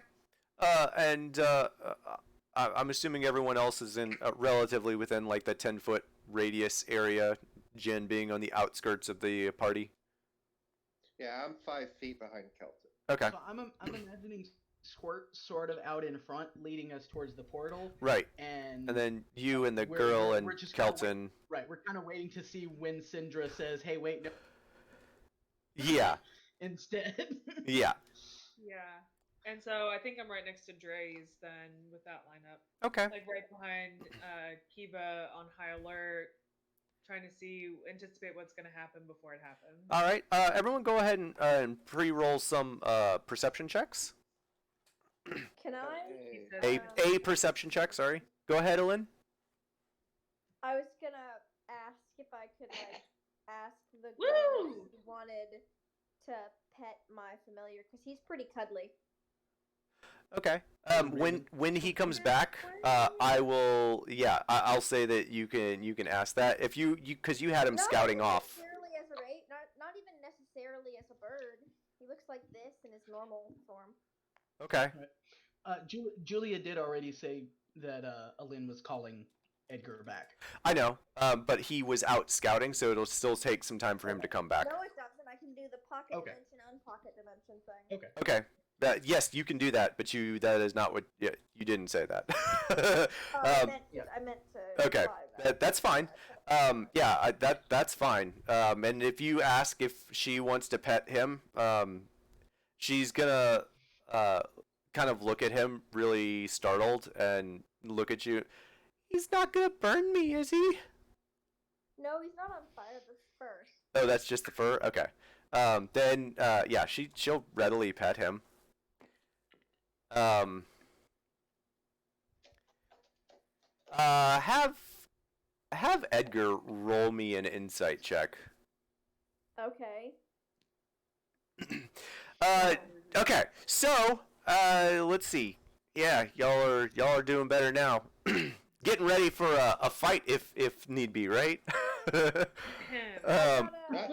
I'm assuming everyone else is in relatively within like the 10-foot radius area. Jen being on the outskirts of the party. Yeah, I'm 5 feet behind Kelton. Okay. So I'm imagining Squirt sort of out in front, leading us towards the portal. Right. And then you and the we're- girl we're- and we're just kinda Kelton. Right, we're kind of waiting to see when Syndra says, "Hey, wait, no." Yeah. Instead. Yeah. Yeah. And so I think I'm right next to Dre's then with that lineup. Okay. Like right behind Kiva on high alert, trying to anticipate what's going to happen before it happens. All right. Everyone, go ahead and pre-roll some perception checks. Can I? Hey. A perception check. Sorry. Go ahead, Ellen. I was gonna ask if I could ask the girl if she wanted to pet my familiar because he's pretty cuddly. Okay. When he comes back, I will. Yeah, I'll say that you can ask that if you because you had him Not scouting even off. Necessarily as a rate, not even necessarily as a bird. He looks like this in his normal form. Okay. Julia did already say that Alin was calling Edgar back. I know. But he was out scouting, so it'll still take some time for him to come back. No, it doesn't. I can do the pocket Okay. dimension, unpocket dimension thing. Okay. Okay. Yes, you can do that, but that is not what. Yeah, you didn't say that. I meant to. Okay, imply that's fine. Yeah, that's fine. And if you ask if she wants to pet him, she's gonna kind of look at him really startled and look at you. He's not gonna burn me, is he? No, he's not on fire. The fur. Oh, that's just the fur. Okay. Then yeah, she'll readily pet him. Have Edgar roll me an insight check. Okay. Okay. So, let's see. Yeah, y'all are doing better now. Getting ready for a fight if need be, right? Not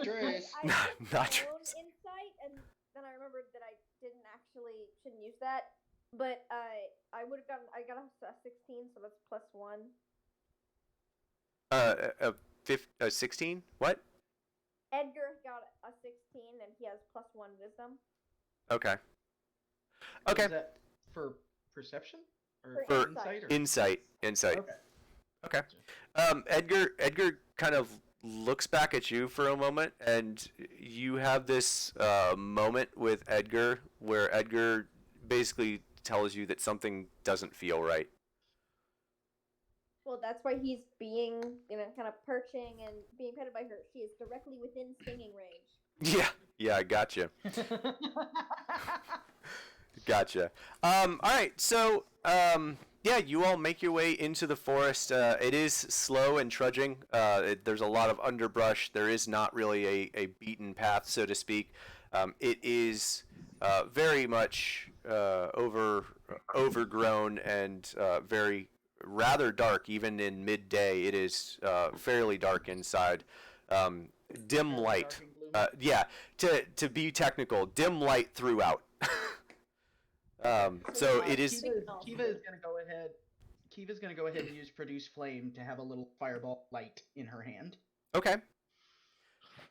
Trace. I used Not my own Trace. insight, and then I remembered that I shouldn't use that. But I would have gotten. I got a 16, so that's +1. A 16? What? Edgar got a 16, and he has +1 wisdom. Okay. Okay. Is that for perception or For insight? Or? Insight. Okay. Okay. Edgar kind of looks back at you for a moment, and you have this moment with Edgar where Edgar basically tells you that something doesn't feel right. Well, that's why he's being, kind of perching and being petted by her. She is directly within stinging range. Yeah, I gotcha. Gotcha. All right, so yeah, you all make your way into the forest. It is slow and trudging. There's a lot of underbrush. There is not really a beaten path, so to speak. It is very much overgrown and very rather dark. Even in midday, it is fairly dark inside. Dim light. Yeah, to be technical, dim light throughout. So it is. Kiva is gonna go ahead. Kiva's gonna go ahead and use produce flame to have a little fireball light in her hand. Okay.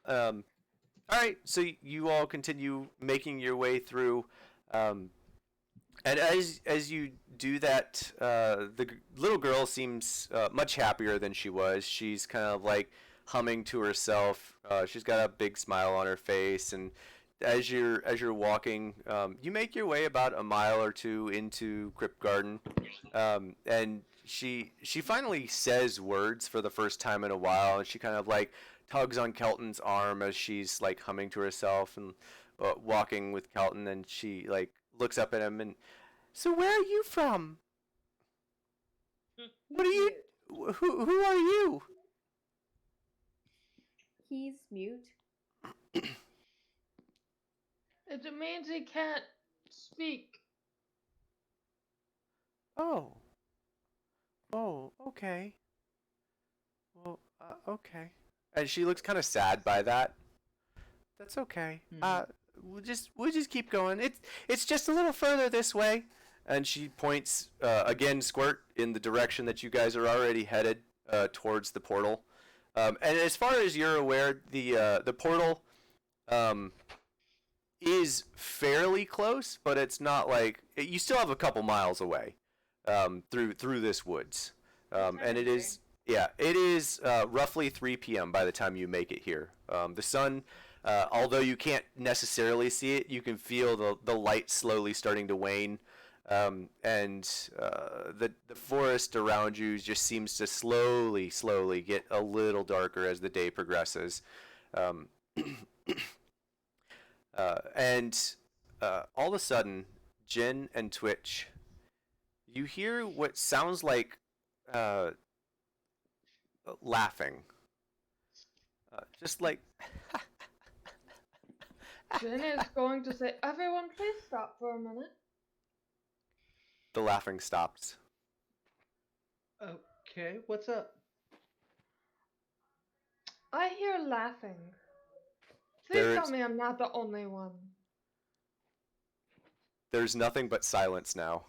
All right. So you all continue making your way through, and as you do that, the little girl seems much happier than she was. She's kind of like humming to herself. She's got a big smile on her face, and as you're walking, you make your way about a mile or two into Crypt Garden, and she finally says words for the first time in a while, and she kind of like tugs on Kelton's arm as she's like humming to herself and walking with Kelton, and she like looks up at him and, so where are you from? What are you? Who are you? He's mute. It means he can't speak. Oh. Oh, okay. Well, okay. And she looks kind of sad by that. That's okay. We'll just keep going. It's just a little further this way. And she points again, Squirt, in the direction that you guys are already headed towards the portal. And as far as you're aware, the portal is fairly close, but it's not like you still have a couple miles away through this woods. And it is roughly 3 p.m. by the time you make it here. The sun, although you can't necessarily see it, you can feel the light slowly starting to wane. And the forest around you just seems to slowly get a little darker as the day progresses. And all of a sudden, Jin and Twitch, you hear what sounds like laughing. Just like... Jin is going to say, everyone please stop for a minute. The laughing stops. Okay, what's up? I hear laughing. Please tell me I'm not the only one. There's nothing but silence now.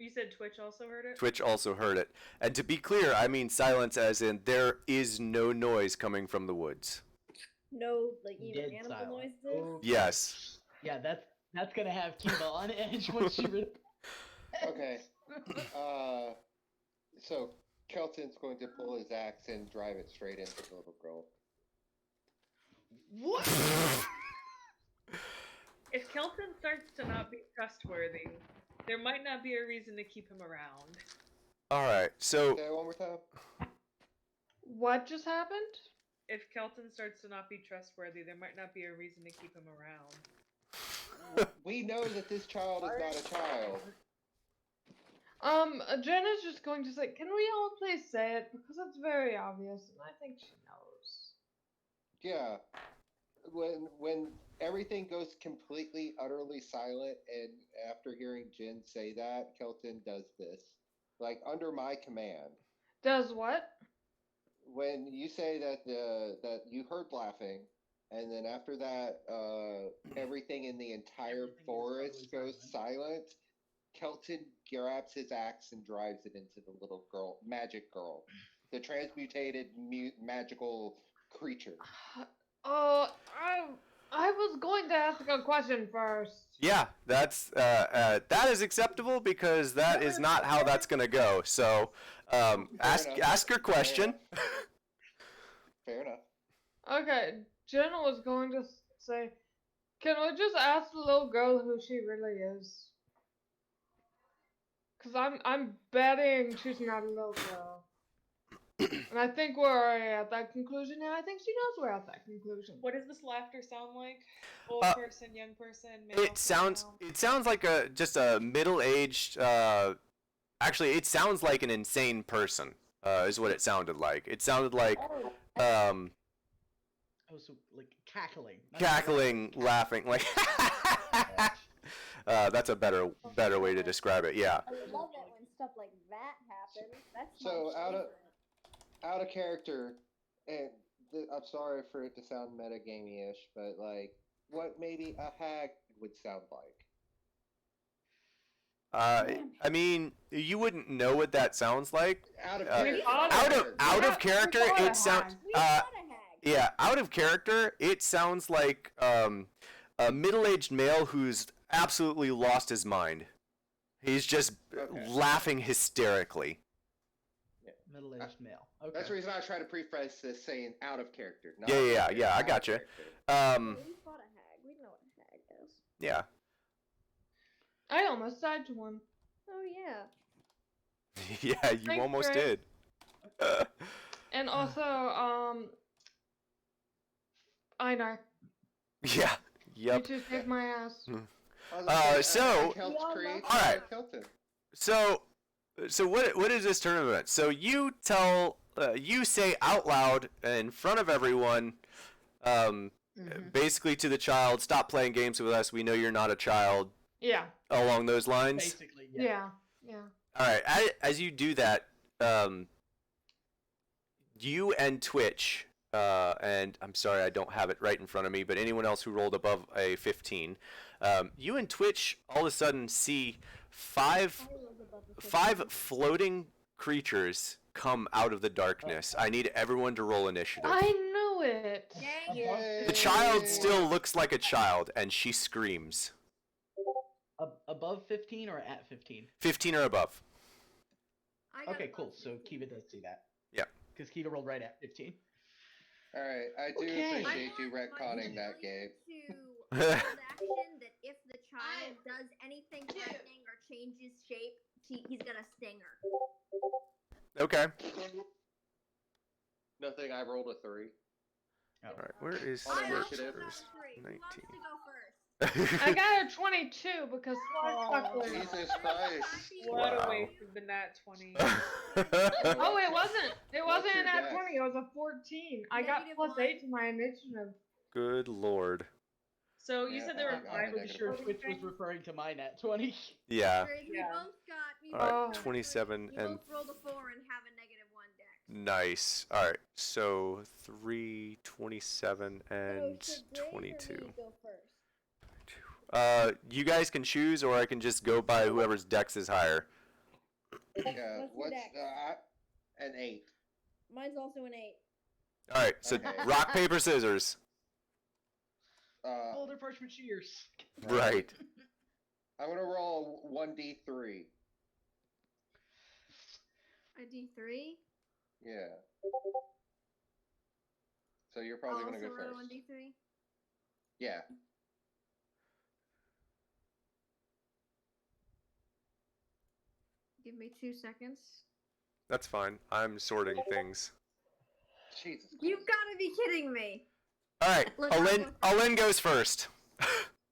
You said Twitch also heard it? Twitch also heard it. And to be clear, I mean silence as in there is no noise coming from the woods. No, like even Dead animal silent. noises. Okay. Yes. Yeah, that's gonna have Kiva on edge when she. Okay. So Kelton's going to pull his axe and drive it straight into the little girl. What? If Kelton starts to not be trustworthy, there might not be a reason to keep him around. All right. So Say that one more time. What just happened? If Kelton starts to not be trustworthy, there might not be a reason to keep him around. We know that this child is not a child. Jen is just going to say, can we all please say it? Because it's very obvious, and I think she knows. Yeah. When everything goes completely, utterly silent, and after hearing Jin say that, Kelton does this. Like, under my command. Does what? When you say that you heard laughing, and then after that, everything in the entire Everything is forest totally goes silent, Kelton grabs his axe and drives it into the little girl, magic girl, the transmutated magical creature. Oh, I was going to ask a question first. Yeah, that is acceptable because that is not how that's gonna go. So, ask your question. Fair enough. Okay, Jen was going to say, can we just ask the little girl who she really is? Cause I'm betting she's not a little girl. And I think we're already at that conclusion, and I think she knows we're at that conclusion. What does this laughter sound like? Old person, young person, male, It sounds female? like just a middle-aged. Actually, it sounds like an insane person. Is what it sounded like. It sounded like Oh, so like cackling. not cackling, laughing, like. That's a better way to describe it. Yeah. I love it when stuff like that happens. That's So my favorite. out of character, and I'm sorry for it to sound metagamey-ish, but like, what maybe a hag would sound like? I mean, you wouldn't know what that sounds like. Out of Uh, character. out of character, we got a it sounds. hag. We got a hag. Yeah, out of character, it sounds like a middle-aged male who's absolutely lost his mind. He's just Okay. laughing hysterically. Middle-aged male. Okay. That's the reason I try to preface this saying out of character. Not Yeah, in yeah, character, yeah, I out of gotcha. character. We fought a hag. We know what a hag is. Yeah. I almost died to one. Oh yeah. Yeah, you Thanks, almost Grace. did. And also, Einar. Yeah. Yep. You two saved my ass. I was gonna say, so- helps We all create love Alright. Kelton. So what is this tournament? So you tell you say out loud in front of everyone, basically to the child, stop playing games with us. We know you're not a child. Yeah. Along those lines. Basically, yeah. Yeah. All right. As you do that, you and Twitch, and I'm sorry I don't have it right in front of me, but anyone else who rolled above a 15, you and Twitch all of a sudden see five floating creatures come out of the darkness. I need everyone to roll initiative. I knew it. Dang Above it. The child still looks like a child, and she screams. Above 15 or at 15? 15 or above. I got Okay, above cool. So 15. Kiva does see that. Yeah. Because Kiva rolled right at 15. All right, I do Okay. appreciate I you want my retconning that game. ability to hold action that if the child does anything threatening or changes shape, he's gonna sting her. Okay. Nothing. I rolled a 3. All right. Where is On I also initiative. got yours? a 3. Who wants 19. to go first? I got a 22 because swashbuckler. Jesus Christ. What Wow. a waste of the nat 20. Oh, it wasn't. It What's wasn't your an at dex? 20. It was a 14. I got Negative plus one. 8 to my initiative. Good lord. So you Yeah, said there I were got five it. Pretty of sure the Twitch was referring to mine at 20. Yeah. Great, Yeah. We both got. We All right, both got 27 three. and- You both rolled a 4 and have a negative 1 dex. Nice. All right. So 3, 27, and So should Grace or 22. me go first? You guys can choose, or I can just go by whoever's dex is higher. Yeah. What's your dex? An 8? Mine's also an 8. All right. So Okay. rock, paper, scissors. Older parchment shears. Right. I'm gonna roll 1d3. A D3. Yeah. So you're probably I'll gonna also go roll first. a D3. Yeah. Give me 2 seconds. That's fine. I'm sorting things. Jesus. You've got to be kidding me. All right. Look, I'll Alin, go first. Alin goes first.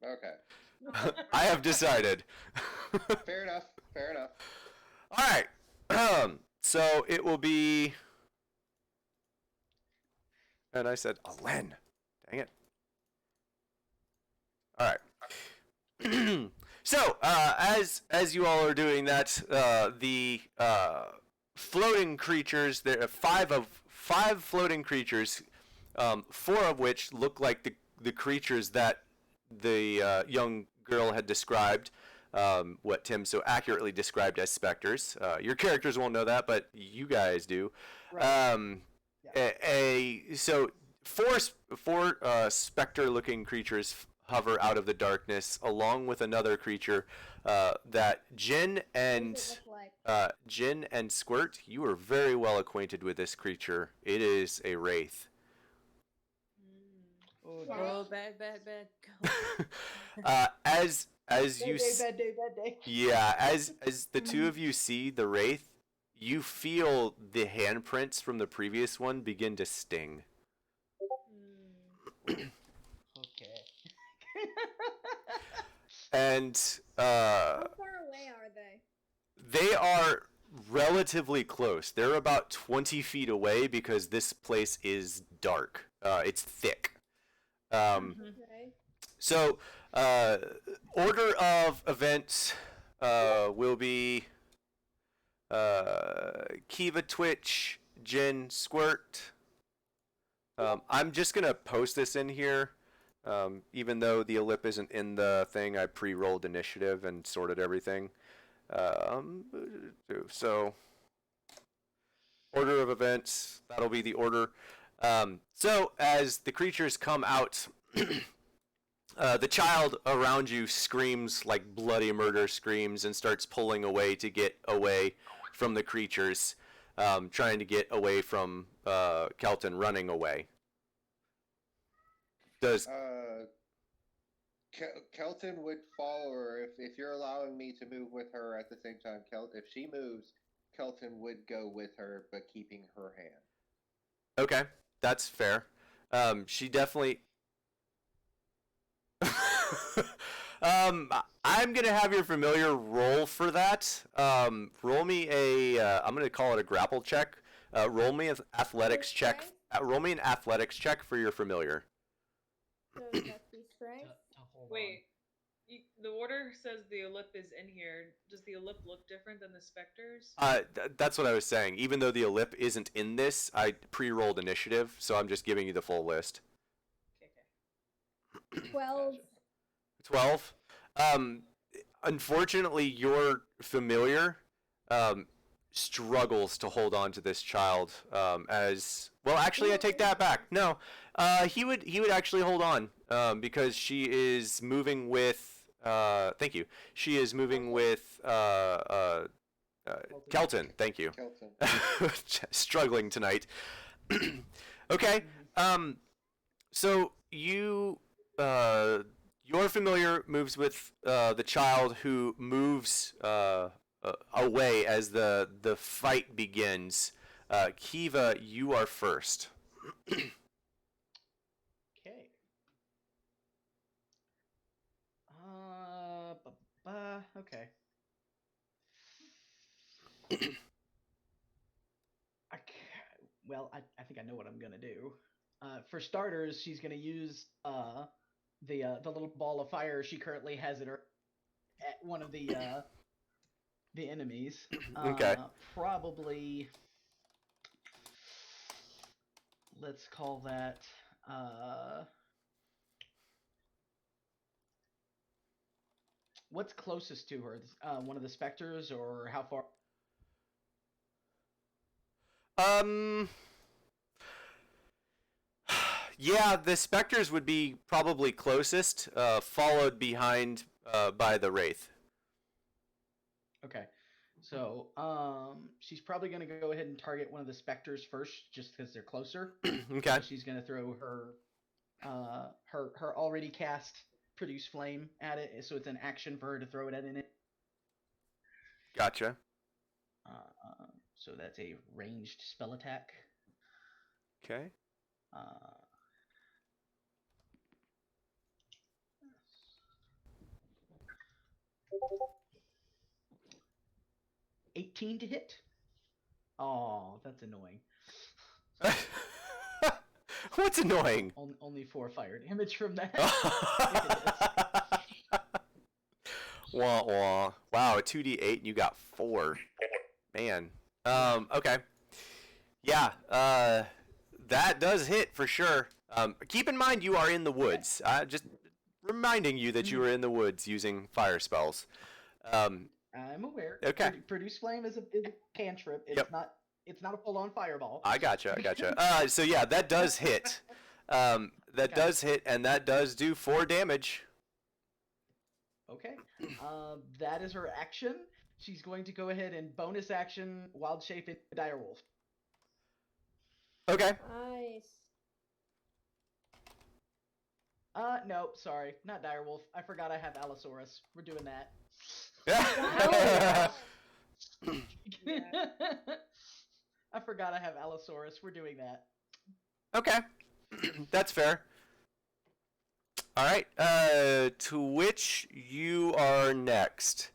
Okay. I have decided. Fair enough. Fair enough. All right. So it will be. And I said, Alen. Dang it. All right. So as you all are doing that, the floating creatures. There are five floating creatures, four of which look like the creatures that the young girl had described. What Tim so accurately described as specters. Your characters won't know that, but you guys do. Right. So four specter-looking creatures hover out of the darkness, along with another creature that Jin What and does it look like? Jin and Squirt. You are very well acquainted with this creature. It is a wraith. Oh, Right. Oh, bad. Go. As you bad day. yeah, as the two of you see the wraith, you feel the handprints from the previous one begin to sting. Okay. And How far away are they? they are relatively close. They're about 20 feet away because this place is dark. It's thick. Okay. So, order of events will be Kiva, Twitch, Jin, Squirt. I'm just going to post this in here. Even though the ellip isn't in the thing, I pre-rolled initiative and sorted everything. So, order of events, that'll be the order. So, as the creatures come out, the child around you screams like bloody murder screams and starts pulling away to get away from the creatures, trying to get away from Kelton running away. Does Kelton would follow her if you're allowing me to move with her at the same time. If she moves, Kelton would go with her, but keeping her hand. okay, that's fair. She definitely. I'm gonna have your familiar roll for that. Roll me a. I'm gonna call it a grapple check. Roll me an athletics For check. strength? Roll me an athletics check for your familiar. So that'd be strength. To hold Wait, the order says the ellip is in here. Does the ellip look different than the specters? That's what I was saying. Even though the ellip isn't in this, I pre-rolled initiative, so I'm just giving you the full list. Okay. 12. 12. Unfortunately, your familiar struggles to hold on to this child. As well, actually, I take that back. No, he would actually hold on because she is moving with. Thank you. She is moving with Kelton. Thank you. Kelton. Struggling tonight. Okay. So you your familiar moves with the child, who moves away as the fight begins. Kiva, you are first. Okay. Okay. I think I know what I'm gonna do. For starters, she's gonna use the little ball of fire she currently has at one of the enemies. Okay. Probably. Let's call that. What's closest to her? One of the specters, or how far? Yeah, the specters would be probably closest, followed behind by the wraith. Okay. So, she's probably going to go ahead and target one of the specters first, just because they're closer. Okay. So she's going to throw her already cast produce flame at it, so it's an action for her to throw it at it. Gotcha. So that's a ranged spell attack. Okay. 18 to hit. Oh, that's annoying. What's annoying? Only 4 fire damage from that. If it is. Wah wah. Wow, a 2d8 and you got 4. Man. Okay. Yeah, that does hit for sure. Keep in mind you are in the woods. Just reminding you that you are in the woods using fire spells. I'm aware. Okay. Produce flame is a cantrip. It's Yep. not. It's not a full-on fireball. I gotcha. So yeah, that does hit. That does hit, and that does do 4 damage. Okay. That is her action. She's going to go ahead and bonus action wild shape into direwolf. Okay. Nice. No, sorry, not direwolf. I forgot I have Allosaurus. We're doing that. I forgot I have Allosaurus. We're doing that. Okay. That's fair. All right. Twitch, you are next.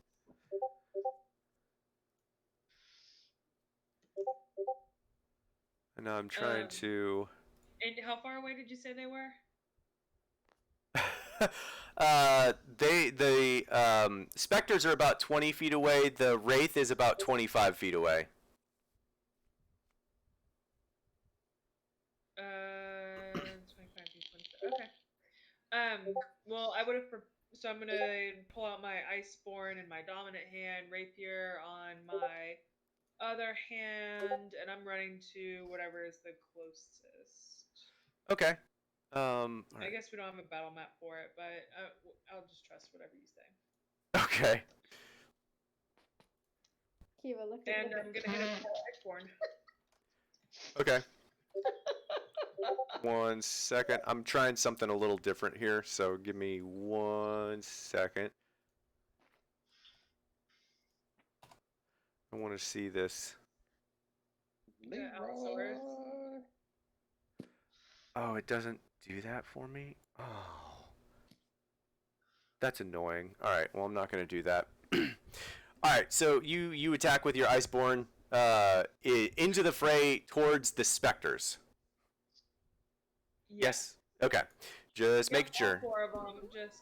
And I'm trying to. And how far away did you say they were? The specters are about 20 feet away. The wraith is about 25 feet away. 25 feet, 25. Okay. Well, I would have. So I'm gonna pull out my Iceborne in my dominant hand, rapier on my other hand, and I'm running to whatever is the closest. Okay. I Alright. guess we don't have a battle map for it, but I'll just trust whatever you say. Okay. Kiva, look And at I'm gonna hit it with Iceborne. Okay. 1 second. I'm trying something a little different here, so give me 1 second. I want to see this. Allosaurus. Oh, it doesn't do that for me? Oh. That's annoying. Alright, well, I'm not going to do that. Alright, so you attack with your Iceborne into the fray towards the specters. Yes. Okay. Just making sure. All 4 of them, just,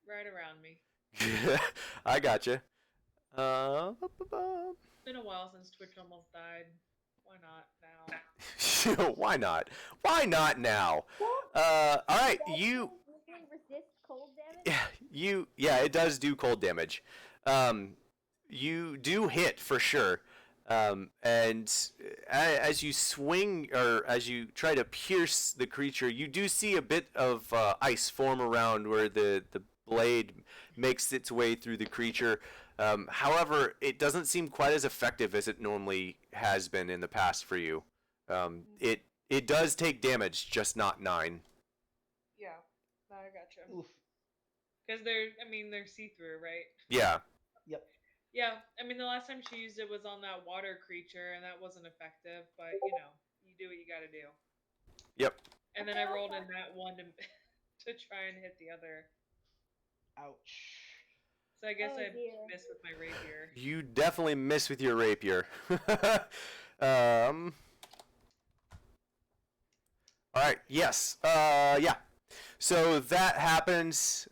right around me. I gotcha. It's been a while since Twitch almost died. Why not now? Why not? Why not now? All right, you. Resist cold damage? Yeah, it does do cold damage. You do hit for sure. And as you swing or as you try to pierce the creature, you do see a bit of ice form around where the blade makes its way through the creature. However, it doesn't seem quite as effective as it normally has been in the past for you. It does take damage, just not 9. Yeah, no, I gotcha. Oof. Because they're see-through, right? Yeah. Yep. Yeah, the last time she used it was on that water creature, and that wasn't effective, but, you do what you gotta do. Yep. And then I rolled in that one to try and hit the other. Ouch. So I guess Oh, I dear. missed with my rapier. You definitely miss with your rapier. All right. Yes. Yeah. So that happens,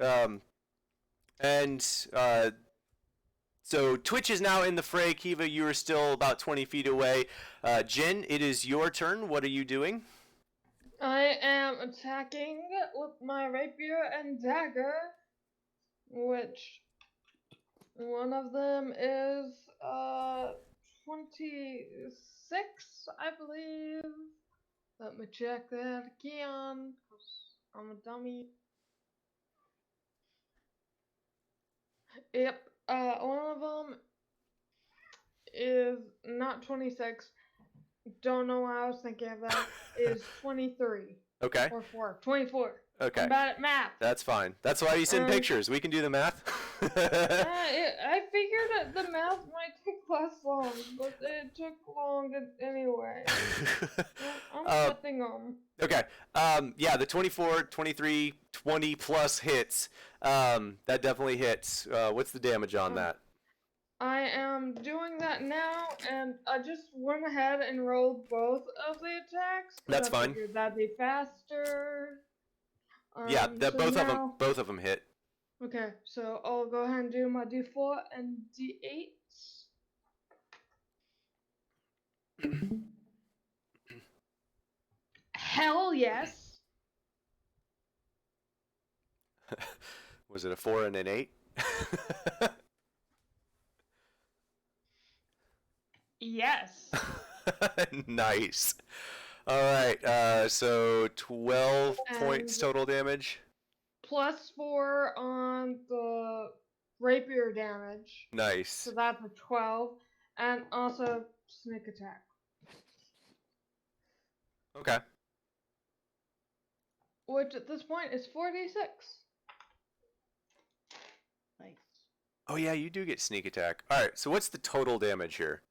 and so Twitch is now in the fray. Kiva, you are still about 20 feet away. Jin, it is your turn. What are you doing? I am attacking with my rapier and dagger, which one of them is 26, I believe. Let me check that again, 'cause I'm a dummy. Yep, one of them is not 26. Don't know why I was thinking of that. Is 23. Okay. Or 4. 24. Okay. I'm bad at math. That's fine. That's why you send pictures. We can do the math. I figured that the math might take less long, but it took long anyway. I'm putting them. Okay. Yeah, the 24, 23, 20 plus hits. That definitely hits. What's the damage on that? I am doing that now, and I just went ahead and rolled both of the attacks. 'Cause That's I fine. figured that'd be faster. Yeah, So both now, of them hit. okay, so I'll go ahead and do my D4 and D8. Hell yes. Was it a 4 and an 8? Yes. Nice. All right. So 12 points And- total damage. +4 on the rapier damage. Nice. So that's a 12. And also sneak attack. Okay. Which at this point is 4d6. Nice. Oh yeah, you do get sneak attack. All right. So what's the total damage here?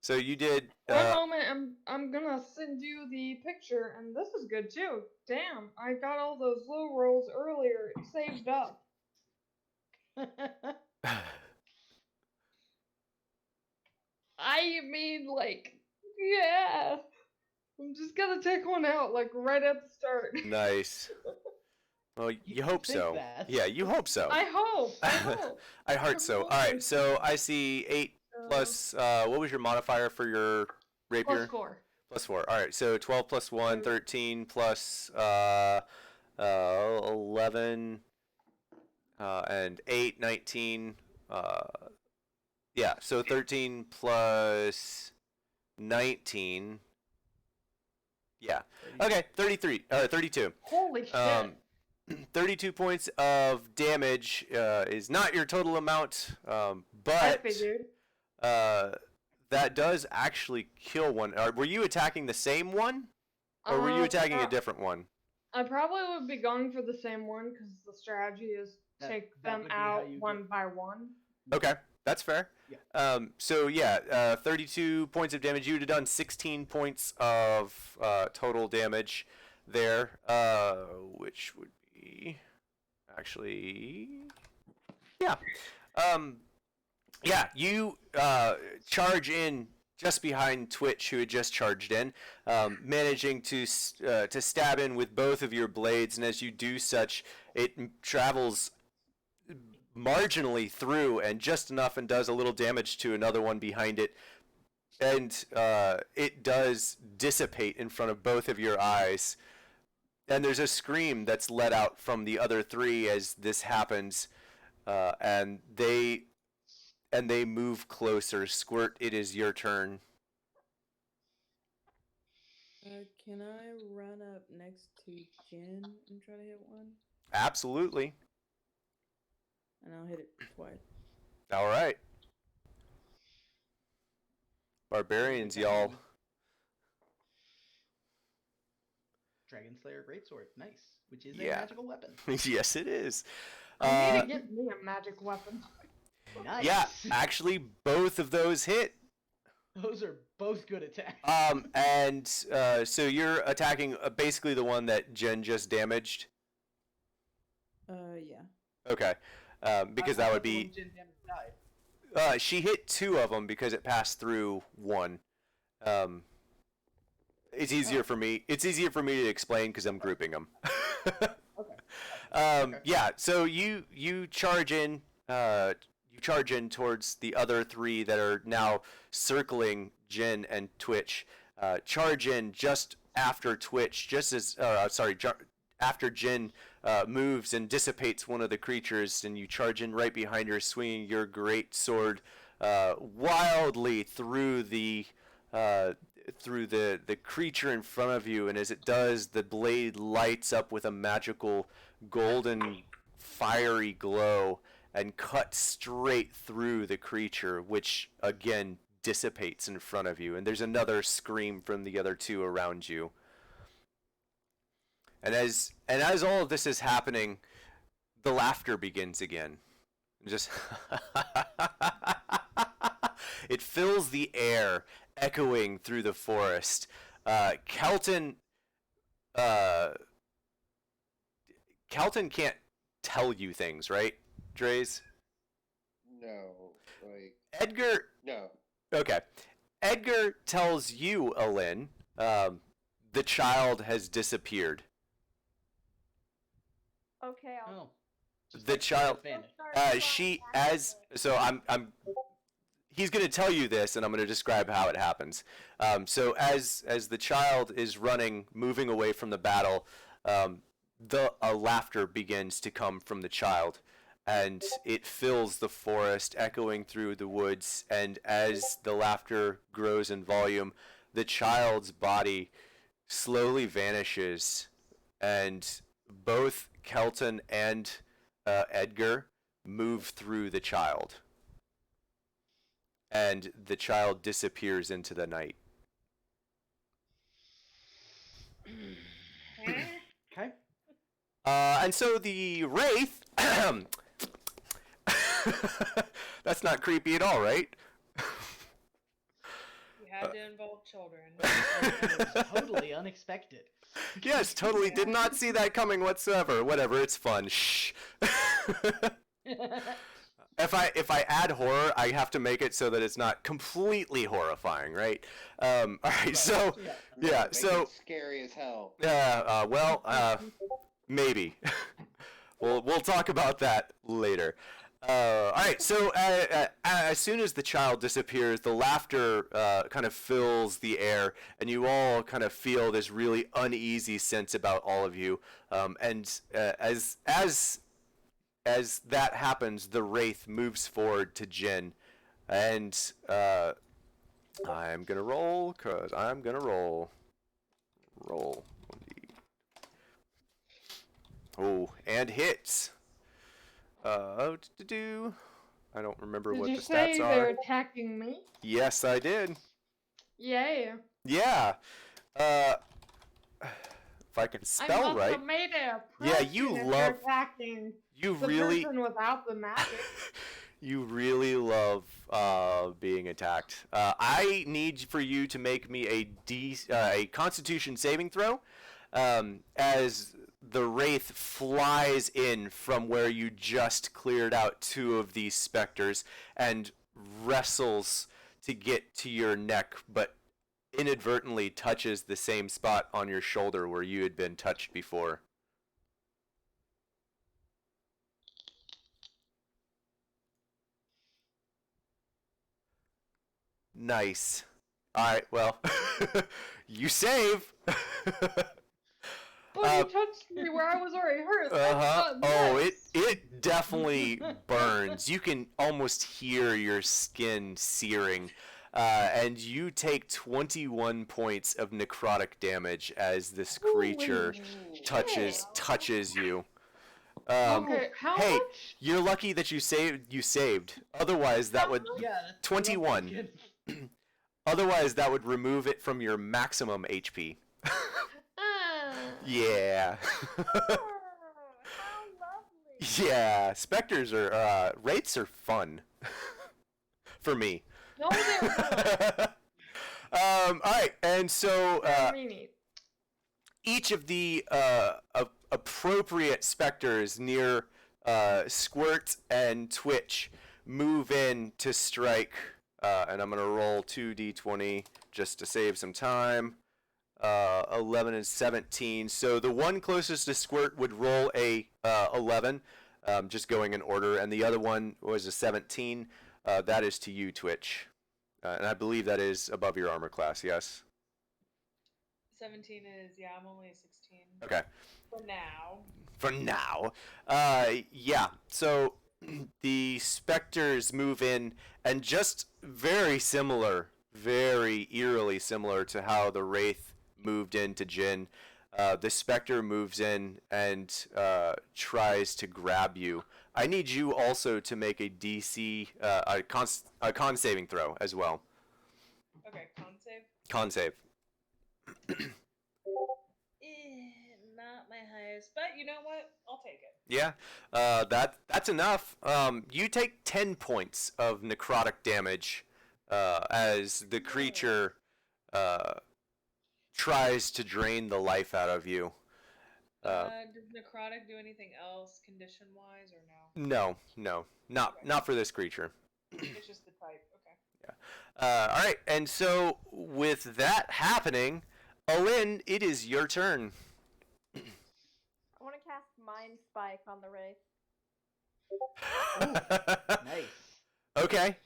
So you did. One moment, I'm gonna send you the picture, and this is good too. Damn, I got all those low rolls earlier. It saved up. I mean, like, yeah. I'm just gonna take one out, like, right at the start. Nice. Well, you hope think so. that. Yeah, you hope so. I hope. I heart so. All right. So I see 8 plus. What was your modifier for your rapier? +4. +4. All right. So 12 plus 1, 13 plus 11, and 8, 19. Yeah. So 13 plus 19. Yeah. Okay. 33. 32. Holy shit. 32 points of damage is not your total amount, I but figured. that does actually kill one. Were you attacking the same one, or were you attacking a different one? I probably would be going for the same one because the strategy is take that them would be how out you one by one. Okay, that's fair. Yeah. So yeah, 32 points of damage. You would have done 16 points of total damage there, which would be actually, yeah. Yeah, you charge in just behind Twitch, who had just charged in, managing to stab in with both of your blades, and as you do such, it travels marginally through and just enough and does a little damage to another one behind it, and it does dissipate in front of both of your eyes. And there's a scream that's let out from the other three as this happens, and they move closer. Squirt, it is your turn. Can I run up next to Jen and try to hit one? Absolutely. And I'll hit it twice. All right. Barbarians, y'all. Dragon Slayer Greatsword, nice. Which is Yeah. a magical weapon. Yes, it is. I need to get me a magic weapon. Nice. Yeah, actually, both of those hit. Those are both good attacks. And so you're attacking basically the one that Jen just damaged. Yeah. Okay. Because that would be. Jen damage died. She hit 2 of them because it passed through 1. It's easier for me. It's easier for me to explain because I'm grouping them. Okay. Yeah. So you charge in. You charge in towards the other 3 that are now circling Jin and Twitch. Charge in just after Twitch, just as after Jin moves and dissipates one of the creatures, and you charge in right behind her, swinging your great sword wildly through the creature in front of you. And as it does, the blade lights up with a magical golden fiery glow and cuts straight through the creature, which again dissipates in front of you. And there's another scream from the other 2 around you. And as all of this is happening, the laughter begins again. Just it fills the air, echoing through the forest. Kelton can't tell you things, right, Dre's? No. Like, Edgar. no. Okay. Edgar tells you, Alin, the child has disappeared. Okay, I'll Oh. Just The like child- vanished. start She flying as actively. so I'm he's going to tell you this, and I'm going to describe how it happens. So as the child is running, moving away from the battle, the laughter begins to come from the child, and it fills the forest, echoing through the woods. And as the laughter grows in volume, the child's body slowly vanishes, and both Kelton and Edgar move through the child, and the child disappears into the night. Okay. And so the wraith. That's not creepy at all, right? You had to involve children. That was totally unexpected. Yes, totally did not see that coming whatsoever. Whatever, it's fun. Shh. If I add horror, I have to make it so that it's not completely horrifying, right? All right, so yeah, Make so it scary as hell. maybe. We'll talk about that later. All right, so as soon as the child disappears, the laughter kind of fills the air, and you all kind of feel this really uneasy sense about all of you. And as that happens, the wraith moves forward to Jin, and I'm gonna roll, cause I'm gonna roll. Oh, and hits. I don't remember Did what you the say stats are. they're attacking me? Yes, I did. Yay. Yeah. If I can I spell must right. have made it. Yeah, you if love- they're attacking You the really, person without the magic. you really love being attacked. I need for you to make me a Constitution saving throw, as the wraith flies in from where you just cleared out two of these specters and wrestles to get to your neck, but inadvertently touches the same spot on your shoulder where you had been touched before. Nice. All right, well, you save. But you touched me where I was already hurt. Oh, Nice. it definitely burns. You can almost hear your skin searing. And you take 21 points of necrotic damage as this creature touches you. Okay, how Hey, much? you're lucky that you saved. Otherwise, that would Yeah, that's 21. good. Otherwise, that would remove it from your maximum HP. Yeah. Oh, how lovely. Yeah, specters are wraiths are fun for me. No, they're not. All right, and so They're meanie. each of the appropriate specters near Squirt and Twitch move in to strike, and I'm gonna roll 2d20 just to save some time. 11 and 17. So the one closest to Squirt would roll a 11, just going in order, and the other one was a 17. That is to you, Twitch, and I believe that is above your armor class. Yes. 17 is, yeah, I'm only a 16. Okay. For now. For now. Yeah. So the specters move in, and just very similar, very eerily similar to how the wraith moved into Jin, the specter moves in and tries to grab you. I need you also to make a DC, a con saving throw as well. Okay, con save. Con save. Not my highest, but you know what? I'll take it. Yeah, that's enough. You take 10 points of necrotic damage as the creature tries to drain the life out of you. Does necrotic do anything else condition-wise, or no? No, not for this creature. It's just the type. Okay. All right, and so with that happening, Alin, it is your turn. I want to cast Mind Spike on the Wraith. Nice. Okay.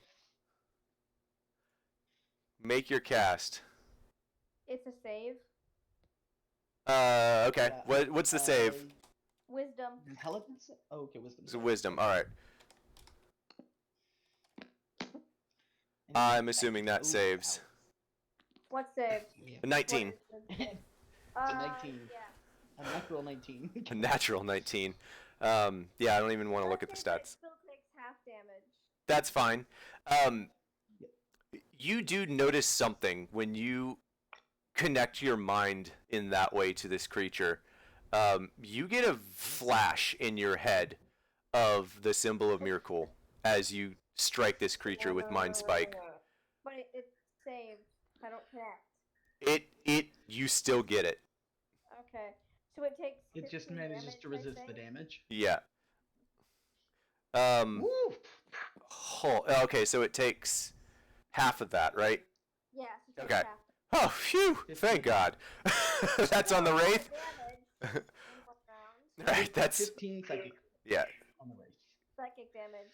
Make your cast. It's a save. Okay. What's the save? Wisdom. Intelligence? Oh, okay, wisdom. It's a wisdom. All right. I'm assuming that saves. What saves? Yeah. A 19. It's a 19. Yeah. A natural 19. A natural 19. Yeah, I don't even want to look at the Okay, but it stats. still takes half damage. That's fine. You do notice something when you connect your mind in that way to this creature. You get a flash in your head of the symbol of Miracle as you strike this creature with Mind Spike. But it's saved. I don't connect. You still get it. Okay. So it takes. It just 15 manages damage, to I resist the think? damage. Yeah. Woo! Okay, so it takes half of that, right? Yeah. So it takes Okay. half. Oh, phew! Thank God. That's on the Wraith? Damage in 1 round. Alright, that's... 15 psychic Yeah. on the Wraith. Psychic damage.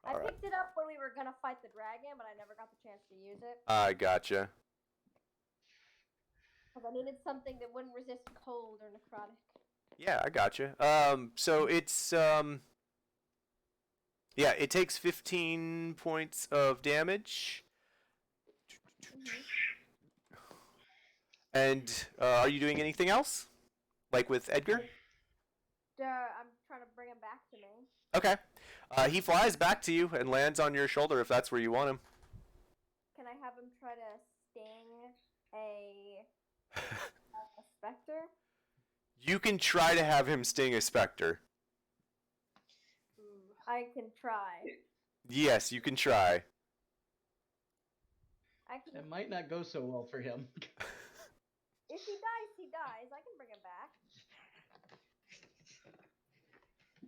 I Alright. picked it up when we were gonna fight the dragon, but I never got the chance to use it. I gotcha. Because I needed something that wouldn't resist cold or necrotic. Yeah, I gotcha. So it's, yeah, it takes 15 points of damage. And, are you doing anything else? Like with Edgar? I'm trying to bring him back to me. Okay. He flies back to you and lands on your shoulder if that's where you want him. Can I have him try to sting a specter? You can try to have him sting a specter. I can try. Yes, you can try. I can. It might not go so well for him. If he dies, he dies. I can bring him back.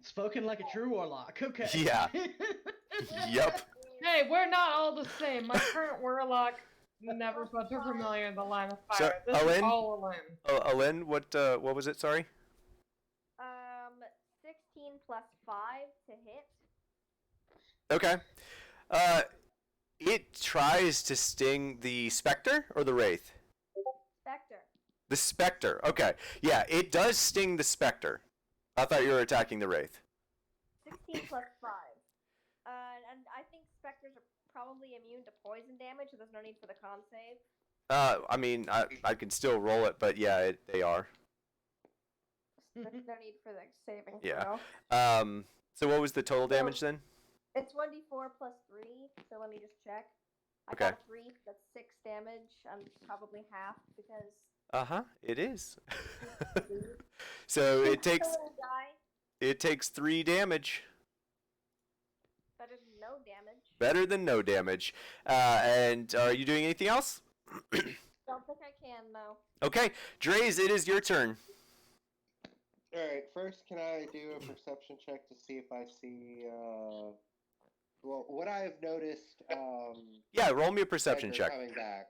Spoken like a true warlock. Okay. Yeah. Yep. Hey, we're not all the same. My current warlock never put a familiar in the line of fire. So, This is Alin? all Alin. Alin, what was it, sorry? 16 plus 5 to hit. Okay. It tries to sting the specter or the wraith? Specter. The specter. Okay. Yeah, it does sting the specter. I thought you were attacking the wraith. 16 plus 5. And I think specters are probably immune to poison damage, so there's no need for the con save. I mean, I can still roll it, but yeah, they are. There's no need for the saving Yeah. throw. So what was the total damage then? It's 1d4 plus 3, so let me just check. I Okay. got a 3, that's 6 damage. I'm probably half because. Uh-huh, it is. So it takes Still gonna die. 3 damage. Better than no damage. Better than no damage. And are you doing anything else? Don't think I can, though. Okay, Dreys, it is your turn. Alright, first can I do a perception check to see if I see, well, what I've noticed, Yeah, roll me a perception Edgar check. coming back.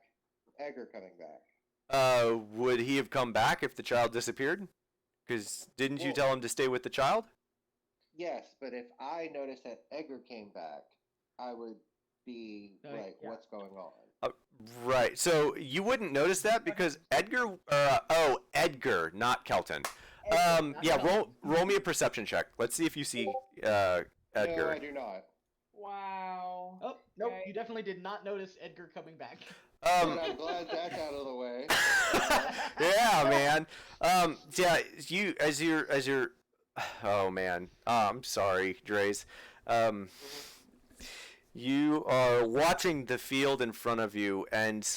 Edgar coming back. Would he have come back if the child disappeared? Because didn't you Well- tell him to stay with the child? Yes, but if I noticed that Edgar came back, I would be like, yeah. what's going on? Right. So you wouldn't notice that because Edgar. Edgar, not Kelton. Not Yeah. Kelton. Roll me a perception check. Let's see if you see Edgar. No, I do not. Wow. Oh, nope, Okay. you definitely did not notice Edgar coming back. And I'm glad that's out of the way. Yeah, man. Yeah. You as you're. Oh man. I'm sorry, Dreys. You are watching the field in front of you, and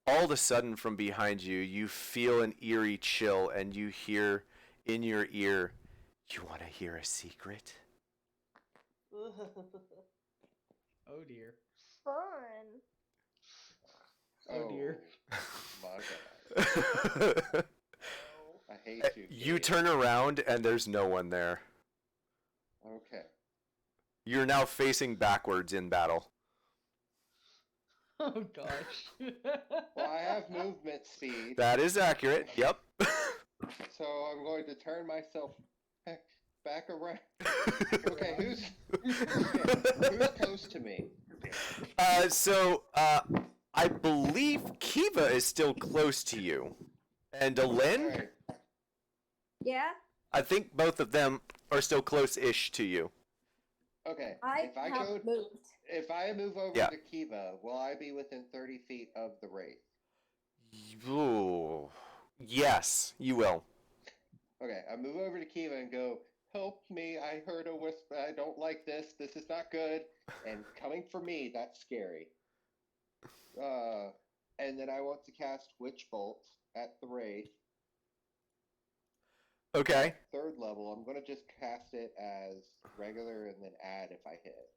all of a sudden from behind you, you feel an eerie chill, and you hear in your ear, "You want to hear a secret?" Oh dear. Fun. Oh dear. My God. I hate you. You Kate. turn around, and there's no one there. Okay. You're now facing backwards in battle. Oh gosh. Well, I have movement speed, That is accurate. Yep. so I'm going to turn myself back around. Okay, who's close to me? I believe Kiva is still close to you, and Lynn. Alright. Yeah, I think both of them are still close-ish to you. Okay. I have moved. If I move over Yeah. to Kiva, will I be within 30 feet of the wraith? Ooh. Yes, you will. Okay, I move over to Kiva and go, help me, I heard a whisper, I don't like this, this is not good, and coming for me, that's scary. And then I want to cast Witch Bolt at the wraith. Okay. Third level, I'm going to just cast it as regular and then add if I hit.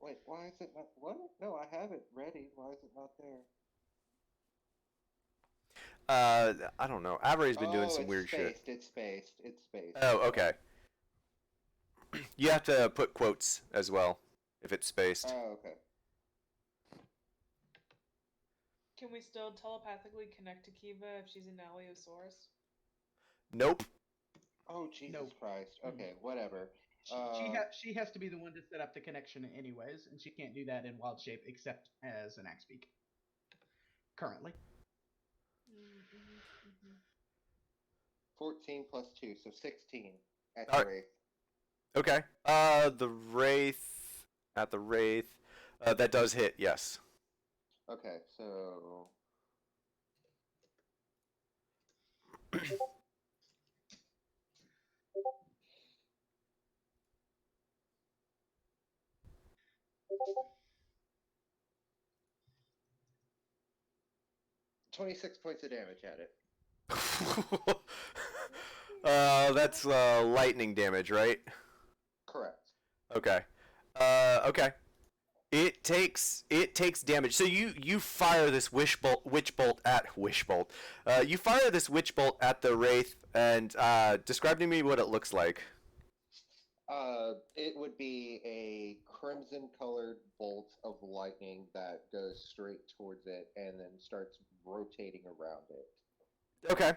Wait, why is it not? What? No, I have it ready. Why is it not there? I don't know. Averay's been doing some it's weird shit. It's spaced. It's spaced. Oh, okay. You have to put quotes as well if it's spaced. Oh, okay. Can we still telepathically connect to Kiva if she's an Allosaurus? Nope. Oh, Jesus Nope. Christ. Okay, whatever. She has to be the one to set up the connection anyways, and she can't do that in wild shape except as an axe speak. Currently. 14 plus 2, so 16 at the Alright. wraith. Okay. The wraith at the wraith. That does hit. Yes. Okay, so 26 points of damage at it. That's lightning damage, right? Correct. Okay. Okay. It takes damage. So you fire this witch bolt at you fire this witch bolt at the wraith, and describe to me what it looks like. It would be a crimson-colored bolt of lightning that goes straight towards it and then starts rotating around it. Okay.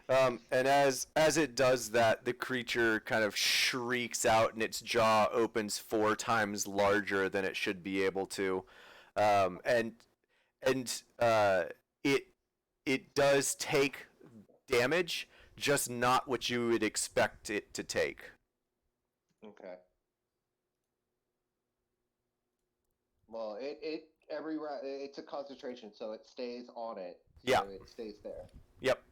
And as it does that, the creature kind of shrieks out, and its jaw opens 4 times larger than it should be able to. And it does take damage, just not what you would expect it to take. Okay. Well, it's a concentration, so it stays on it. So Yeah. It stays there. Yep.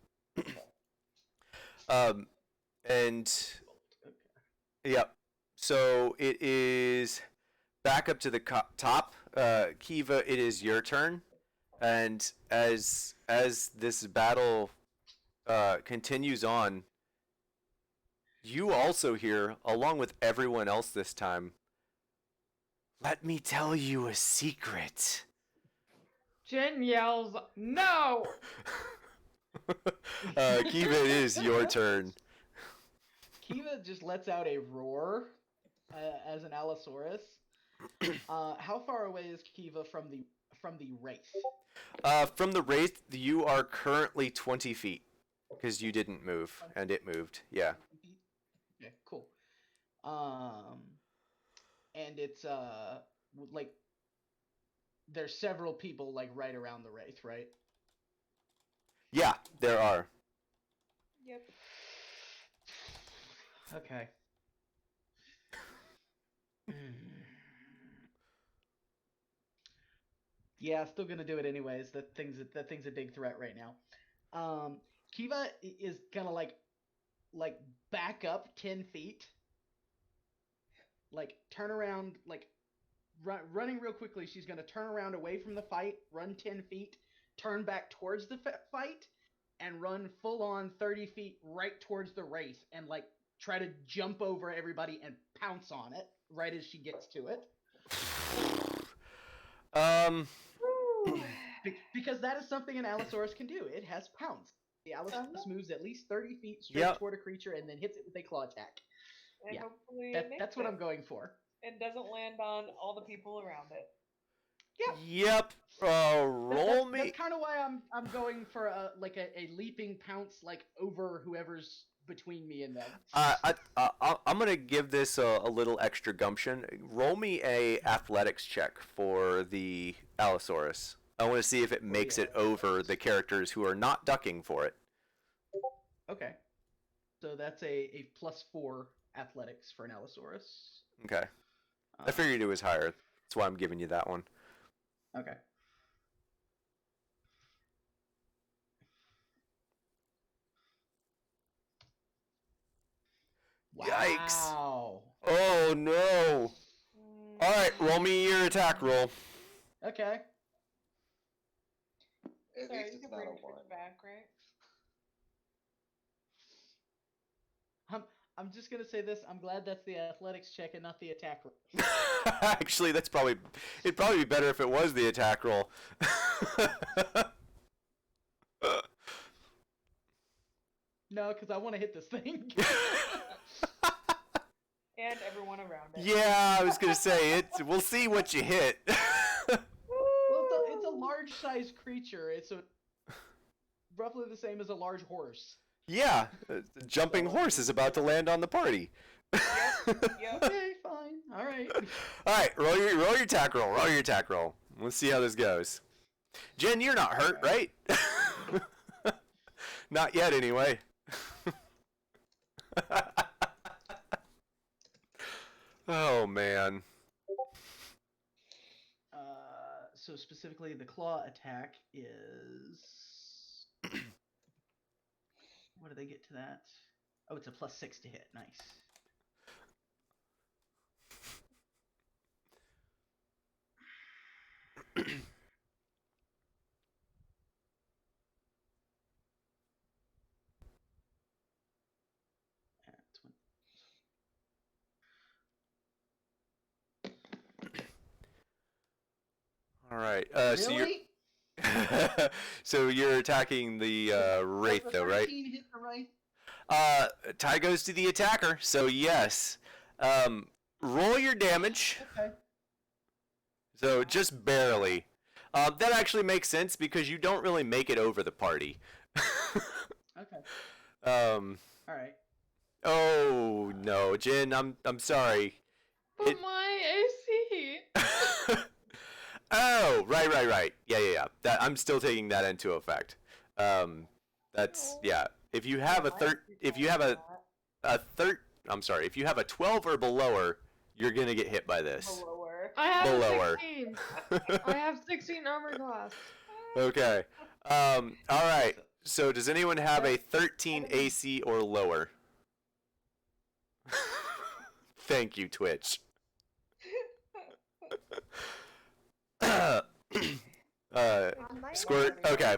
And yep. So it is back up to the top. Kiva, it is your turn, and as this battle continues on, you also hear, along with everyone else this time, let me tell you a secret. Jin yells, "No!" Kiva, it is your turn. Kiva just lets out a roar as an Allosaurus. How far away is Kiva from the wraith? From the wraith, you are currently 20 feet, because you didn't move, and it moved. Yeah. Yeah, cool. And it's like there's several people like right around the wraith, right? Yeah, there are. Yep. Okay. Yeah, still gonna do it anyways. That thing's a big threat right now. Kiva is gonna like back up 10 feet, like turn around, like running real quickly. She's gonna turn around away from the fight, run 10 feet, turn back towards the fight, and run full on 30 feet right towards the wraith, and like try to jump over everybody and pounce on it right as she gets to it. Because that is something an Allosaurus can do. It has pounce. The Allosaurus moves at least 30 feet straight Yep. toward a creature and then hits it with a claw attack. And Yeah, hopefully it makes That's what it I'm going for. and doesn't land on all the people around it. Yep. Roll me. That's kind of why I'm going for a leaping pounce over whoever's between me and them. I'm gonna give this a little extra gumption. Roll me a athletics check for the Allosaurus. I want to see if it makes it over the characters who are not ducking for it. Okay. So that's a +4 athletics for an Allosaurus. Okay. I figured it was higher. That's why I'm giving you that one. Okay. Yikes. Wow. Oh no! Alright, roll me your attack roll. Okay. At Sorry, least you it's can not bring a Twitch 1. back, right? I'm just gonna say this. I'm glad that's the athletics check and not the attack roll. Actually, it'd probably be better if it was the attack roll. No, because I want to hit this thing. And everyone around it. Yeah, I was gonna say it. We'll see what you hit. Well, it's a large-sized creature. It's roughly the same as a large horse. Yeah, the jumping horse is about to land on the party. Yep. Okay, fine. All right. All right, roll your attack roll. Roll your attack roll. Let's see how this goes. Jen, you're not hurt, right? Not yet, anyway. Oh man. So specifically, the claw attack is. What do they get to that? Oh, it's a +6 to hit. Nice. All right. Really? So you're attacking the wraith, though, right? 13 hit the wraith? Tie goes to the attacker. So yes. Roll your damage. Okay. So just barely. That actually makes sense because you don't really make it over the party. Okay. All Um. right. Oh no, Jin. I'm sorry. But my AC. Oh, right. Yeah. I'm still taking that into effect. That's yeah. If you have if you have if you have a 12 or belower, you're gonna get hit by this. Lower. I have Belower. 16. I have 16 armor class. Okay. All right. So does anyone have a 13 AC or lower? Thank you, Twitch. Squirt. Okay.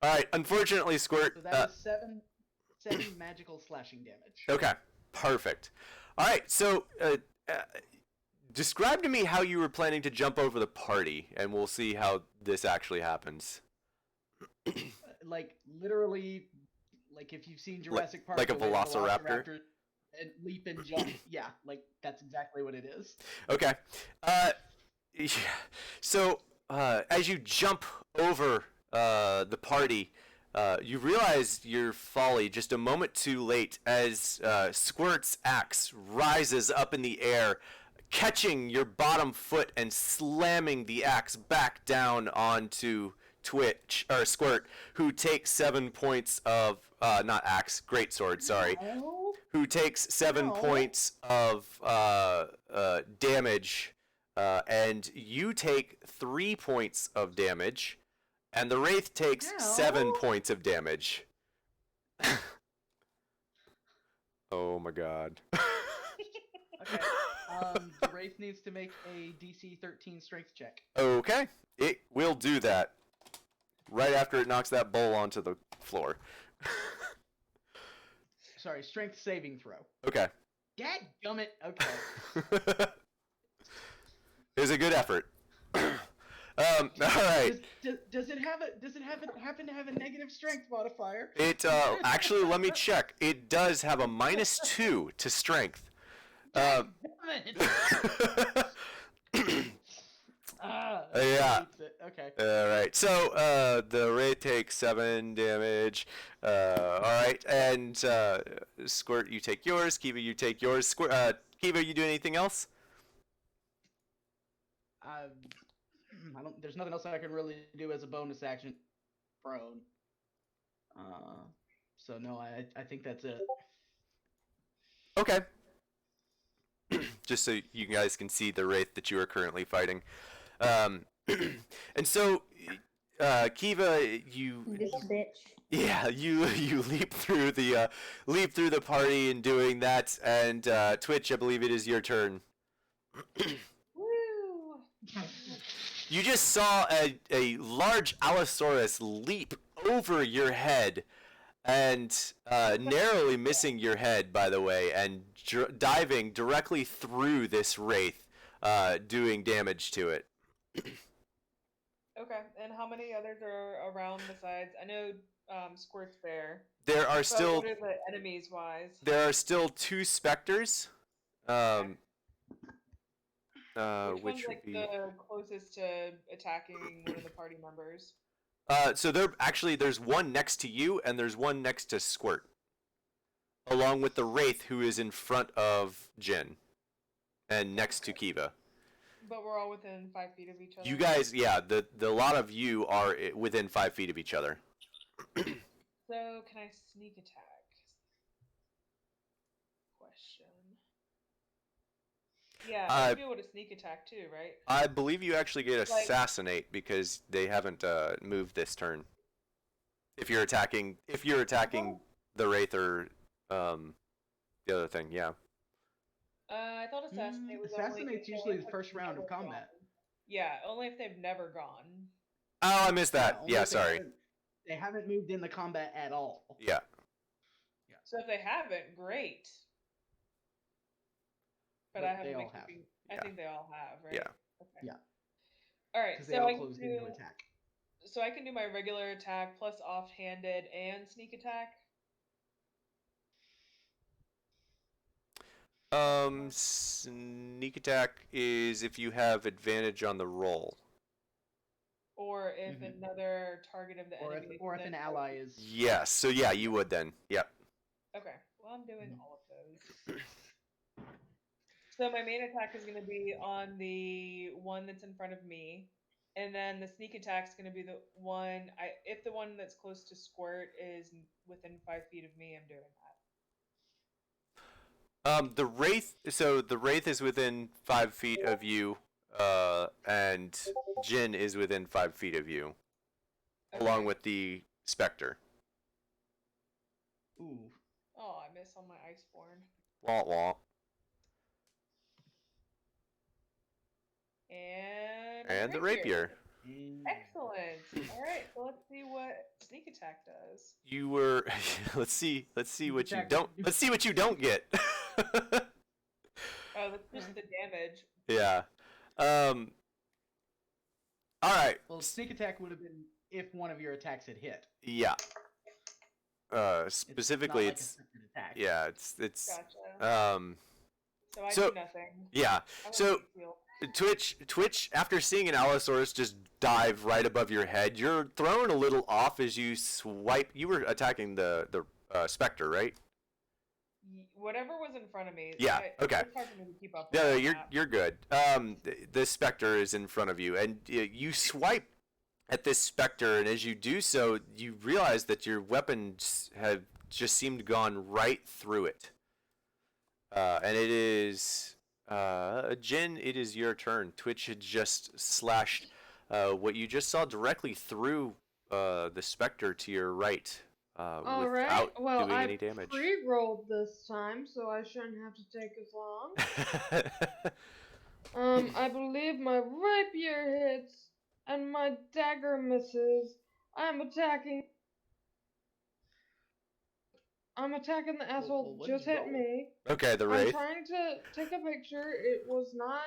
All right. Unfortunately, Squirt. So that was seven magical slashing damage. Okay. Perfect. All right. So, describe to me how you were planning to jump over the party, and we'll see how this actually happens. Like literally, like if you've seen Jurassic Park, like a where they have velociraptor? and leap and jump. Yeah, like that's exactly what it is. Okay. Yeah. So, as you jump over the party, you realize your folly just a moment too late as Squirt's axe rises up in the air, catching your bottom foot and slamming the axe back down onto Squirt, who takes 7 points of not axe, greatsword, sorry. Oh, Who takes 7 No. points of damage, and you take 3 points of damage, and the wraith takes 7 Ow. points of damage. Oh my god. okay. The wraith needs to make a DC 13 strength check. Okay, it will do that right after it knocks that bowl onto the floor. Sorry, strength saving throw. Okay. Dadgummit. Okay. It was a good effort. All right. Does it happen to have a negative strength modifier? It actually, let me check. It does have a -2 to strength. Damn it. Yeah. Hates it. Okay. All right. So the Wraith takes 7 damage. All right, and Squirt, you take yours. Kiva, you take yours. Kiva, you do anything else? I don't. There's nothing else I can really do as a bonus action. Prone. So no, I think that's it. Okay. Just so you guys can see the Wraith that you are currently fighting. And so, Kiva, you This bitch. yeah, you leap through the party in doing that, and Twitch, I believe it is your turn. Woo! You just saw a large Allosaurus leap over your head, and narrowly missing your head, by the way, and diving directly through this Wraith, doing damage to it. Okay, and how many others are around besides? I know Squirt's there. There are But still what are the enemies wise? there are still 2 specters. Which Which one's would like be the closest to attacking one of the party members? so there's one next to you and there's one next to Squirt, along with the Wraith who is in front of Jin and next to Kiva. But we're all within 5 feet of each other. You guys, yeah, the lot of you are within 5 feet of each other. So can I sneak attack? Question. Yeah, I should be able to sneak attack too, right? I believe you actually get assassinate because they haven't moved this turn. If you're attacking the Wraith or the other thing, yeah. I thought assassinate was Assassinate's only usually if the first they've round of never combat. gone. Yeah, only if they've never gone. Oh, I missed that. only Yeah, if sorry. They haven't moved in the combat at all. Yeah. So if they haven't, great. But But I haven't they been all have. keeping. I Yeah. think they all have, right? Yeah. Okay. Yeah. All right. Because they So all I can closed into do. attack. So I can do my regular attack plus offhanded and sneak attack. Sneak attack is if you have advantage on the roll. Or if Mhm. another target of the Or enemy. if an ally is. Yes. So yeah, you would then. Yep. Okay. Well, I'm doing all of those. So my main attack is going to be on the one that's in front of me, and then the sneak attack is going to be the one. If the one that's close to Squirt is within 5 feet of me, I'm doing that. The Wraith. So the Wraith is within 5 feet of you, and Jin is within 5 feet of you, along Okay. with the Spectre. Ooh. Oh, I miss on my Iceborne. Wah wah. And The rapier. Excellent. All right, so let's see what sneak attack does. You were. let's see what you Attack. don't. Let's see what you don't get. Oh, that's just the damage. Yeah. All right. Well, sneak attack would have been if one of your attacks had hit. Yeah. It's Specifically, not like a it's separate attack. yeah. It's Gotcha. So I so- do nothing. yeah. I want So to heal. Twitch. After seeing an Allosaurus just dive right above your head, you're thrown a little off as you swipe. You were attacking the Spectre, right? Whatever was in front of me. Yeah, okay. It's hard for me to keep up. With No, all you're that. you're good. The Spectre is in front of you, and you swipe at this Spectre, and as you do so, you realize that your weapons have just seemed gone right through it. And it is Jin. It is your turn. Twitch had just slashed what you just saw directly through the Spectre to your right, All without right. Well, doing I any damage. pre-rolled this time, so I shouldn't have to take as long. I believe my rapier hits and my dagger misses. I'm attacking the asshole what did just you hit roll? me. Okay, the I'm Wraith. trying to take a picture. It was not.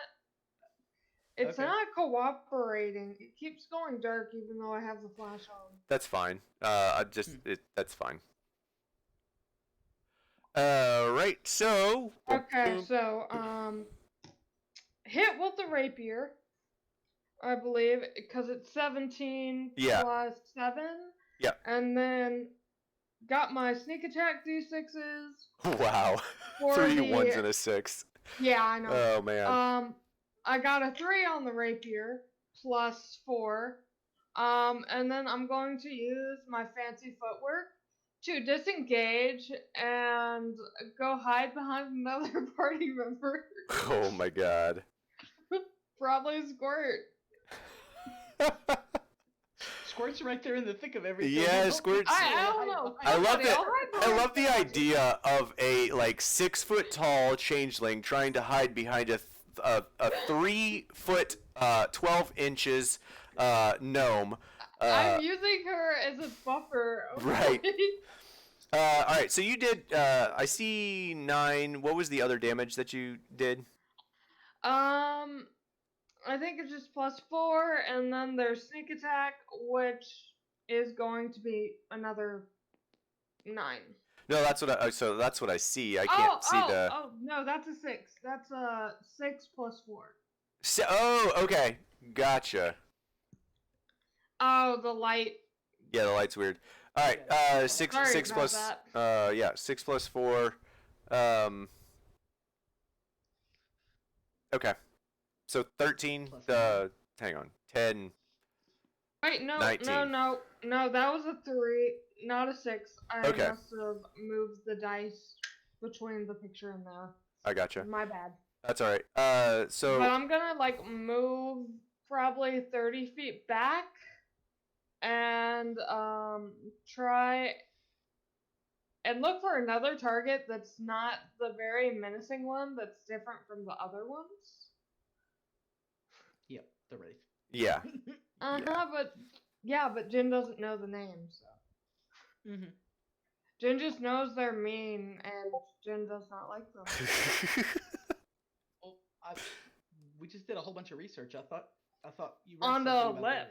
It's Okay. not cooperating. It keeps going dark even though I have the flash on. That's fine. That's fine. Right. So. Okay, so hit with the rapier, I believe, because it's 17 Yeah. plus 7. Yeah. And then got my sneak attack d6s. Wow. For 3 the 1s and a 6. Yeah, I know. Oh man. I got a 3 on the rapier plus 4. And then I'm going to use my fancy footwork to disengage and go hide behind another party member. Oh my god. Probably Squirt. Squirt's right there in the thick of everything. Yeah, Squirt's. I don't know. I love Somebody, that. I'll hide I behind love the somebody. idea of a like 6 foot tall changeling trying to hide behind a 3 foot 12 inches gnome. I'm using her as a buffer. Okay? Right. All right. So you did. I see 9. What was the other damage that you did? I think it's just plus 4, and then there's sneak attack, which is going to be another 9. No, that's what I. So that's what I see. I can't see the. Oh, no, that's a 6. That's a 6 plus 4. Oh, okay. Gotcha. Oh, the light. Yeah, the light's weird. All right. Six. Sorry 6 about plus. that. Yeah. 6 plus 4. Okay. So 13. Hang on. 10. Wait, no, 19. no, that was a 3, not a 6. I Okay. must have moved the dice between the picture and there. I gotcha. My bad. That's all right. So. But I'm gonna like move probably 30 feet back and try and look for another target that's not the very menacing one that's different from the other ones. Yep, the wraith. Yeah. But Jin doesn't know the name, so. Mm-hmm. Jin just knows they're mean, and Jin does not like them. Well, we just did a whole bunch of research. I thought you read On something the about lip.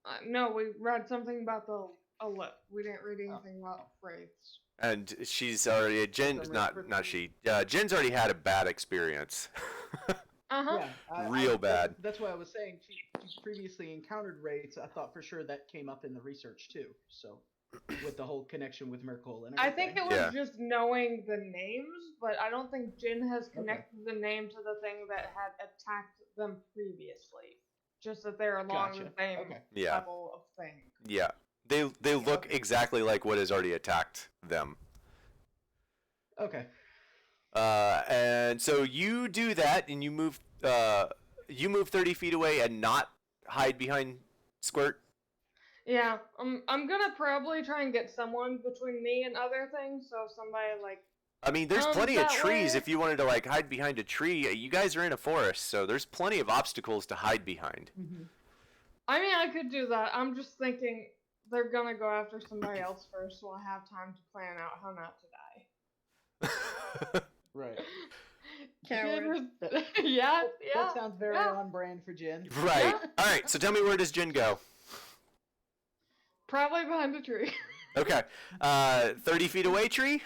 wraith. No, we read something about the lip. We didn't read anything about wraiths. And she's already Jen. Not she. Jen's already had a bad experience. Uh-huh. Yeah, Real bad. That's why I was saying she previously encountered wraiths. I thought for sure that came up in the research too. So, with the whole connection with Merkle and I everything. think it was just knowing the names, but I don't think Jin has connected the name to the thing that had attacked them previously. Just that they're along the same level of thing. Yeah. They look exactly like what has already attacked them. Okay. And so you do that, and you move 30 feet away and not hide behind Squirt. Yeah, I'm gonna probably try and get someone between me and other things, so if somebody like. I mean, there's plenty of trees if you wanted to like hide behind a tree. You guys are in a forest, so there's plenty of obstacles to hide behind. Mm-hmm. I mean, I could do that. I'm just thinking they're gonna go after somebody else first, so I'll have time to plan out how not to die. Right. Coward. Yeah. That sounds very on brand for Jen. Right. Yeah. All right. So tell me, where does Jin go? Probably behind a tree. Okay. 30 feet away, tree?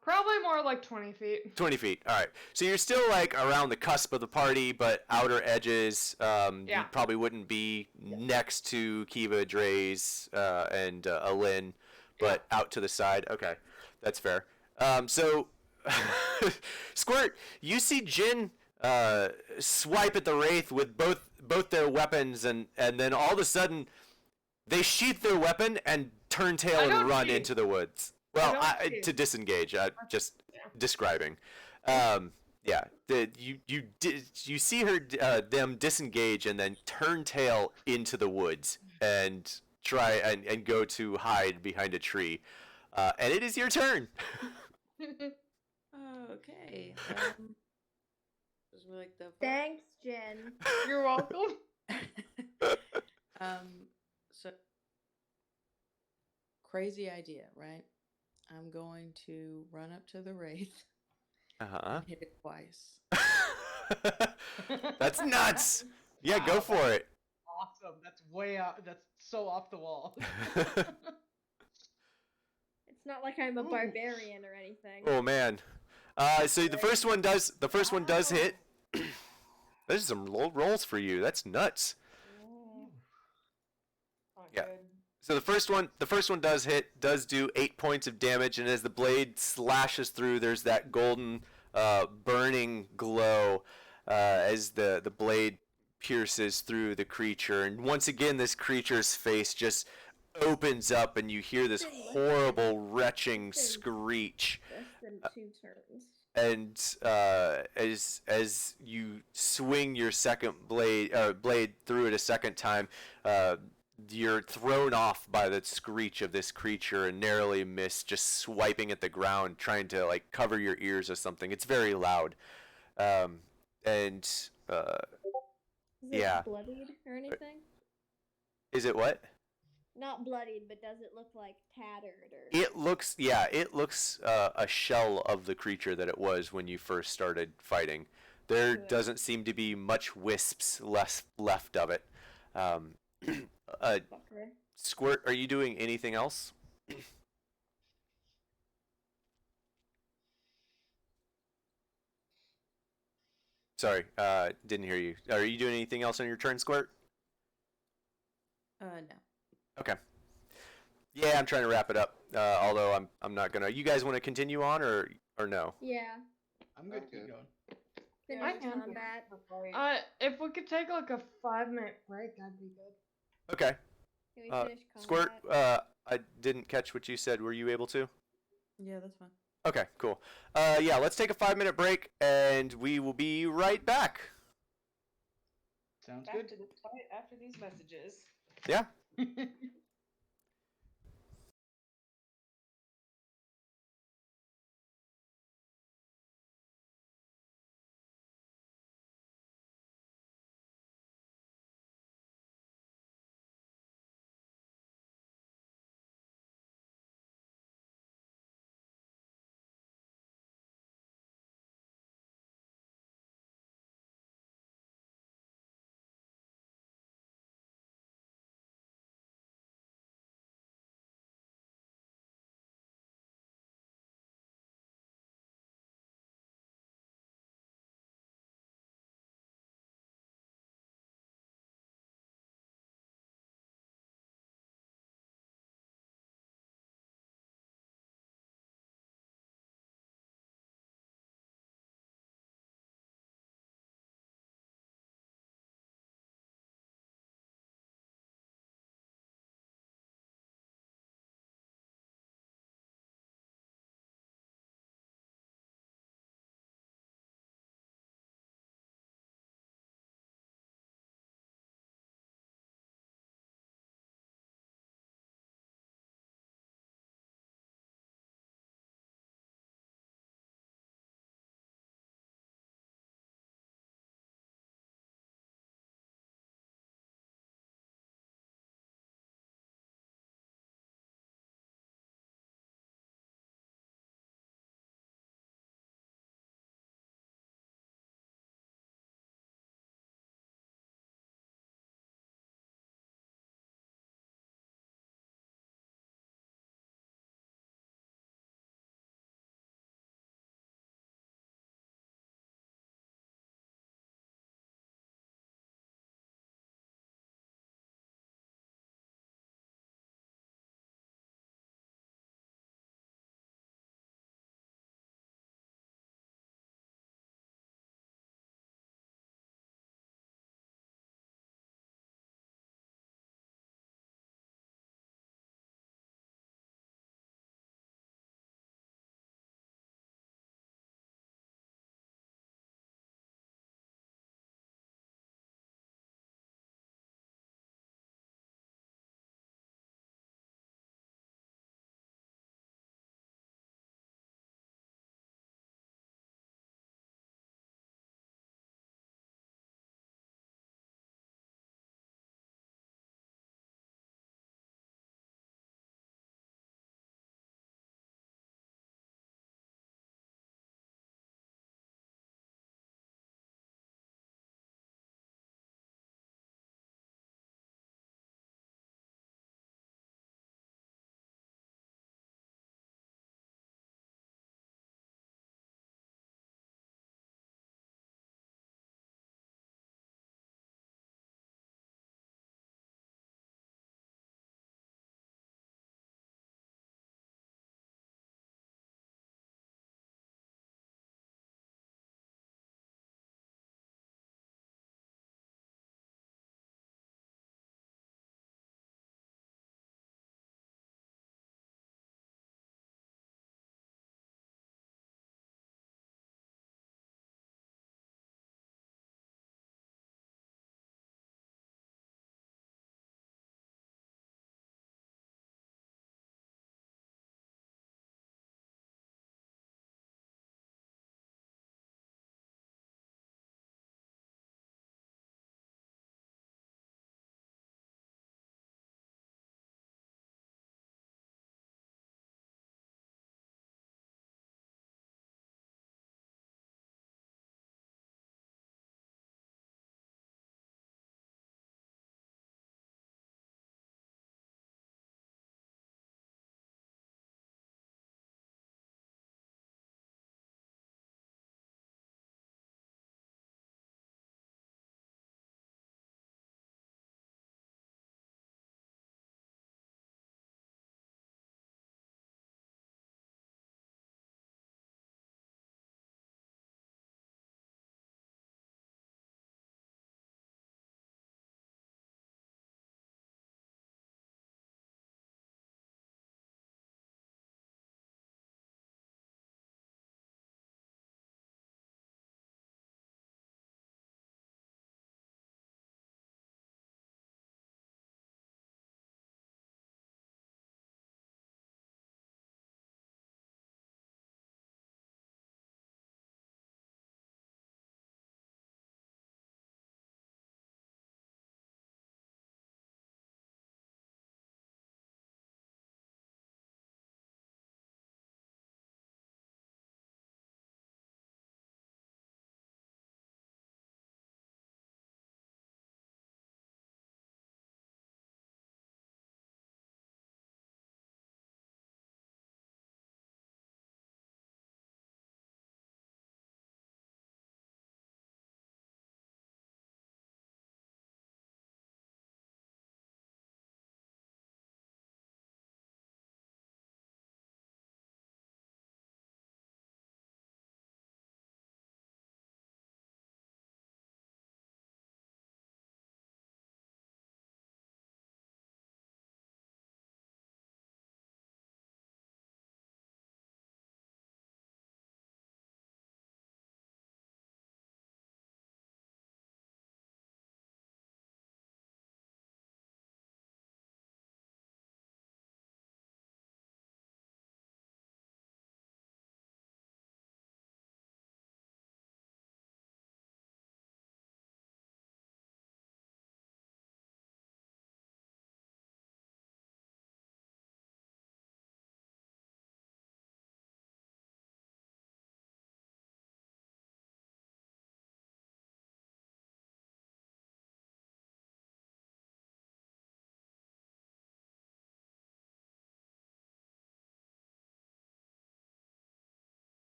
Probably more like 20 feet. 20 feet. All right. So you're still like around the cusp of the party, but outer edges. You probably wouldn't be next to Kiva, Dre's, and Alin, but out to the side. Okay. That's fair. So, Squirt, you see Jin swipe at the Wraith with both their weapons, and then all of a sudden, they sheath their weapon and turn tail and run into the woods. Well, to disengage. Just describing. You see them disengage and then turn tail into the woods and try and go to hide behind a tree. And it is your turn. Okay. This was like the Thanks, Jen. You're welcome. So crazy idea, right? I'm going to run up to the wraith and hit it twice. That's nuts. Yeah, go Wow, for it. Awesome. That's way out. That's so off the wall. It's not like I'm a Ooh. barbarian or anything. Oh man. So the first one does hit. There's some rolls for you. That's nuts. Not Yeah. good. So the first one does hit, does do 8 points of damage, and as the blade slashes through, there's that golden, burning glow as the blade pierces through the creature, and once again, this creature's face just opens up, and you hear this horrible, retching screech. Less than 2 turns. And as you swing your second blade through it a second time, you're thrown off by the screech of this creature and narrowly miss just swiping at the ground, trying to like cover your ears or something. It's very loud, and Is it yeah. bloodied or anything? Is it what? Not bloodied, but does it look like tattered or? It looks a shell of the creature that it was when you first started fighting. There doesn't seem to be much wisps left of it. Fucker. Squirt, are you doing anything else? Sorry, didn't hear you. Are you doing anything else on your turn, Squirt? No. Okay. Yeah, I'm trying to wrap it up. Although I'm not gonna. You guys want to continue on or no? Yeah. I'm good. Okay. Keep going. Yeah, Finish we can combat. If we could take like a 5-minute break, that'd be good. Okay. Can we finish combat? Squirt, I didn't catch what you said. Were you able to? Yeah, that's fine. Okay, cool. Yeah, let's take a 5-minute break, and we will be right back. Sounds Back good. to this fight after these messages. Yeah.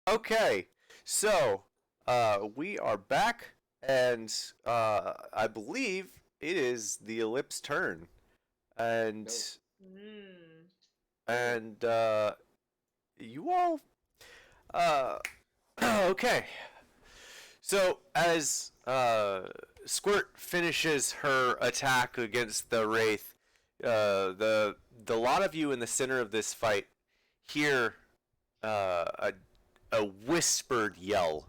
Okay, so we are back, and I believe it is the Ellipse turn, and Mm. and you all okay. So as Squirt finishes her attack against the Wraith, the lot of you in the center of this fight hear a whispered yell.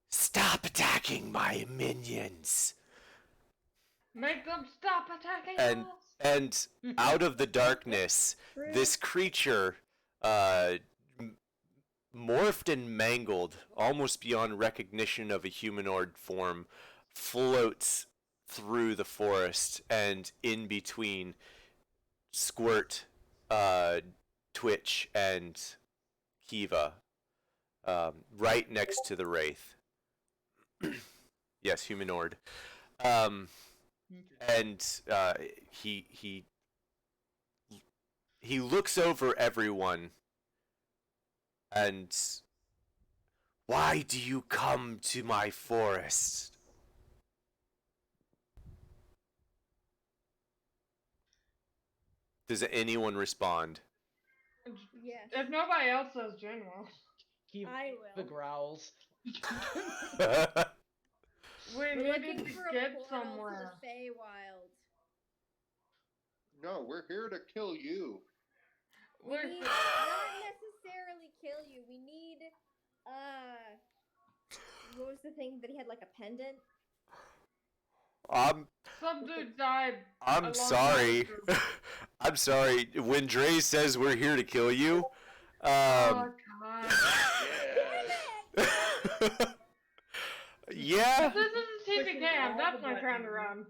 Stop attacking my minions! Make them stop attacking And us! and out of the darkness, this creature, morphed and mangled, almost beyond recognition of a humanoid form, floats through the forest and in between Squirt, Twitch, and Kiva, right next to the Wraith. Yes, humanoid. Um, and he looks over everyone and, why do you come to my forest? Does anyone respond? Yes. If nobody else says Jen will. Keep I the will. growls. We We're needed looking to for a get portal somewhere. to the Feywild. No, we're here to kill you. We We're need not necessarily kill you. We need what was the thing that he had, like a pendant? some dude died. a I'm long sorry. time ago. I'm sorry. When Dre says we're here to kill you, Oh god. yeah. If this is a TPK, I'm definitely trying to run.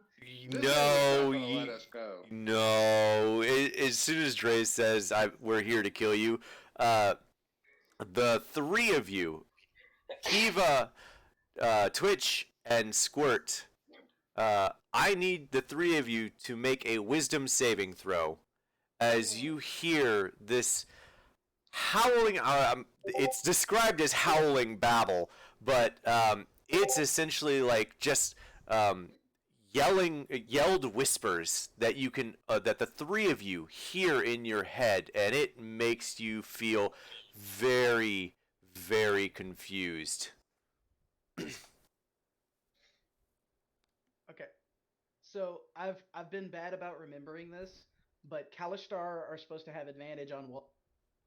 This No, guy's not gonna let us go. no. As soon as Dre says we're here to kill you, the three of you, Kiva, Twitch, and Squirt, I need the three of you to make a wisdom saving throw as you hear this howling. It's described as howling babble, but it's essentially like just yelled whispers that you can that the three of you hear in your head, and it makes you feel very, very confused. Okay. So I've been bad about remembering this, but Kalishtar are supposed to have advantage on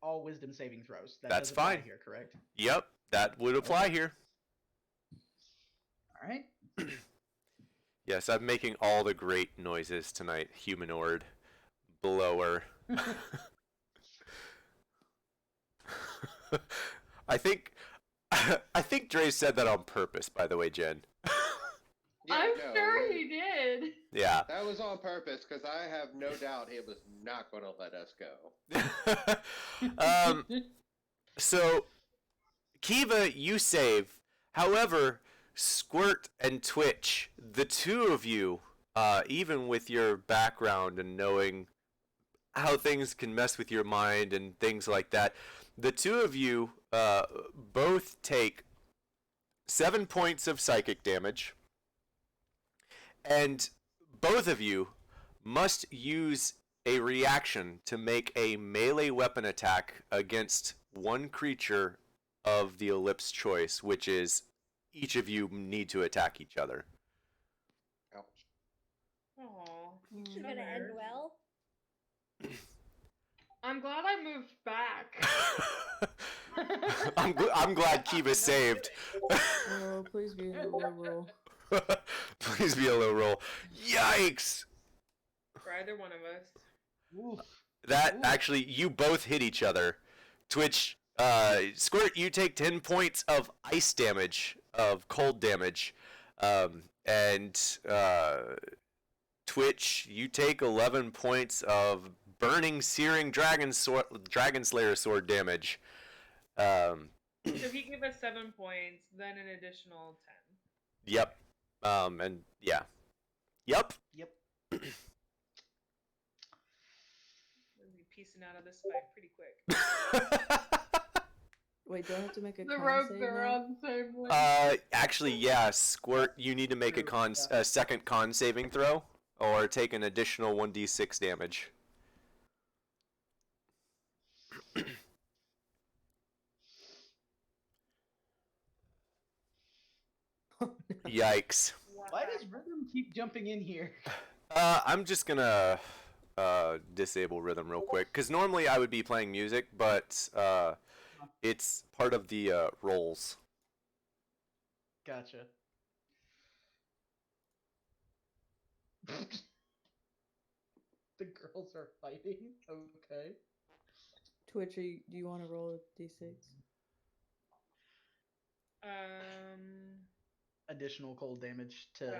all wisdom saving throws. That That's does apply fine. here, correct? Yep, that would apply here. All right. Yes, I'm making all the great noises tonight. Humanoid, blower. I think I think Dre said that on purpose, by the way, Jen. Yeah, I'm no, sure he did. Yeah. that was on purpose because I have no doubt it was not going to let us go. So Kiva, you save. However, Squirt and Twitch, the two of you, even with your background and knowing how things can mess with your mind and things like that, the two of you both take 7 points of psychic damage, and both of you must use a reaction to make a melee weapon attack against one creature of the ellipse choice, which is each of you need to attack each other. Ouch. Aw. This is gonna end well. I'm glad I moved back. I'm glad Kiva saved. Oh, please be a low roll. Please be a low roll. Yikes! For either one of us. Oof. That actually, you both hit each other. Twitch, Squirt, you take 10 points of ice damage, of cold damage. And Twitch, you take 11 points of burning, searing Dragon Slayer sword damage. So if you give us 7 points, then an additional 10. Yep. And yeah. Yep. Yep. We'll be piecing out of this fight pretty quick. Wait, do I have to make a The con rogues save are now? on the same one. Actually, yeah, Squirt, you need to make a True, a second con saving throw, or take an additional 1d6 damage. Yikes. Why does Rhythm keep jumping in here? I'm just gonna disable rhythm real quick, because normally I would be playing music, but it's part of the rolls. Gotcha. The girls are fighting? Okay. Twitch, do you want to roll a d6? Additional cold damage to.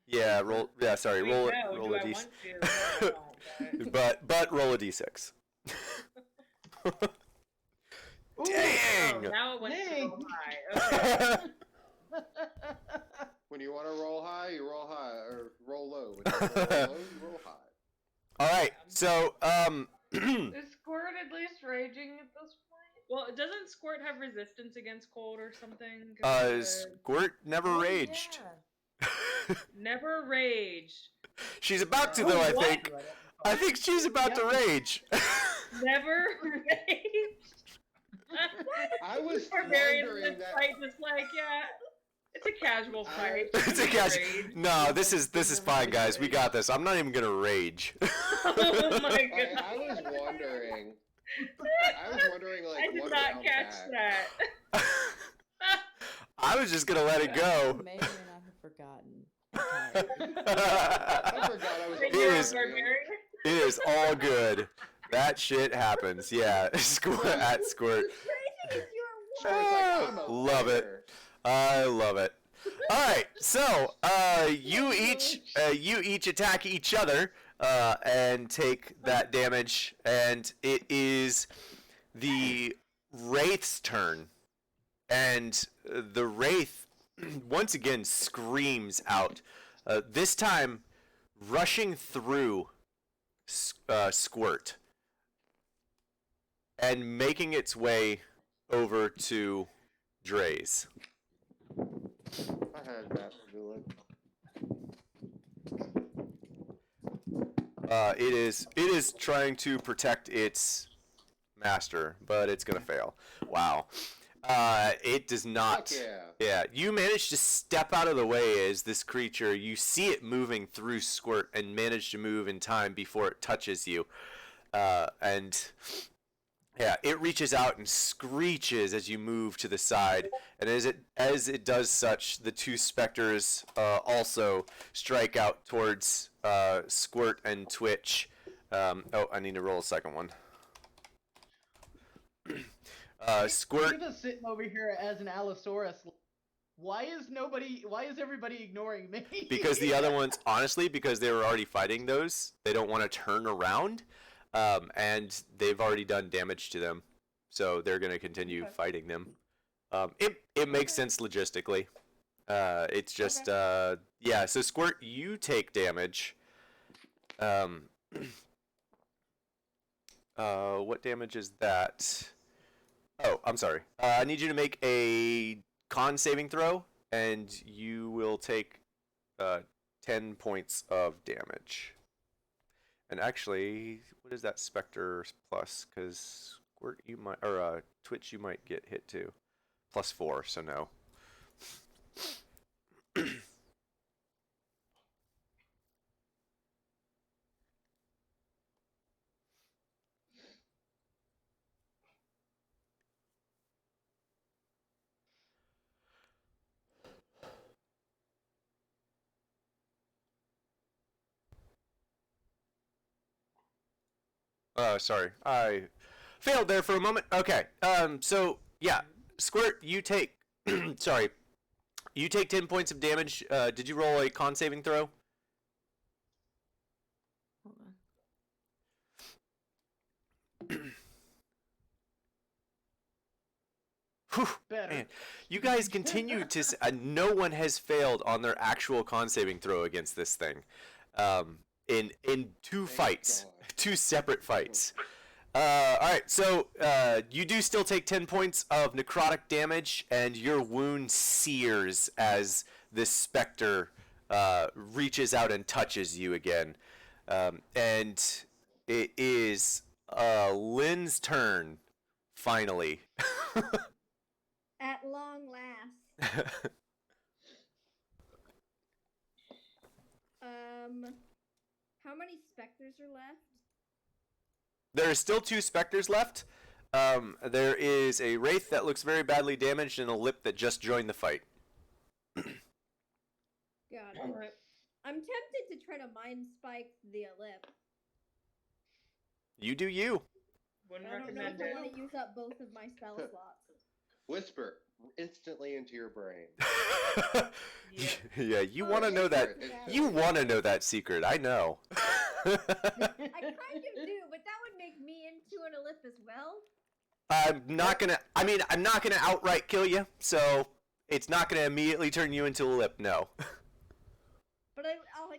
Yeah, roll. Yeah, sorry, Wait, roll no, roll do a I d6. want to? No, I don't, but roll a d6. Oh, Dang! now it went Dang. so high. Okay. When you want to roll high, you roll high, or roll low. When you want to roll low, you roll high. All right, so Is Squirt at least raging at this point? Well, doesn't Squirt have resistance against cold or something? 'Cause, Squirt never Oh, raged. yeah. never raged. She's about to Oh, though. I what? think. I think she's about to rage. Never raged. I was Barbarians in wondering this that. fight just like, yeah, it's a casual fight. It's a catch. No, this is fine, guys. We got this. I'm not even gonna rage. Oh my god. I was wondering. Like, I did what not round catch back? that. I was just gonna let it go. I may or may not have forgotten. Okay. I forgot I was. Wait, It you're a is- barbarian? It is all good. That shit happens. Yeah, Squirt at Squirt. Raging is your I was like, I'm a Love it. fighter. I love it. All right, so you each attack each other and take that damage, and it is the Wraith's turn, and the Wraith once again screams out. This time, rushing through Squirt and making its way over to Dre's. I had that feeling. It is trying to protect its master, but it's gonna fail. Wow. It does not. Fuck yeah. Yeah, you manage to step out of the way as this creature. You see it moving through Squirt and manage to move in time before it touches you. And yeah, it reaches out and screeches as you move to the side. And as it does such, the two specters also strike out towards Squirt and Twitch. Oh, I need to roll a second one. Squirt. Eva's sitting over here as an Allosaurus. Why is everybody ignoring me? Because the other ones, honestly, because they were already fighting those, they don't want to turn around, and they've already done damage to them, so they're going to continue fighting them. It makes sense logistically. It's just yeah. So Squirt, you take damage. What damage is that? Oh, I'm sorry. I need you to make a con saving throw, and you will take 10 points of damage. And actually, what is that Spectre plus? Because Squirt, you might, or Twitch, you might get hit too. +4, so no. Sorry, I failed there for a moment. Okay, so yeah, Squirt, you take, sorry, you take 10 points of damage. Did you roll a con saving throw? Hold on. Whew, Better. man, you guys continue to. No one has failed on their actual con saving throw against this thing. In two Thank fights, God. two separate fights. All right, so you do still take 10 points of necrotic damage, and your wound sears as this specter reaches out and touches you again. And it is Lynn's turn, finally. At long last. How many specters are left? There are still 2 specters left. There is a wraith that looks very badly damaged and a lip that just joined the fight. Got it. Alright. I'm tempted to try to mind spike the lip. You do you. Wouldn't I don't know recommend if I it. want to use up both of my spell slots. Whisper instantly into your brain. Yeah. Yeah, you Oh, want to know that. Secret, You want to know that secret. I know. I kind of do, but that would make me into an lip as well. I'm not gonna. I mean, I'm not gonna outright kill you, so it's not gonna immediately turn you into a lip. No. But I'll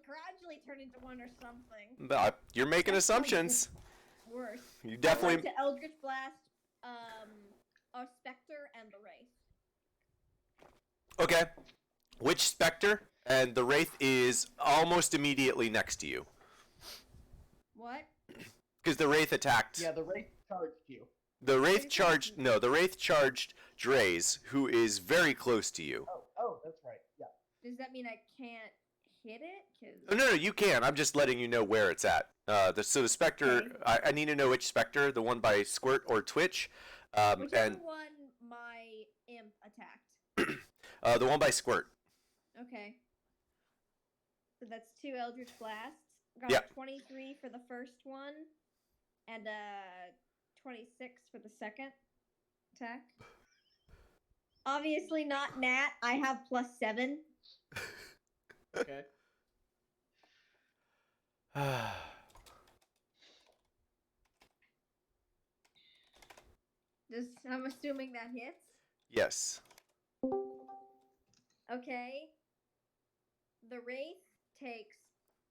gradually turn into one or something. But you're making assumptions. Worse. You I'd definitely. like to Eldritch Blast, a Spectre and the Wraith. Okay. Which specter? And the wraith is almost immediately next to you What? because the wraith attacked. Yeah, the Wraith charged you. The wraith charged. No, the wraith charged Draze, who is very close to you. Oh, that's right. Yeah. Does that mean I can't hit it? Oh, no, you can. I'm just letting you know where it's at. So the specter. Okay. I need to know which specter. The one by Squirt or Twitch. Whichever And one my imp attacked. the one by Squirt. Okay. So that's 2 Eldritch Blasts. Got Yeah. a 23 for the first one, and a 26 for the second attack. Obviously not nat. I have +7. Okay. I'm assuming that hits. Yes. Okay. The Wraith takes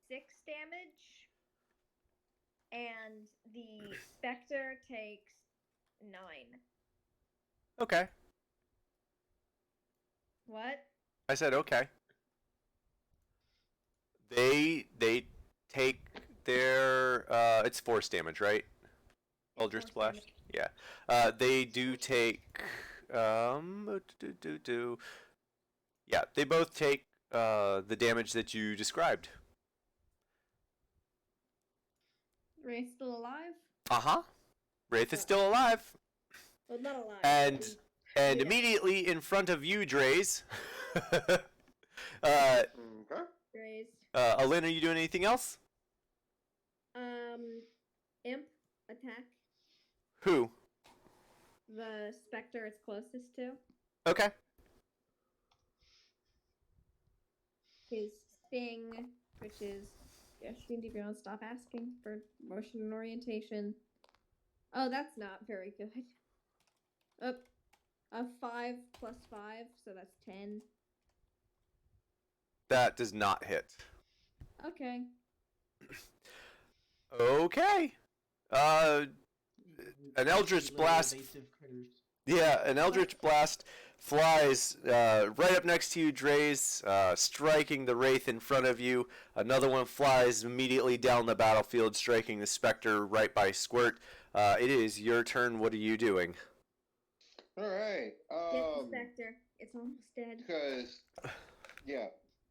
6 damage, and the Spectre takes 9. Okay. What? I said okay. They take their it's force damage, right? Eldritch force Blast. damage. Yeah. They do take yeah, they both take the damage that you described. Wraith still alive? Uh-huh. Wraith is still alive. Well, not alive. And Yeah. immediately in front of you, Draze. Okay. Raised. Alin, are you doing anything else? Imp attack. Who? The Spectre it's closest to. Okay. His Sting, which is... Yes, D&D Beyond, stop asking for motion and orientation. Oh, that's not very good. A 5 plus 5, so that's 10. That does not hit. Okay. Okay. An Eldritch Little Blast. evasive critters. Yeah, an Eldritch Blast flies right up next to you, Draze, striking the Wraith in front of you. Another one flies immediately down the battlefield, striking the Spectre right by Squirt. It is your turn. What are you doing? All right. Get the Spectre. It's almost dead. Because, yeah,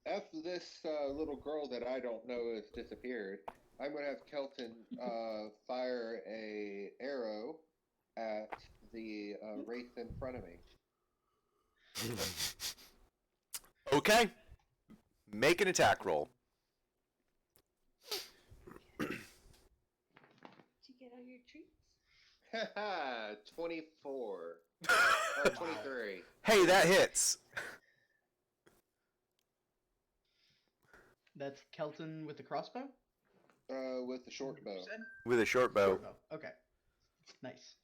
after this little girl that I don't know has disappeared, I'm gonna have Kelton fire a arrow at the wraith in front of me. Okay. Make an attack roll. Did you get all your treats? Haha, 24 or 23. Hey, that hits. That's Kelton with the crossbow? With the short bow. You said? With a short bow. Short bow. Okay. Nice.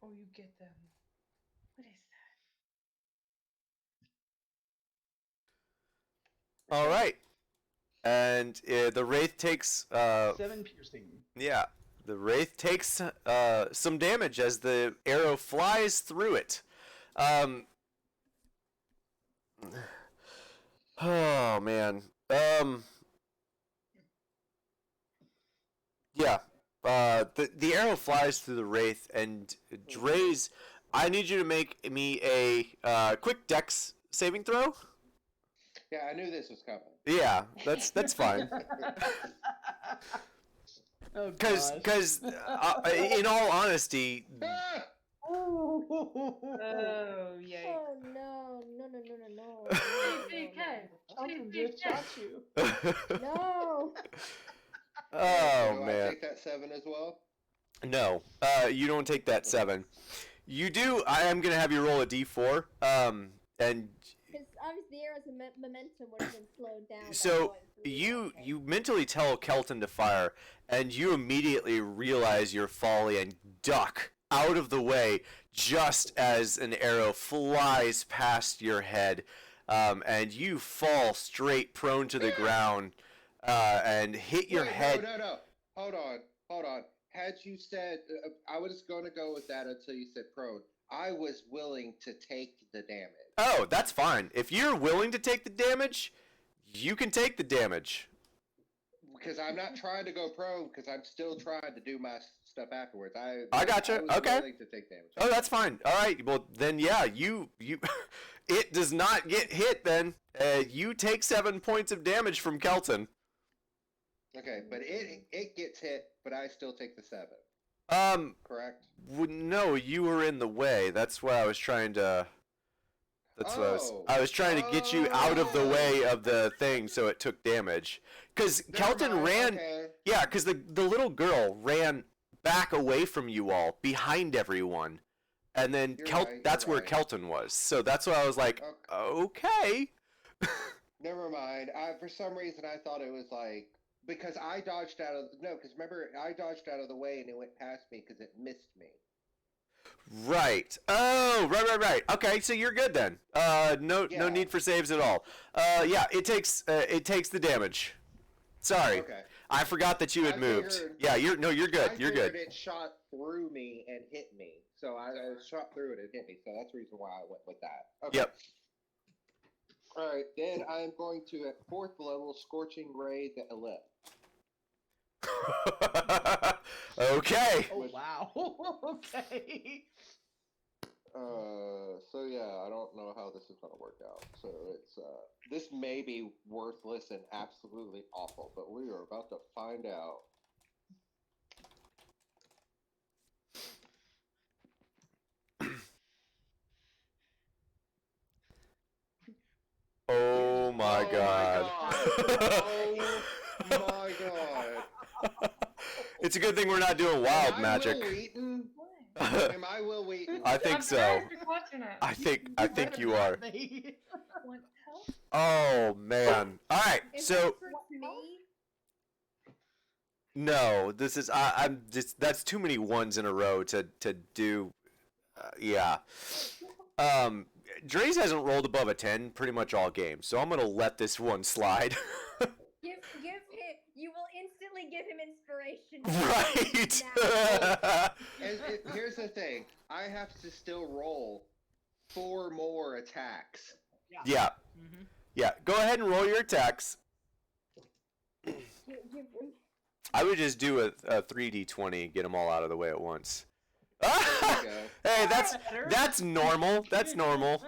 Oh, you get them. What is that? All right. And the wraith takes 7 piercing. yeah, the wraith takes some damage as the arrow flies through it. Oh man. Yeah. The arrow flies through the wraith, and Dre's. I need you to make me a quick dex saving throw. Yeah, I knew this was coming. Yeah, that's fine. Oh, Because gosh. in all honesty, Ah! Oh, yikes. Oh no, no, no, no, no, no. TPK. Kelton just shot you. No. oh Do I man, take that 7 as well? no, you don't take that 7. You do. I am gonna have you roll a d4. And Because obviously the arrow's momentum would have been slowed down. by so going through you that thing. you mentally tell Kelton to fire, and you immediately realize your folly and duck out of the way just as an arrow flies past your head, and you fall straight prone to the ground and hit your Wait, head. No. Hold on. Had you said, I was going to go with that until you said prone. I was willing to take the damage. Oh, that's fine. If you're willing to take the damage, you can take the damage. Because I'm not trying to go prone, because I'm still trying to do my stuff afterwards. I gotcha. I was Okay. willing to take damage. Oh, that's fine. All right. Well, then, yeah, you, it does not get hit. Then you take 7 points of damage from Kelton. Okay, but it gets hit, but I still take the 7. Correct? No, you were in the way. That's why I was trying to. That's what I was trying to get you out of the way of the thing, so it took damage. Because Kelton Never mind, ran. okay. Yeah, because the little girl ran back away from you all, behind everyone, and then You're right, that's you're where right. Kelton was. So that's why I was like, okay. Never mind. For some reason, I thought it was like because I dodged out of because remember I dodged out of the way and it went past me because it missed me. Right. Oh, right. Okay, so you're good then. No Yeah. need for saves at all. Yeah, it takes the damage. Sorry, Okay. I forgot that you had I moved. figured- Yeah, you're good. I You're figured good. it shot through me and hit me, so I shot through it and hit me. So that's the reason why I went with that. Okay. Yep. All right, then I am going to at 4th level Scorching Ray the Ellipse. Okay. Oh, wow. Okay. So yeah, I don't know how this is gonna work out. So it's this may be worthless and absolutely awful, but we are about to find out. Oh my god. Oh my god. It's a good thing we're not doing wild magic. Will Wheaton? What? Am I Will Wheaton? I think I'm so. surprised you're watching it. I think you are. Me. What hell? Oh man. All right. If So it hurts me, no, this is I'm just that's too many ones in a row to do. Yeah. Dre's hasn't rolled above a 10 pretty much all game, so I'm gonna let this one slide. give him. You will instantly give him inspiration. Right. Now. And here's the thing: I have to still roll 4 more attacks. Yeah. Mhm. Yeah. Go ahead and roll your attacks. Give him. I would just do a 3d20, get them all out of the way at once. Okay. Hey, that's normal. That's normal.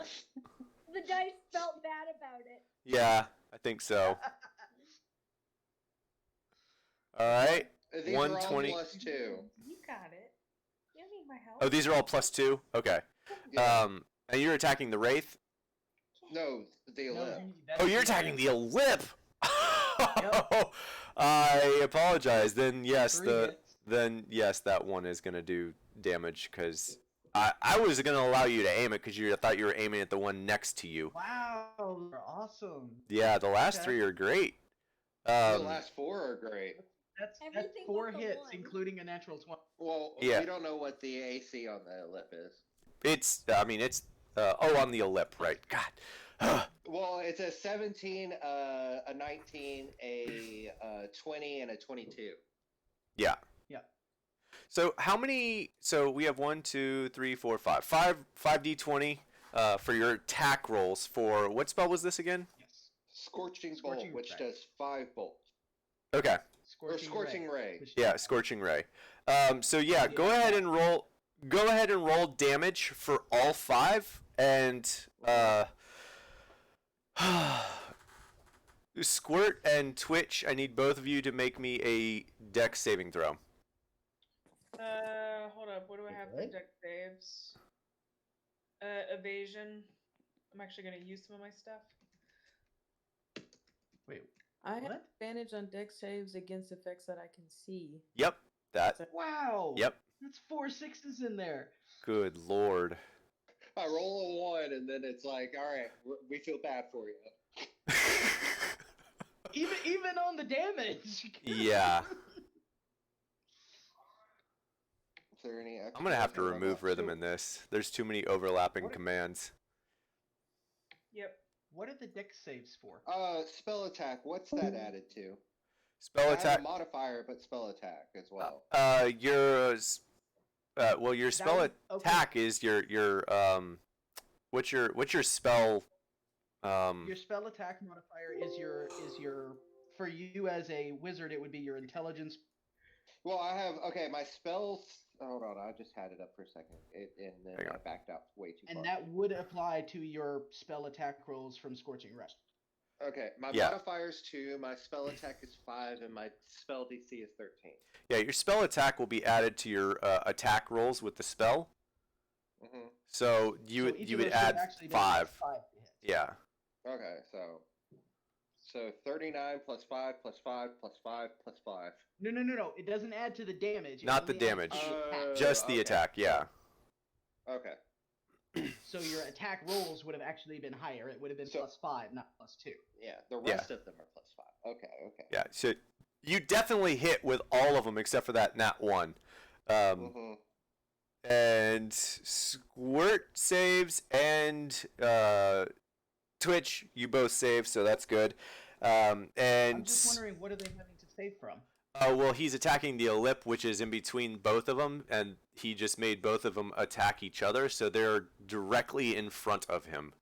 The dice felt bad about it. Yeah, I think so. All right. These are all 120. plus 2. You got it. You don't need my help. Oh, these are all +2. Okay. Yeah. And you're attacking the wraith. No, the No, ellipse. that's Oh, you're attacking the ellip. I apologize. Then yes, 3 hits. that one is gonna do damage because I was gonna allow you to aim it because you thought you were aiming at the one next to you. Wow, they're awesome. Yeah, the last Okay. 3 are great. The last 4 are great. That's Everything 4 but the hits, one. including a natural 20. Well, Yeah. we don't know what the AC on the ellipse is. It's on the ellip, right? God. Well, it's a 17, a 19, a 20, and a 22. Yeah. Yeah. So how many? So we have 1, 2, 3, 4, 5. 5d20 for your attack rolls. For what spell was this again? Yes. Scorching Scorching Bolt, which Ray. does 5 bolts. Okay. Or Scorching Ray. which- Yeah, Scorching Ray. So yeah, go ahead and roll. Go ahead and roll damage for all 5, and Squirt and Twitch. I need both of you to make me a Dex saving throw. Hold up. What do I have for What? deck saves? Evasion. I'm actually gonna use some of my stuff. Wait. I have What? advantage on deck saves against effects that I can see. Yep. That. Wow. Yep. That's 4 6s in there. Good lord. I roll a 1, and then it's like, all right, we feel bad for you. Even on the damage. Yeah. Is there any extra I'm gonna have to thing remove about rhythm two? in this. There's too many overlapping What- commands. Yep. What are the deck saves for? Spell attack. What's that added to? Spell I have attack. a modifier, but spell attack as well. Your spell would- okay. attack is what's your spell Your spell attack modifier is your for you as a wizard it would be your intelligence. Well, I have my spells. Hold on, I just had it up for a second, and then Hang I on. backed out way too far. And that would apply to your spell attack rolls from Scorching Ray. Okay, my Yeah. modifier is 2, my spell attack is 5, and my spell DC is 13. Yeah, your spell attack will be added to your attack rolls with the spell. Mm-hmm. So So you each you of would those should add actually be 5. 5 to hit. Yeah. Okay, so 39 plus 5 plus 5 plus 5 plus 5. No. It doesn't add to the damage. it Not the only adds to damage. the attack. Just the okay. attack, yeah. Okay. So your attack rolls would have actually been higher. It would have been So- plus 5, not plus 2. Yeah, the Yeah. rest of them are plus 5. Okay. Yeah. So you definitely hit with all of them except for that nat 1. Mm-hmm. And Squirt saves and Twitch, you both save, so that's good. And I'm just wondering, what are they having to save from? well, he's attacking the ellip, which is in between both of them, and he just made both of them attack each other, so they're directly in front of him.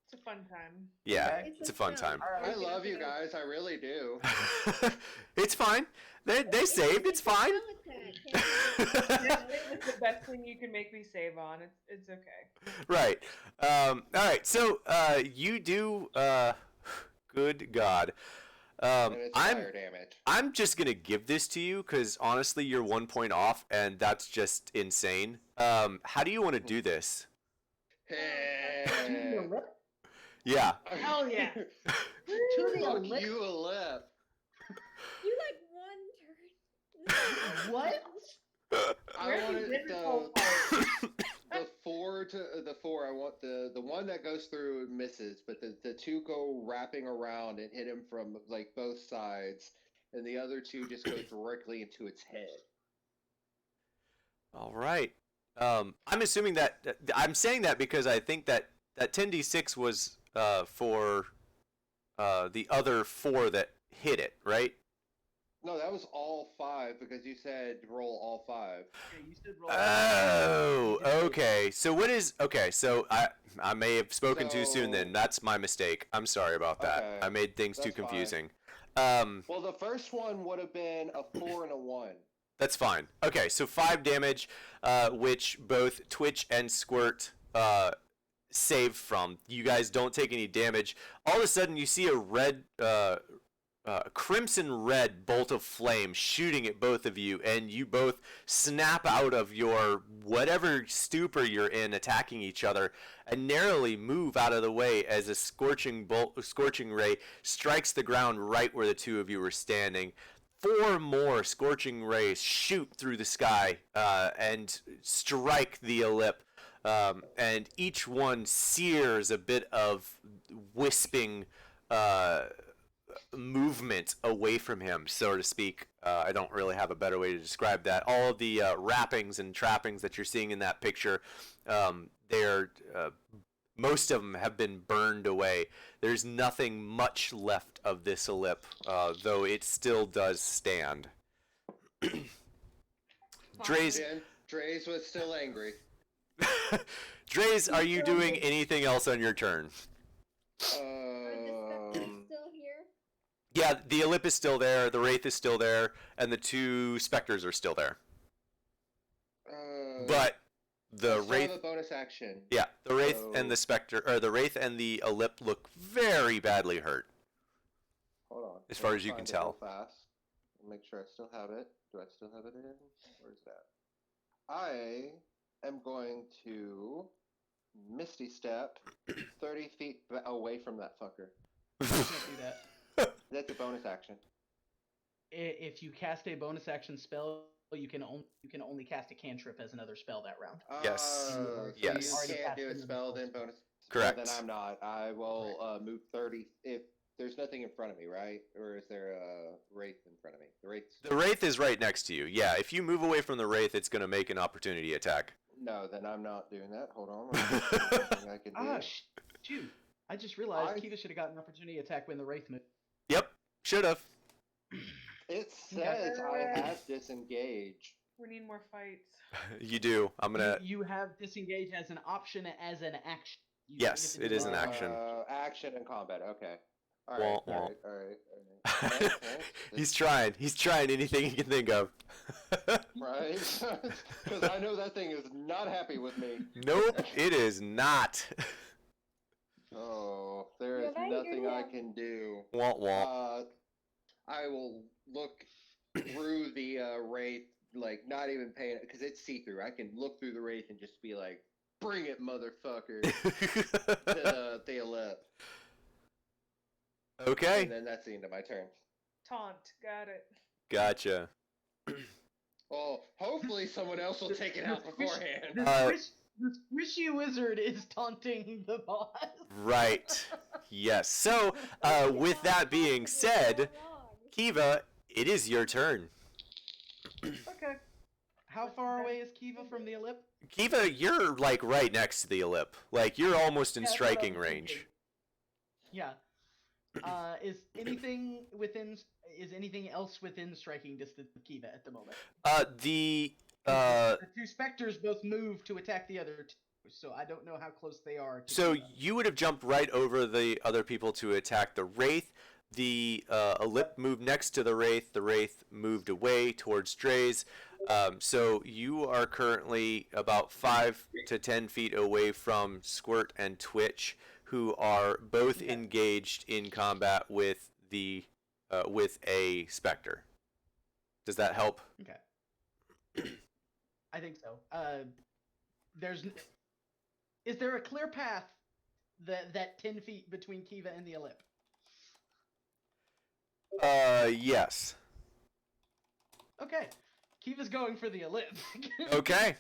It's a fun time. Yeah, Okay. it's a fun time. I love you guys, I really do. It's fine. They saved. It's fine. It's the best thing you can make me save on. It's okay. Right. All right. So you do. Good God. And it's fire damage. I'm just gonna give this to you because honestly, you're 1 point off, and that's just insane. How do you want to do this? Hey. Yeah. Hell yeah. Fuck you a lip. You like one turn. What? I Where's wanted the difficult part? the 4 to the 4. I want the one that goes through misses, but the 2 go wrapping around and hit him from like both sides, and the other 2 just go directly into its head. All right. I'm assuming that I'm saying that because I think that 10d6 was for the other 4 that hit it, right? No, that was all 5 because you said roll all 5. Okay, you said roll. Oh, okay. So what is okay? So I may have spoken too soon. So- Then that's my mistake. I'm sorry about that. Okay, I made things too that's fine. confusing. Well, the first one would have been a 4 and a 1. That's fine. Okay, so 5 damage, which both Twitch and Squirt save from. You guys don't take any damage. All of a sudden, you see a red, crimson red bolt of flame shooting at both of you, and you both snap out of your whatever stupor you're in, attacking each other, and narrowly move out of the way as a scorching ray strikes the ground right where the two of you were standing. 4 more scorching rays shoot through the sky and strike the ellip, and each one sears a bit of wisping movement away from him, so to speak, I don't really have a better way to describe that. All of the wrappings and trappings that you're seeing in that picture, they're most of them have been burned away. There's nothing much left of this ellip, though it still does stand. Dre's, Dre's was still angry. Dre's, are you doing anything else on your turn? Are the specters still here? Yeah, the ellip is still there, the wraith is still there, and the 2 specters are still there. But the wraith, have a bonus action. yeah, the wraith and the specter, or the wraith and the ellip look very badly hurt. Hold on. As far as you can Find it tell. real fast. Make sure I still have it. Do I still have it in? Where is that? I am going to Misty Step 30 feet away from that fucker. You can't do that. That's a bonus action. If you cast a bonus action spell, you can only cast a cantrip as another spell that round. Yes. So Yes. you can't do a spell, then bonus. Correct. Well, then I'm not. I will move 30. If there's nothing in front of me, right? Or is there a wraith in front of me? The wraith is right next to you. Yeah, if you move away from the wraith, it's going to make an opportunity attack. No, then I'm not doing that. Hold on. Nothing I can do. Shoot. I just realized Kiva should have gotten an opportunity attack when the wraith moved. Yep, should have. It says I have disengage. We need more fights. You do. I'm gonna. You have disengage as an option as an action. Yes, it is an action. Action and combat. Okay. All Wah, right. wah. All right. He's trying. He's trying anything he can think of. Right? Because I know that thing is not happy with me. Nope, it is not. Oh, there is nothing I can do. Womp womp. I will look through the wraith, like not even paying it, because it's see-through. I can look through the wraith and just be like, "Bring it, motherfucker!" to the ellip. Okay. And then that's the end of my turn. Taunt. Got it. Gotcha. Well, hopefully someone else will take it out beforehand. The squishy wizard is taunting the boss. Right. Yes. So, with that being said, Kiva, it is your turn. Okay. How far away is Kiva from the ellip? Kiva, you're like right next to the ellip. Like you're almost in Yeah, that's what I striking was range. thinking. Yeah. Is anything else within striking distance of Kiva at the moment? The 2 specters both move to attack the other 2, so I don't know how close they are. So you would have jumped right over the other people to attack the wraith. The ellip moved next to the wraith. The wraith moved away towards Dre's. So you are currently about 5 to 10 feet away from Squirt and Twitch, who are both engaged in combat with the with a specter. Does that help? Okay. I think so. Is there a clear path that 10 feet between Kiva and the ellip? Yes. Okay. Kiva's going for the ellip. Okay.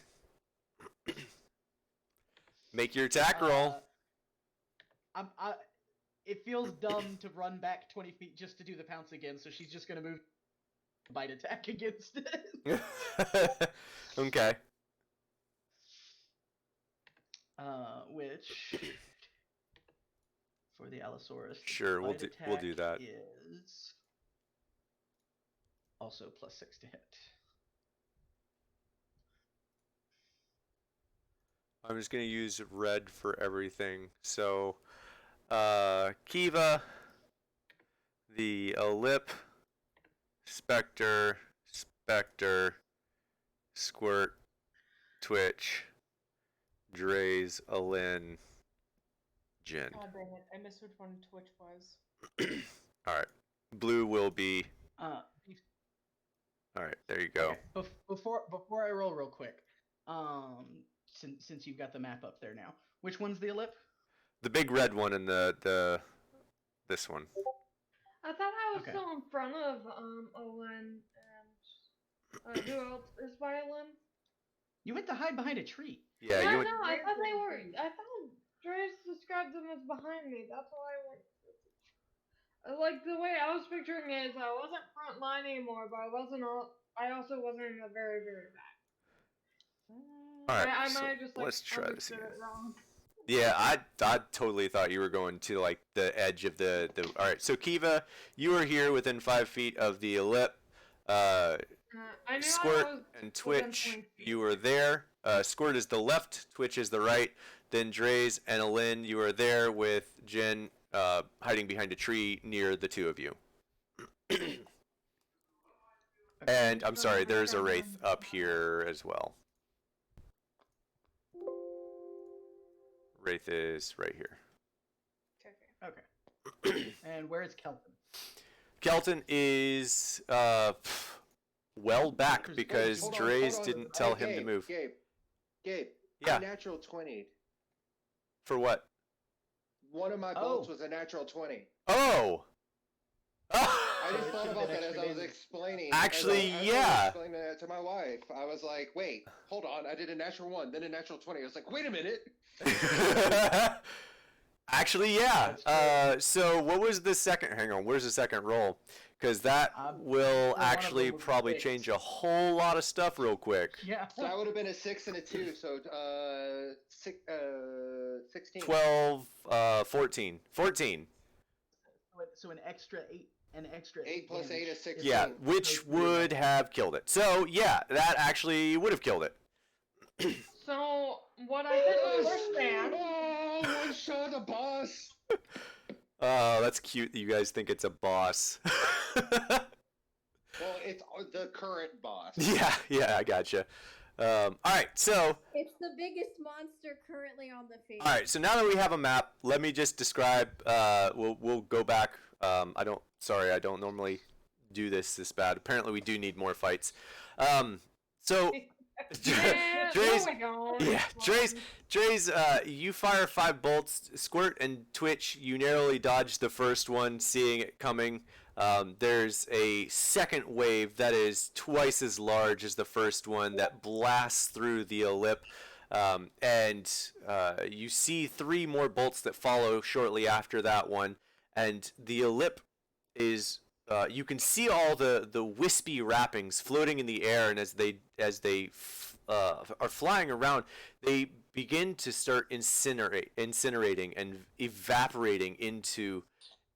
Make your attack roll. It feels dumb to run back 20 feet just to do the pounce again, so she's just gonna move bite attack against it. Okay. Which for the Allosaurus, Sure, we'll bite do attack that. Is also +6 to hit. I'm just gonna use red for everything. So, Kiva, the ellip, Spectre, Squirt, Twitch, Dre's, Alin, Jin. Oh, dang it. I missed which one Twitch was. Alright. Blue will be. Alright, there you go. Okay. Before I roll real quick, since you've got the map up there now, which one's the ellip? The big red one and this one. I thought I was Okay. still in front of Owen and who else is by Owen? You went to hide behind a tree. Yeah, no, you would. no, I thought they were. I thought Dres described them as behind me. That's why I went. Like the way I was picturing it is I was in front front line anymore, but I wasn't all. I also wasn't in the very, very back. All right, I so might have just let's try this understood again. it wrong. Yeah, I totally thought you were going to like the edge of the. All right, so Kiva, you are here within 5 feet of the ellip. I knew Squirt I was and within Twitch, 20 feet. you are there. Squirt is the left, Twitch is the right. Then Dre's and Alin, you are there with Jen hiding behind a tree near the two of you. And I'm sorry, there's a wraith up here as well. Wraith is right here. Okay. Okay. And where is Kelton? Kelton is well back because Hold on, Dre's hold on. didn't tell him to Gabe, move. Gabe. Yeah. I natural 20'd. For what? One of my bolts was a natural 20. Oh! I So just it thought should've about been that as extra I was damage. explaining. Actually, as I was yeah. explaining that to my wife. I was like, wait, hold on. I did a natural 1, then a natural 20. I was like, wait a minute. Actually, yeah. That's So what was the second? Hang on. Where's the second roll? Because that will one of actually them was a probably 6. change a whole lot of stuff real quick. Yeah. So that would have been a 6 and a 2. So 16. 12, 14. 14. So an extra 8. An extra 8 plus 8 is 16. Yeah, which would have killed it. So, yeah, that actually would have killed it. So what I didn't understand. Oh, one shot the boss. Oh, that's cute that you guys think it's a boss. Well, it's the current boss. yeah, I gotcha. All right, so It's the biggest monster currently on the field. all right, so now that we have a map, let me just describe. We'll go back. I don't normally do this bad. Apparently, we do need more fights. So. Yeah, Dre's, no, we don't. yeah, It's fine. Dre's, you fire 5 bolts. Squirt and Twitch, you narrowly dodge the first one, seeing it coming. There's a second wave that is twice as large as the first one that blasts through the ellip. And you see 3 more bolts that follow shortly after that one. And the ellip is you can see all the wispy wrappings floating in the air, and as they are flying around, they begin to start incinerating and evaporating into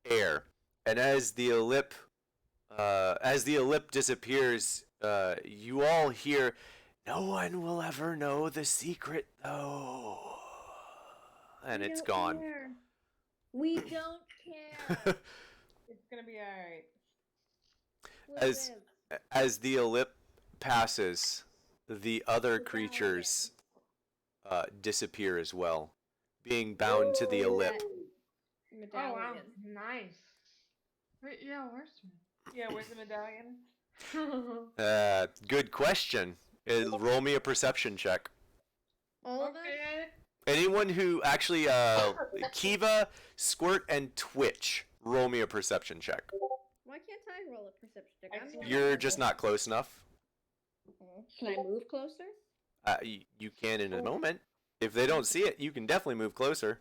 air. And as the ellip disappears, you all hear, "No one will ever know the secret, though," and it's gone. Care. We don't care. It's gonna be alright. We'll As live. as the ellip passes, the other Medallion. creatures disappear as well, being bound to the ellip. Oh wow, Medallion. nice. Wait, yeah, where's Yeah, where's the medallion? Good question. Roll me a perception check. All of us? Okay. Anyone who actually, Kiva, Squirt, and Twitch, roll me a perception check. Why can't I roll a perception check? I'm the You're one- just not close enough. Can I move closer? You can in a moment. If they don't see it, you can definitely move closer.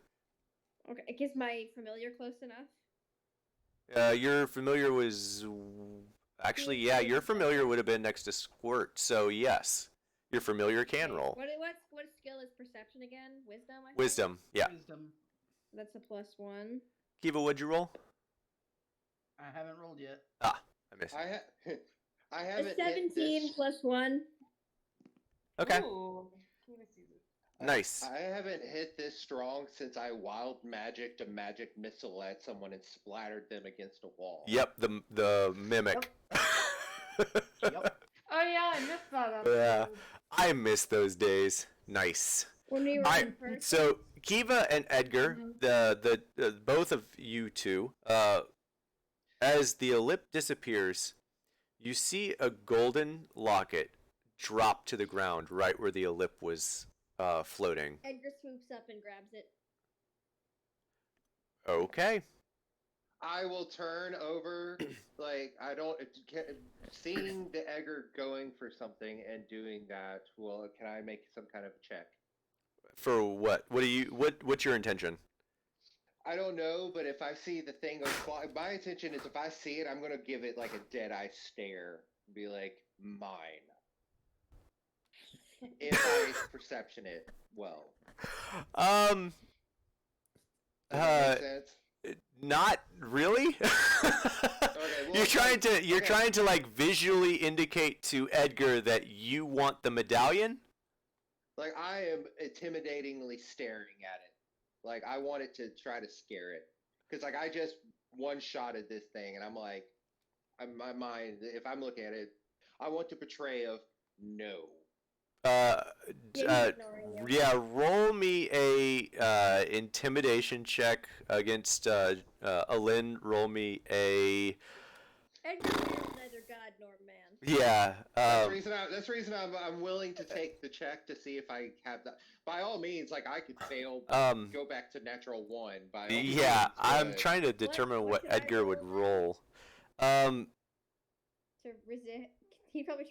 Okay, is my familiar close enough? Your familiar was actually, yeah, your familiar would have been next to Squirt, so yes, your familiar can roll. What skill is perception again? Wisdom. I think? Wisdom, yeah. Wisdom. That's a +1. Kiva, what'd you roll? I haven't rolled yet. I missed. I A haven't hit 17 this. +1. Okay, Ooh, Kiva sees it. nice. I haven't hit this strong since I wild magicked a magic missile at someone and splattered them against a wall. Yep, the mimic. Yep. Oh yeah, I missed that. Yeah. episode. I miss those days. Nice. When we were Alright, in person. so Kiva and Edgar, the both of you two, as the ellip disappears, you see a golden locket drop to the ground right where the ellip was floating. Edgar swoops up and grabs it. Okay. I will turn over, like, I don't, seeing the Edgar going for something and doing that, well, can I make some kind of check? For what? What's your intention? I don't know, but if I see the thing go flying, my intention is if I see it, I'm gonna give it like a dead eye stare, and be like, mine. If I perception it well. Um. Does that make sense? Not really. well, you're okay. trying to like visually indicate to Edgar that you want the medallion. Like I am intimidatingly staring at it. Like I want it to try to scare it, because like I just one-shotted this thing, and I'm like, my mind. If I'm looking at it, I want to portray of no. Uh, Yeah, he's ignoring you. yeah. Roll me a intimidation check against Alin. Roll me a Edgar is neither god nor man. yeah. That's the reason I'm willing to take the check to see if I have that. By all means, like I could fail, go back to natural one. By all means, I'm trying to determine what should I Edgar would roll roll. To resist, he probably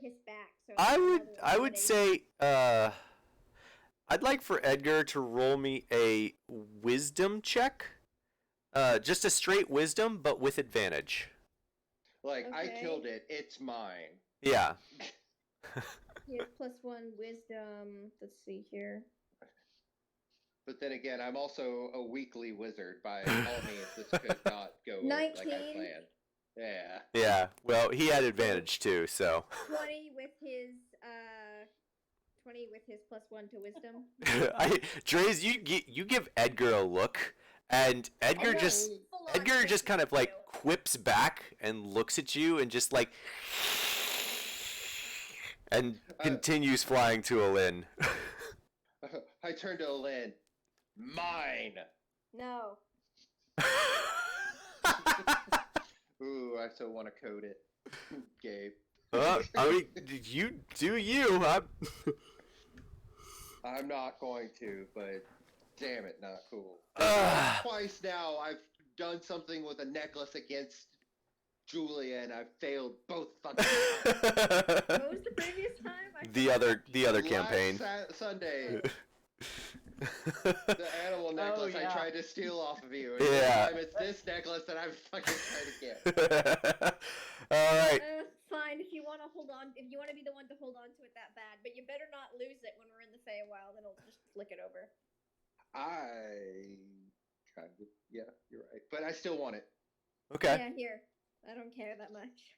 hissed back. So I would say I'd like for Edgar to roll me a wisdom check. Just a straight wisdom, but with advantage. Like I Okay. killed it. It's mine. Yeah. He has +1 wisdom. Let's see here. But then again, I'm also a weakly wizard. By all means, this could not go like I 19. planned. Yeah. Yeah. Well, he had advantage too, so. 20 with his +1 to wisdom. Dre's, you give Edgar a look, and Edgar know, just full-on Edgar just kind of like you. quips back and looks at you and just like and continues flying to Alin. I turned to Lynn. Mine. No. Ooh, I so want to code it. Gabe. I mean, you do you. I'm not going to, but damn it, not cool. Ah. Twice now I've done something with a necklace against Julia, and I've failed both fucking times. What was the previous time? the other campaign. Last Sunday. The animal necklace I tried to steal off of you. And Yeah. this time it's this necklace that I'm fucking trying to get. All right. Fine, if you want to hold on, if you want to be the one to hold on to it that bad, but you better not lose it when we're in the Feywild, then it'll just flick it over. I kind of, yeah, you're right. But I still want it. Okay. Yeah, here. I don't care that much.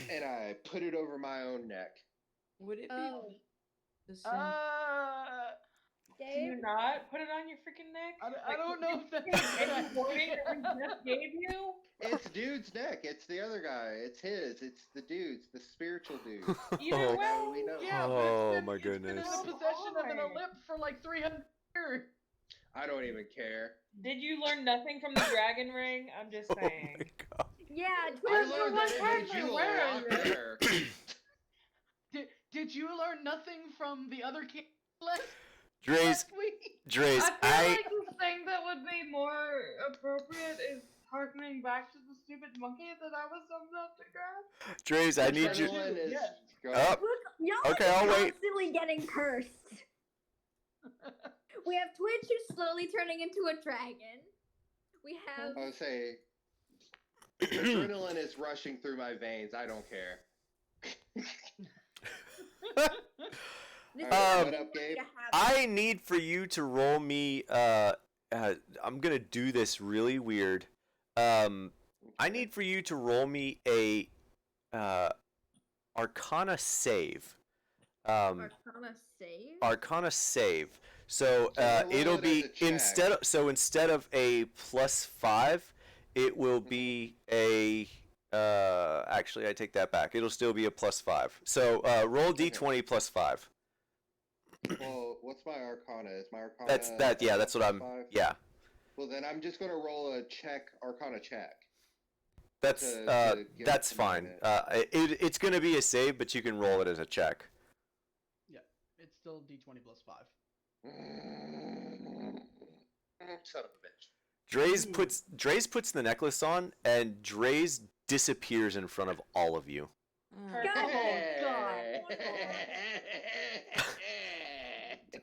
And I put it over my own neck. Would it be Oh, the same? Do you Dave? not put it on your freaking neck? I don't know if that's a good Any warning idea. that we just gave you? It's dude's neck. It's the other guy. It's his. It's the dude's. The spiritual dude. Either Oh. way. We know. Yeah, but Oh, it's my been in goodness. the possession of an Alright. Olymp for like 300 years. I don't even care. Did you learn nothing from the dragon ring? I'm just Oh saying. my god. Yeah, I Twitch. learned one that it time made I you a wear lot it. better. Did you learn nothing from the other king last Dre's, week? Dre's, I feel like the thing that would be more appropriate is harkening back to the stupid monkey that I was about to grab. Dre's, I need you. Adrenaline is. Yeah. Go Oh, ahead. Look, y'all Okay, are I'll wait. constantly getting cursed. We have Twitch who's slowly turning into a dragon. We have I would say adrenaline is rushing through my veins. I don't care. this Alright, is what a up, good way Gabe? to have I need for you to roll me. I'm gonna do this really weird. I need for you to roll me a Arcana save. Arcana save. Arcana save. So So roll it'll it be as a check. instead of a +5, it will be a. Actually, I take that back. It'll still be a +5. So roll d20 +5. Well, what's my Arcana? Is my Arcana? That's that. Yeah, that's what I'm. 5? Yeah, Well, then I'm just gonna roll a check, Arcana check. that's to get that's to fine. mine It's gonna be a save, but you can roll it as a check. Yeah, it's still D20 plus 5. Son of a bitch. Dre's puts the necklace on, and Dre's disappears in front of all of you. God, God.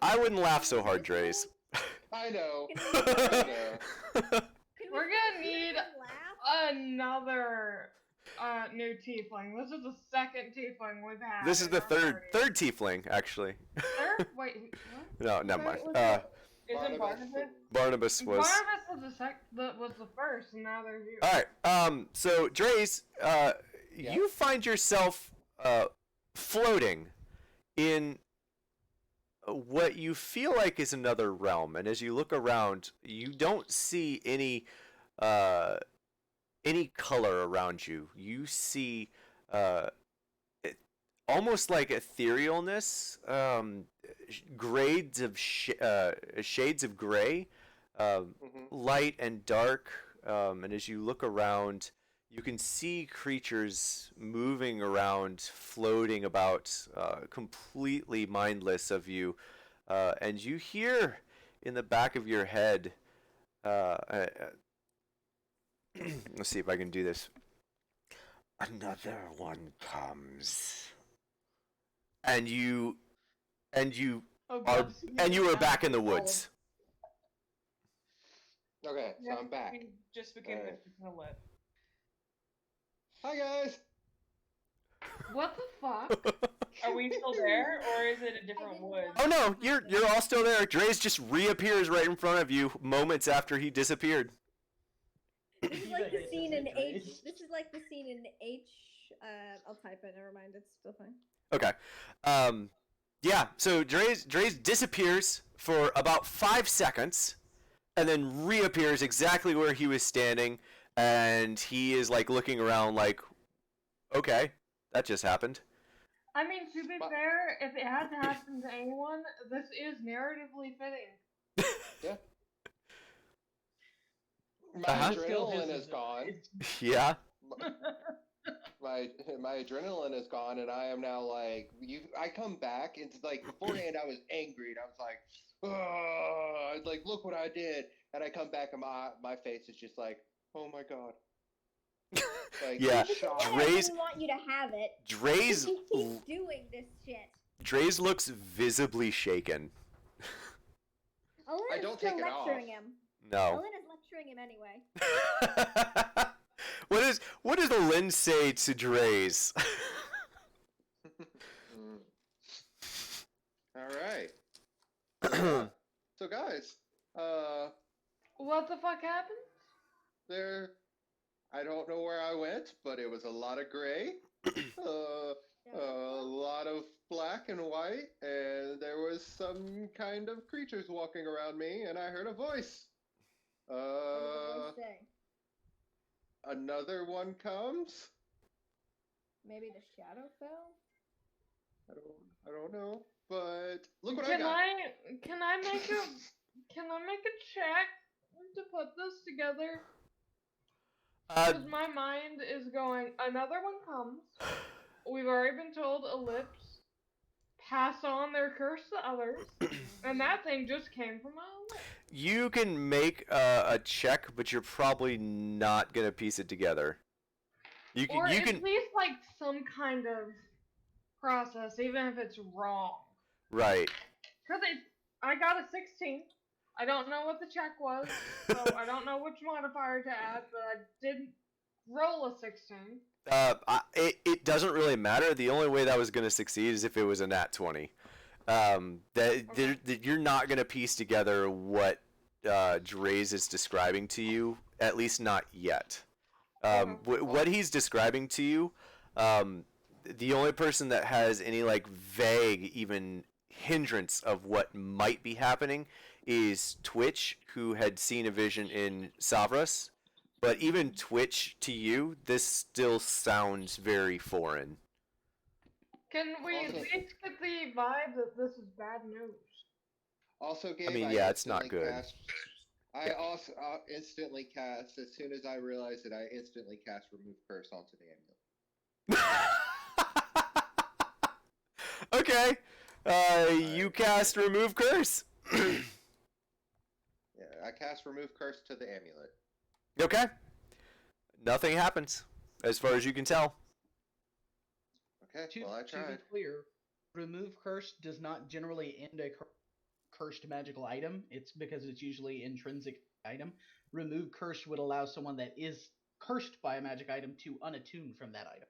I wouldn't laugh so hard, Dre's. I I know. Can I we, know. can We're we gonna hear need him laugh? another new tiefling. This is the second tiefling we've had. This is in the our third party. tiefling, actually. Third? Wait, what? No, never mind. Was it Isn't Barnabas Barnabas? Barnabas was. Barnabas was the first, and now they're here. All right. So Dre's, you find yourself floating in what you feel like is another realm, and as you look around, you don't see any color around you. You see almost like etherealness, grades of shades of gray, light and dark. And as you look around, you can see creatures moving around, floating about, completely mindless of you. And you hear in the back of your head, let's see if I can do this. Another one comes. And you Oh, are God, and you are yeah, back in the all of- woods. Okay, so I'm back. We just became Alright. Mr. Lip. Hi guys. What the fuck? Are we still there, or is it a different didn't wood? want- Oh no, you're all still there. Dre's just reappears right in front of you moments after he disappeared. This is like the This scene isn't in H. Grace. This is like the scene in H. I'll type it. Never mind. It's still fine. Okay. Yeah, so Dre's disappears for about 5 seconds and then reappears exactly where he was standing, and he is like looking around like, okay, that just happened. I mean, to be But- fair, if it had to happen to anyone, this is narratively fitting. Yeah. My Uh-huh. Still adrenaline hisses is it. gone. Yeah. My adrenaline is gone, and I am now like you. I come back, and it's like beforehand I was angry, and I was like, "Ugh," like look what I did, and I come back, and my face is just like, oh my god. Like, Yeah. This is shock. why I Dre's- didn't want you to have it. Dre's He keeps doing this shit. Dre's looks visibly shaken. Elena's don't still take it off. lecturing him. No. Elena's lecturing him anyway. What does the Lynn say to Dre's? Mm. All right. Yeah. So guys, What the fuck happened? there. I don't know where I went, but it was a lot of gray, a lot of black and white, and there was some kind of creatures walking around me, and I heard a voice. What did the voice say? Another one comes. Maybe the shadow fell? I don't know, but look what I Can got. can I make a check to put this together? Because my mind is going, another one comes. We've already been told ellipse pass on their curse to others, and that thing just came from a ellipse. You can make a check, but you're probably not gonna piece it together. You Or can at least like some kind of process, even if it's wrong. right. Because I got a 16. I don't know what the check was, so I don't know which modifier to add, but I did roll a 16. It doesn't really matter. The only way that was gonna succeed is if it was a nat 20. You're not gonna piece together what Dre's is describing to you, at least not yet. What he's describing to you, the only person that has any like vague even hindrance of what might be happening is Twitch, who had seen a vision in Savras. But even Twitch, to you, this still sounds very foreign. Can we at Also- least get the vibe that this is bad news? Also, Gabe, mean, yeah, it's not instantly good. I also instantly cast, as soon as I realized it, I instantly cast Remove Curse onto the amulet. Okay. You cast Remove Curse. Yeah, I cast Remove Curse to the amulet. Okay. Nothing happens, as far as you can tell. Okay, well, I To be tried. clear, remove curse does not generally end a cursed magical item. It's because it's usually intrinsic item. Remove curse would allow someone that is cursed by a magic item to unattune from that item.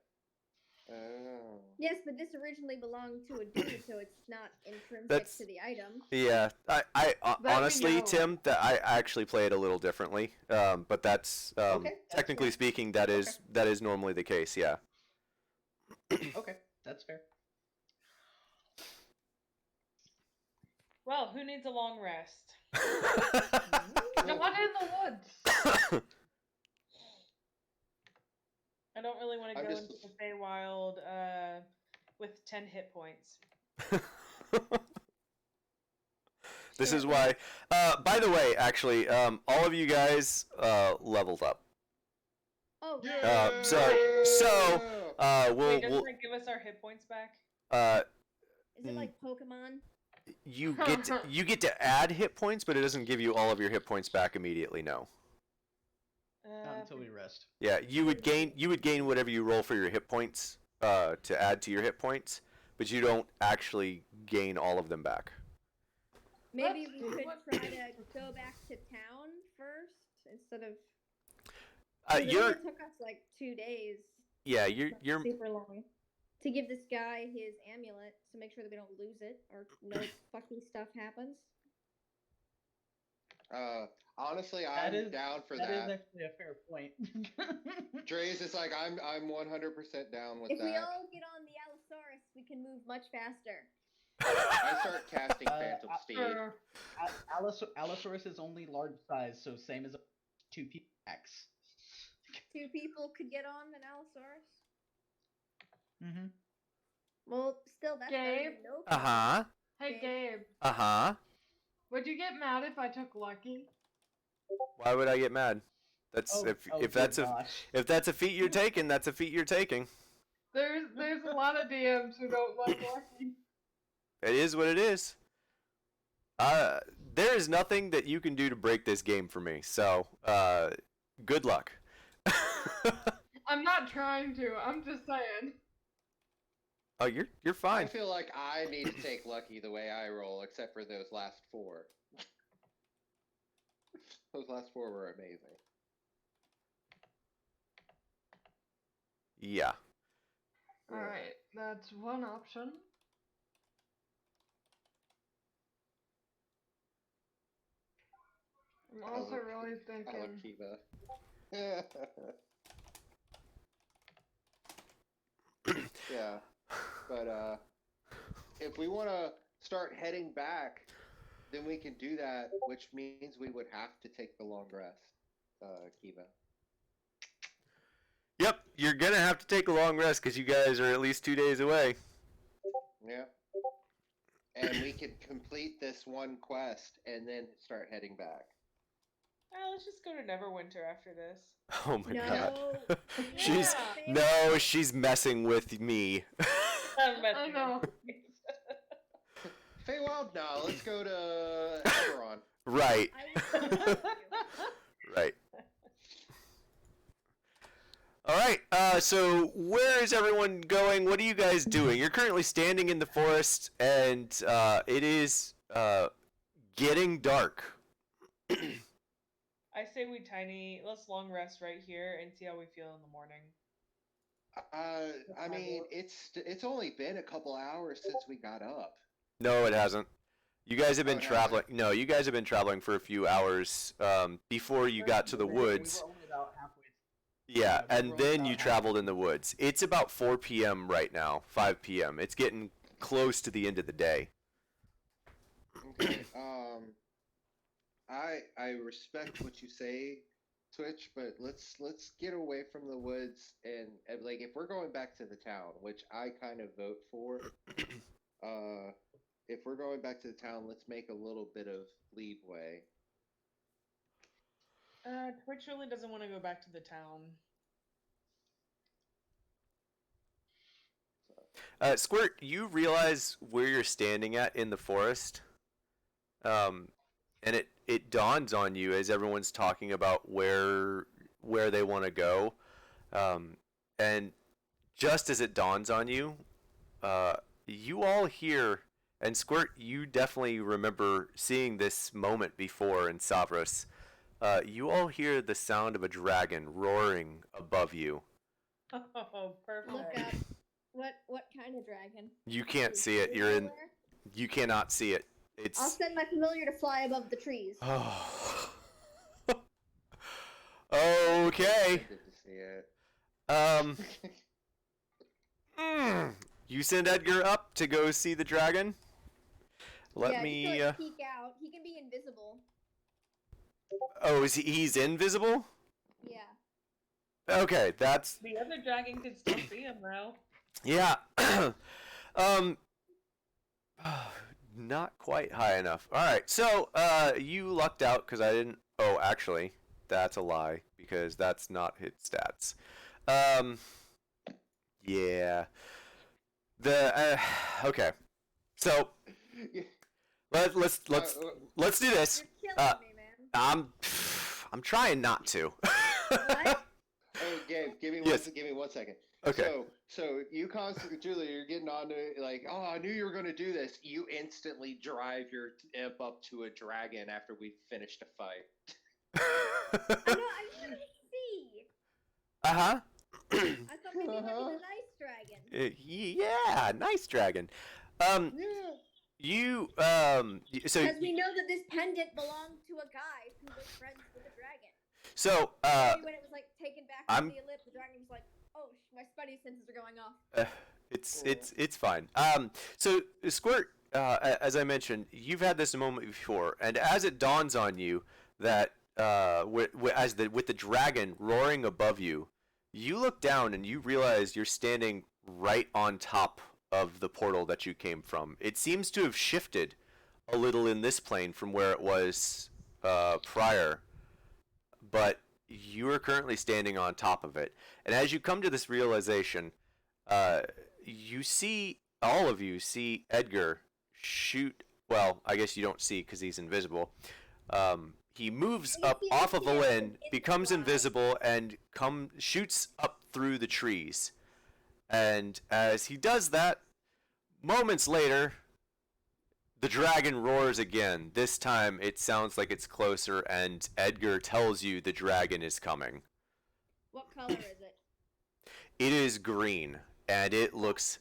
Oh. Yes, but this originally belonged to a dude, so it's not intrinsic That's- to the item. Yeah, I we honestly, know. Tim, that I actually play it a little differently. But that's Okay, that's technically fair. speaking, that is normally the case. Yeah. Okay, that's fair. Well, who needs a long rest? No one in the woods. I don't really want to I'm go just- into the Feywild with 10 hit points. This is why. By the way, actually, all of you guys leveled up. Oh, Yeah. right. So Wait, we'll doesn't that give us our hit points back? Is it like Pokemon? you get to add hit points, but it doesn't give you all of your hit points back immediately. No. Not until we rest. Yeah, you would gain whatever you roll for your hit points to add to your hit points, but you don't actually gain all of them back. Maybe Let's we do could what- try to go back to town first instead of. It You're only took us like 2 days. yeah, Not you're super long. To give this guy his amulet to make sure that we don't lose it or no fucking stuff happens. Honestly, That I'm is- down for That is that. actually a fair point. Dre's is like, I'm 100% down with If we that. all get on the Allosaurus, we can move much faster. I start casting Phantom Steed. Allosaurus is only large size, so same as a 2 X. 2 people could get on an Allosaurus. Mm-hmm. Well, still, that's better Gabe? than no. uh-huh. Hey, Gabe. Uh-huh. Would you get mad if I took Lucky? Why would I get mad? That's if that's if that's a feat you're taking, that's a feat you're taking. There's a lot of DMs who don't like Lucky. It is what it is. There is nothing that you can do to break this game for me. So, good luck. I'm not trying to. I'm just saying. Oh, you're I fine. feel like I need to take lucky the way I roll, except for those last 4. Those last 4 were amazing. Yeah. Alright, that's one option. I'm also look- really I thinking. love Kiva. Yeah, but if we want to start heading back, then we can do that, which means we would have to take the long rest, Kiva. Yep, you're gonna have to take a long rest because you guys are at least 2 days away. Yeah. And we could complete this one quest and then start heading back. Let's just go to Neverwinter after this. Oh my No. god. She's Yeah. no, she's messing with me. I'm I know. Feywild? No, let's go to Eberron. Right. I will agree with you. Right. All right. So where is everyone going? What are you guys doing? You're currently standing in the forest, and it is getting dark. I say let's long rest right here and see how we feel in the morning. I mean, it's only been a couple hours since we got up. No, it hasn't. You guys have been Oh, it traveling. No, you guys have been traveling for a few hours before you got to the woods. We were only about halfway. Yeah, we and were then about you half- traveled in the woods. It's about 4 p.m. right now, 5 p.m. It's getting close to the end of the day. Okay. I respect what you say, Twitch, but let's get away from the woods and like if we're going back to the town, which I kind of vote for. If we're going back to the town, let's make a little bit of leadway. Twitch really doesn't want to go back to the town. Squirt, you realize where you're standing at in the forest, and it dawns on you as everyone's talking about where they want to go, and just as it dawns on you, you all hear And Squirt, you definitely remember seeing this moment before in Savras. You all hear the sound of a dragon roaring above you. Oh, perfect. Look up. What kind of dragon? You can't Is see it. it You're in. nowhere? You cannot see it. I'll It's. send my familiar to fly above the trees. Oh. I Okay. get to see it. Um. You send Edgar up to go see the dragon. Let yeah, me. just to, like, peek out. He can be invisible. Oh, he's invisible? Yeah. Okay, that's The other dragon can still see him though. yeah. um, not quite high enough. All right, so you lucked out because I didn't. Oh, actually, that's a lie because that's not hit stats. Yeah. Okay. So let's do this. You're killing me, man. I'm trying not to. What? Oh, Gabe, give me Yes. give me 1 second. Okay. So you constantly, Julia, you're getting on to like, oh, I knew you were going to do this. You instantly drive your imp up to a dragon after we finished a fight. I know. I just wanted to see. Uh-huh. I thought maybe it was a nice dragon. Yeah, nice dragon. Yeah. So Because we know that this pendant belonged to a guy who was friends with a dragon. so Maybe when it was like taken back I'm- from the ellipse, the dragon was like, "Oh, my spidey senses are going off." it's fine. So Squirt, as I mentioned, you've had this moment before, and as it dawns on you that with the dragon roaring above you, you look down and you realize you're standing right on top of the portal that you came from. It seems to have shifted a little in this plane from where it was prior, but you are currently standing on top of it. And as you come to this realization, you see, all of you see Edgar shoot. Well, I guess you don't see because he's invisible. He moves up off of Alin, becomes invisible, and shoots up through the trees. And as he does that, moments later, the dragon roars again. This time it sounds like it's closer, and Edgar tells you the dragon is coming. What color is it? It is green, and it looks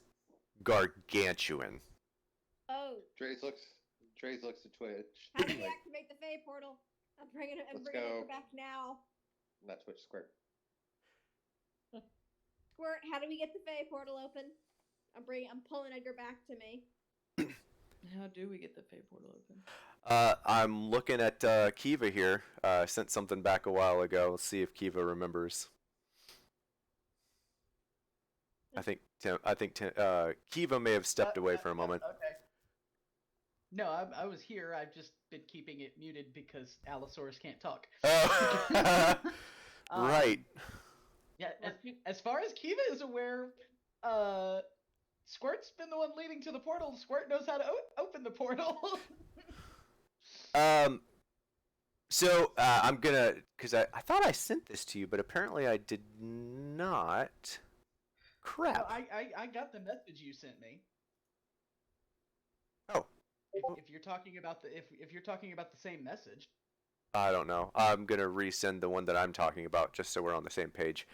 gargantuan. Oh, Dre's looks to Twitch. how do we Like, activate the Fey portal? I'm bringing it. I'm Let's bringing go. it back now. not Twitch Squirt. Squirt, how do we get the Fey portal open? I'm pulling Edgar back to me. How do we get the Fey portal open? I'm looking at Kiva here. Sent something back a while ago. Let's see if Kiva remembers. I think Kiva may have stepped away for a moment. Okay. No, I was here. I've just been keeping it muted because Allosaurus can't talk. Oh, right. Yeah, as far as Kiva is aware, Squirt's been the one leading to the portal. Squirt knows how to open the portal. So I'm gonna, because I thought I sent this to you, but apparently I did not. Crap. No, I got the message you sent me. Oh. If you're talking about if you're talking about the same message. I don't know. I'm gonna resend the one that I'm talking about just so we're on the same page.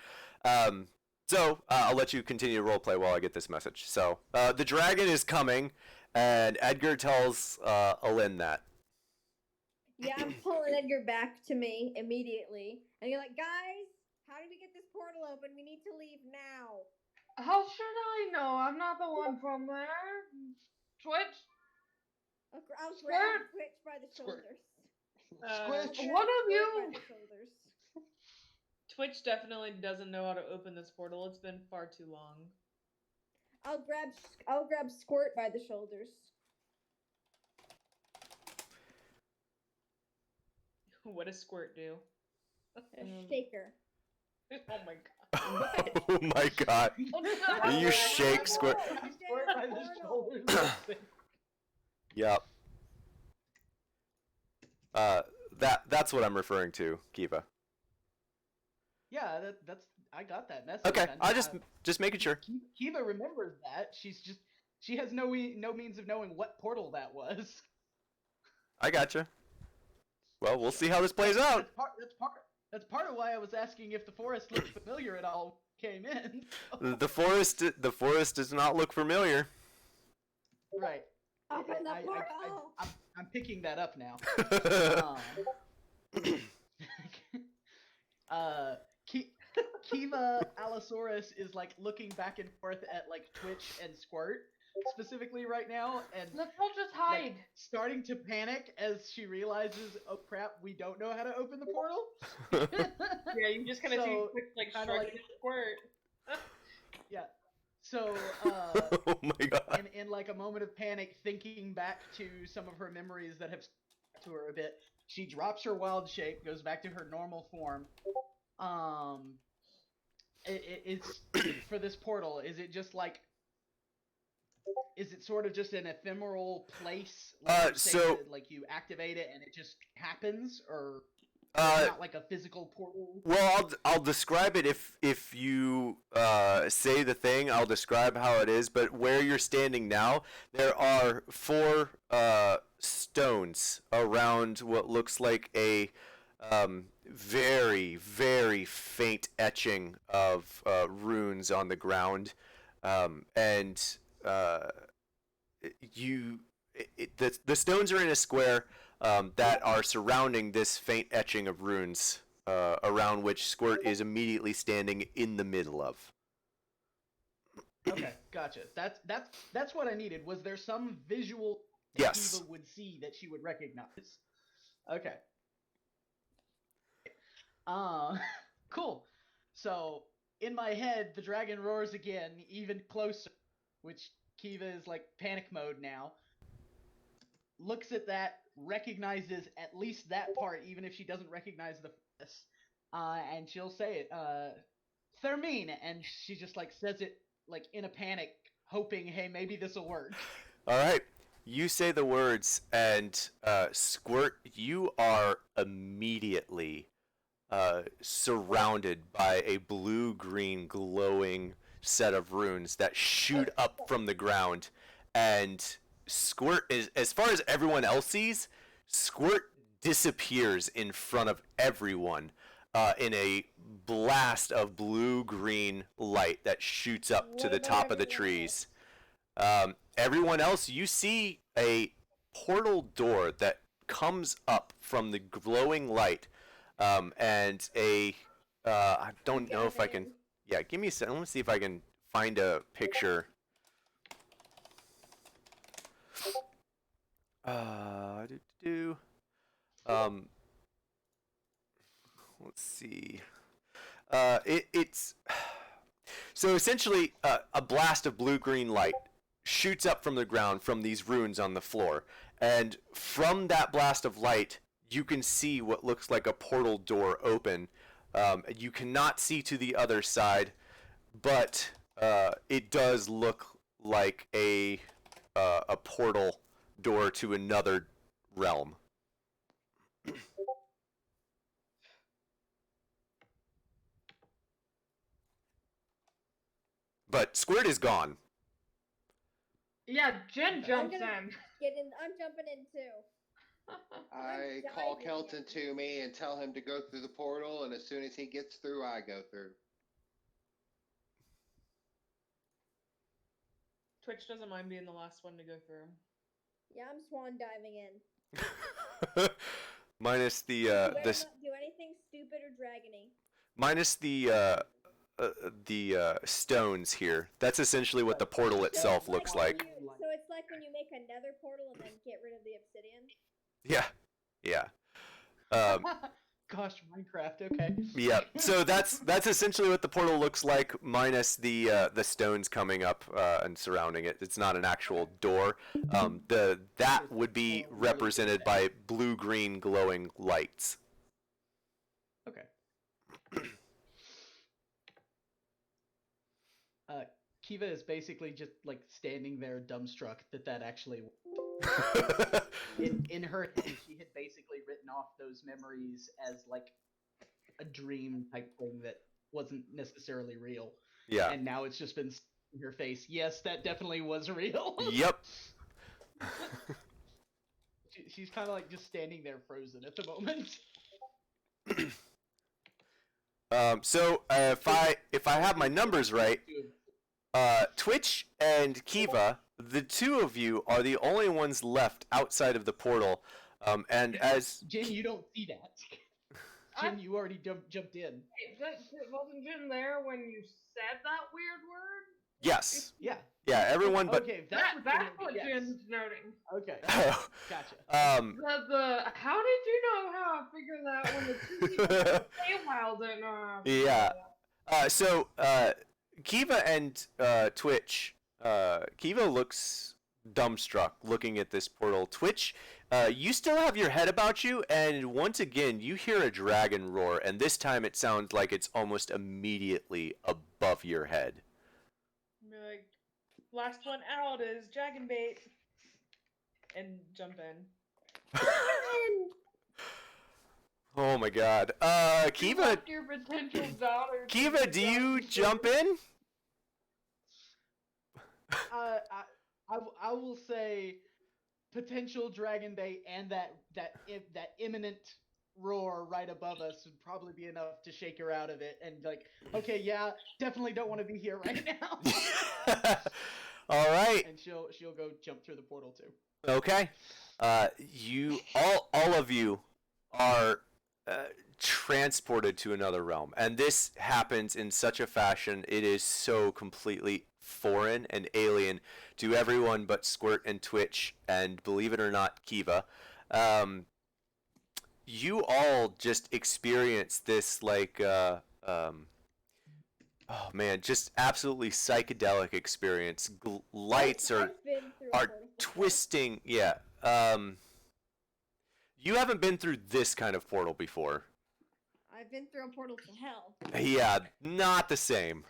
So I'll let you continue to roleplay while I get this message. So the dragon is coming, and Edgar tells Alin that. Yeah, I'm pulling Edgar back to me immediately. And you're like, guys, how do we get this portal open? We need to leave now. How should I know? I'm not the one from there. Twitch? I'll Squirt. grab Twitch by the Squirt. shoulders. Squish. One of Squirt you. by the shoulders. Twitch definitely doesn't know how to open this portal. It's been far too long. I'll grab Squirt by the shoulders. What does Squirt do? Shake her. Oh my god. Oh my god. You shake Squirt. Squirt by the shoulders. Yep. That's what I'm referring to, Kiva. Yeah, that's I got that message. Okay, and I just making sure. Kiva remembers that. she has no means of knowing what portal that was. I gotcha. Well, we'll see how this plays out. That's part of why I was asking if the forest looked familiar at all came in. The forest does not look familiar. Right. Open the portal. I'm picking that up now. Kiva Allosaurus is like looking back and forth at like Twitch and Squirt specifically right now, and Let's all just hide. like, starting to panic as she realizes, oh crap, we don't know how to open the portal. Yeah, you just kind of see So, quick like kinda struggling like- to squirt. Yeah. So Oh my god. in like a moment of panic, thinking back to some of her memories that have stuck to her a bit, she drops her wild shape, goes back to her normal form. It's for this portal. Is it just like? Is it sort of just an ephemeral place? Like you say so- that, like you activate it and it just happens, or Uh, not like a physical portal? Well, I'll describe it if you say the thing. I'll describe how it is. But where you're standing now, there are 4 stones around what looks like a very, very faint etching of runes on the ground, and the stones are in a square that are surrounding this faint etching of runes, around which Squirt is immediately standing in the middle of. Okay, gotcha. That's what I needed. Was there some visual that Yes. Kiva would see that she would recognize? Okay. Cool. So in my head, the dragon roars again, even closer, which Kiva is like panic mode now. Looks at that, recognizes at least that part, even if she doesn't recognize the face, and she'll say it, Thermine, and she just like says it like in a panic, hoping, hey, maybe this'll work. All right, you say the words, and Squirt, you are immediately surrounded by a blue-green glowing set of runes that shoot up from the ground, and Squirt is, as far as everyone else sees, Squirt disappears in front of everyone in a blast of blue-green light that shoots up to the top of the trees. Everyone else, you see a portal door that comes up from the glowing light, and I don't know if I can. Yeah, give me a second. Let me see if I can find a picture. Let's see. It's so essentially a blast of blue-green light shoots up from the ground from these runes on the floor, and from that blast of light, you can see what looks like a portal door open. You cannot see to the other side, but it does look like a portal door to another realm. But Squirt is gone. Yeah, Jen jumps gonna- in. I'm jumping in too. I I'm call diving Kelton in. to me and tell him to go through the portal, and as soon as he gets through, I go through. Twitch doesn't mind being the last one to go through. Yeah, I'm swan diving in. Minus the Do anything stupid or dragony. minus the stones here. That's essentially what the portal itself looks like. So it's like when you make another portal and then get rid of the obsidian. Yeah, yeah. Gosh, Minecraft. Okay. Yeah, so that's essentially what the portal looks like, minus the stones coming up and surrounding it. It's not an actual door. That would be represented by blue-green glowing lights. Okay. Kiva is basically just like standing there dumbstruck that actually in her head she had basically written off those memories as like a dream type thing that wasn't necessarily real. Yeah. And now it's just been in her face. Yes, that definitely was real. Yep. She's kind of like just standing there frozen at the moment. So if I have my numbers right, Twitch and Kiva, the two of you are the only ones left outside of the portal. And as Jin, you don't see that. Jin, you already jumped in. Wasn't Jin there when you said that weird word? yes, Yeah. everyone but Okay, That's what yes. Jin's noting. Okay, gotcha. How did you know how I figured that when the two people from Feywild didn't know how I figured Yeah. that? So Kiva and Twitch, Kiva looks dumbstruck looking at this portal. Twitch, you still have your head about you, and once again you hear a dragon roar, and this time it sounds like it's almost immediately above your head. Be like, last one out is dragon bait, and jump in. Oh my god. You Kiva, left your potential daughter. Kiva, do you jump in? I will say potential dragon bait and that imminent roar right above us would probably be enough to shake her out of it and like, okay, yeah, definitely don't want to be here right now. All right. And she'll go jump through the portal too. Okay. You all of you are transported to another realm, and this happens in such a fashion it is so completely foreign and alien to everyone but Squirt and Twitch, and believe it or not, Kiva. You all just experience this like oh man, just absolutely psychedelic experience. Lights are twisting. Yeah. You haven't been through this kind of portal before. I've been through a portal to hell. Yeah, not the same.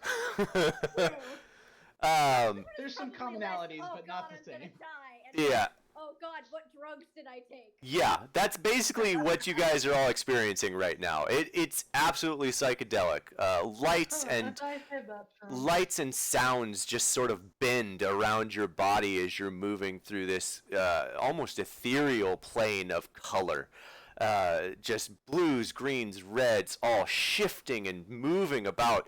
There's some commonalities, but not the same. Yeah. Oh God, what drugs did I take? Yeah, that's basically what you guys are all experiencing right now. It's absolutely psychedelic. Lights and sounds just sort of bend around your body as you're moving through this almost ethereal plane of color. Just blues, greens, reds, all shifting and moving about,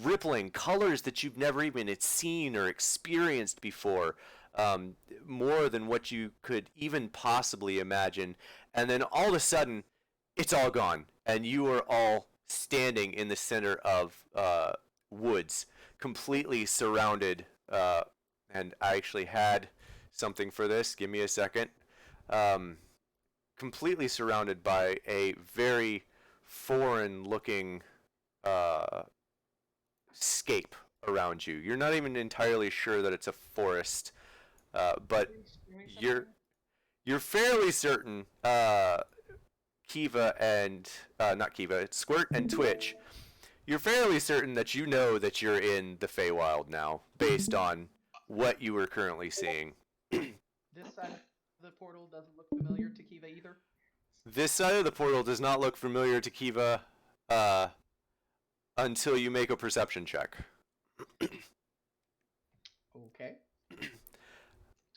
rippling colors that you've never even seen or experienced before. More than what you could even possibly imagine. And then all of a sudden, it's all gone. And you are all standing in the center of woods, completely surrounded. And I actually had something for this. Give me a second. Completely surrounded by a very foreign-looking scape around you. You're not even entirely sure that it's a forest. But you're fairly certain, Kiva and not Kiva, it's Squirt and Twitch. You're fairly certain that you know that you're in the Feywild now, based on what you are currently seeing. This side of the portal doesn't look familiar to Kiva either. This side of the portal does not look familiar to Kiva until you make a perception check. Okay.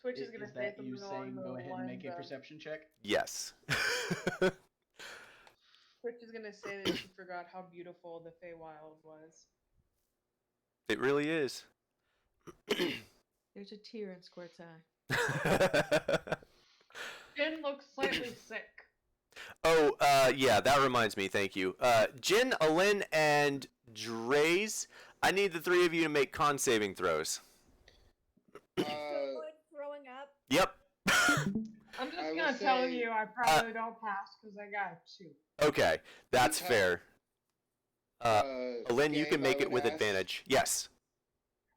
Twitch is gonna say that something you along saying the go ahead and make a lines of- perception check? Yes. Twitch is gonna say that she forgot how beautiful the Feywild was. It really is. There's a tear in Squirt's eye. Jin looks slightly sick. Oh, yeah, that reminds me. Thank you. Jin, Alin, and Draze, I need the three of you to make con saving throws. Throwing up. Yep. I'm just gonna tell you I probably don't pass because I got a 2. Okay, that's fair. Alin, you can make it with ask, advantage. Yes.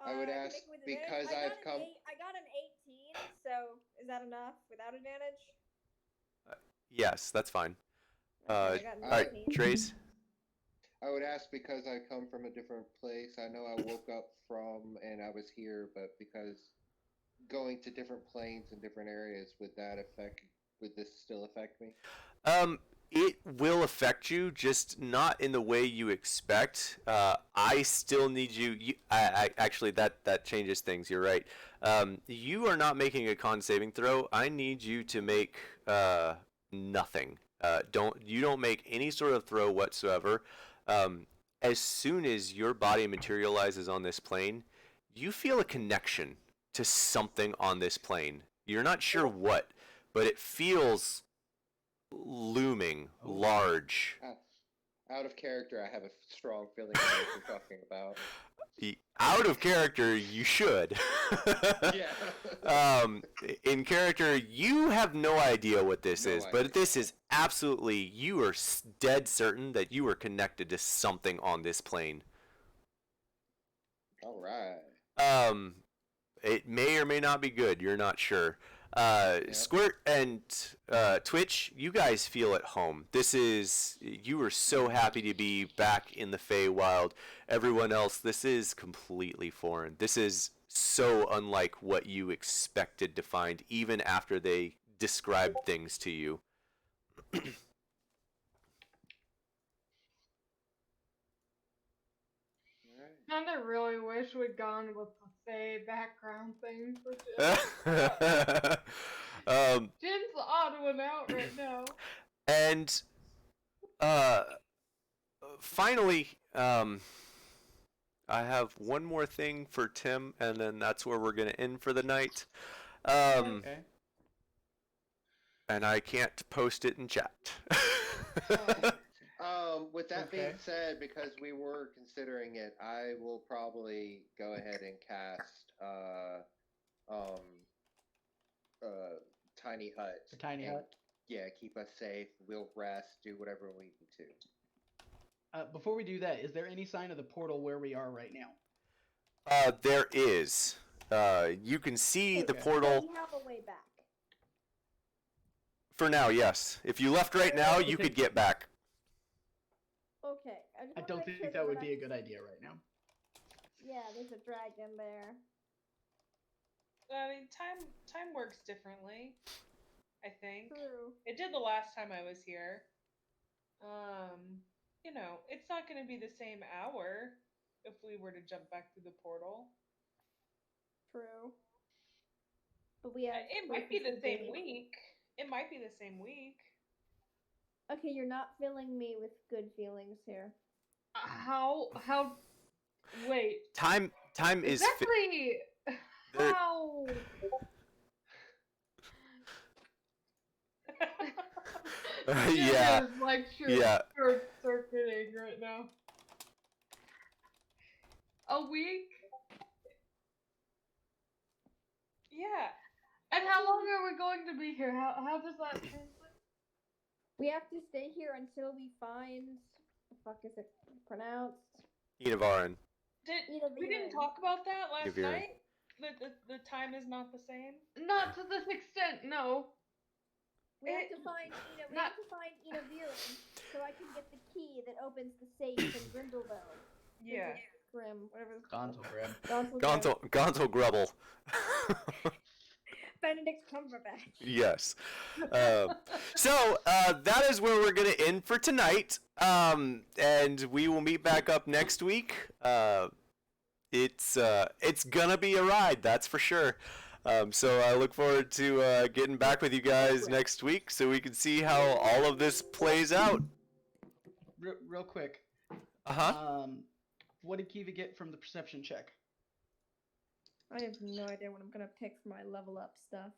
I would ask because I've come. I got an 18, so is that enough without advantage? Yes, that's fine. Okay, I got an All right, 18. Trace. I would ask because I come from a different place. I know I woke up from and I was here, but because going to different planes and different areas, would this still affect me? it will affect you, just not in the way you expect. I still need you. Actually, that changes things. You're right. You are not making a con saving throw. I need you to make nothing. You don't make any sort of throw whatsoever. As soon as your body materializes on this plane, you feel a connection to something on this plane. You're not sure what, but it feels looming, large. Out of character, I have a strong feeling of what you're talking about. Out of character, you should. Yeah. In character, you have no idea what this No is, idea. but this is absolutely, you are dead certain that you are connected to something on this plane. All right. It may or may not be good. You're not sure. Squirt and Twitch, you guys feel at home. You are so happy to be back in the Feywild. Everyone else, this is completely foreign. This is so unlike what you expected to find, even after they described things to you. Kinda really wish we'd gone with the Fae background thing for Jin. Jin's the odd one out right now. And finally, I have one more thing for Tim, and then that's where we're gonna end for the night. Okay. And I can't post it in chat. With that Okay. being said, because we were considering it, I will probably go ahead and cast Tiny Hut. The tiny and, hut. Yeah, keep us safe. We'll rest, do whatever we need to. Before we do that, is there any sign of the portal where we are right now? There is. You can see the Okay. portal. We have a way back. For now, yes. If you left right now, you could get back. Okay. I, just I wanna don't make think sure that would we're be a not- good idea right now. Yeah, there's a dragon there. I mean, time works differently. I think True. it did the last time I was here. It's not going to be the same hour if we were to jump back through the portal. True. But we have. It might be the closest same date. week. It might be the same week. Okay, you're not filling me with good feelings here. How wait. Time is. Exactly There- how Yeah. Jin is like Yeah. short circuiting right now. A week? Yeah. And how long are we going to be here? How does that translate? We have to stay here until we find. The fuck is it pronounced? Enavarin. We didn't talk about that last Yvarin. night? The time is not the same? Not to this extent, no. We have to find Ina Viren so I can get the key that opens the safe in Grindelwald. Yeah. Grim, whatever it's called. Gonzo Grim. Gonzo Grubble. Benedict Cumberbatch. Yes. So that is where we're gonna end for tonight. And we will meet back up next week. It's gonna be a ride, that's for sure. So I look forward to getting back with you guys next week so we can see how all of this plays out. Real quick. Uh-huh. What did Kiva get from the perception check? I have no idea what I'm gonna pick for my level up stuff.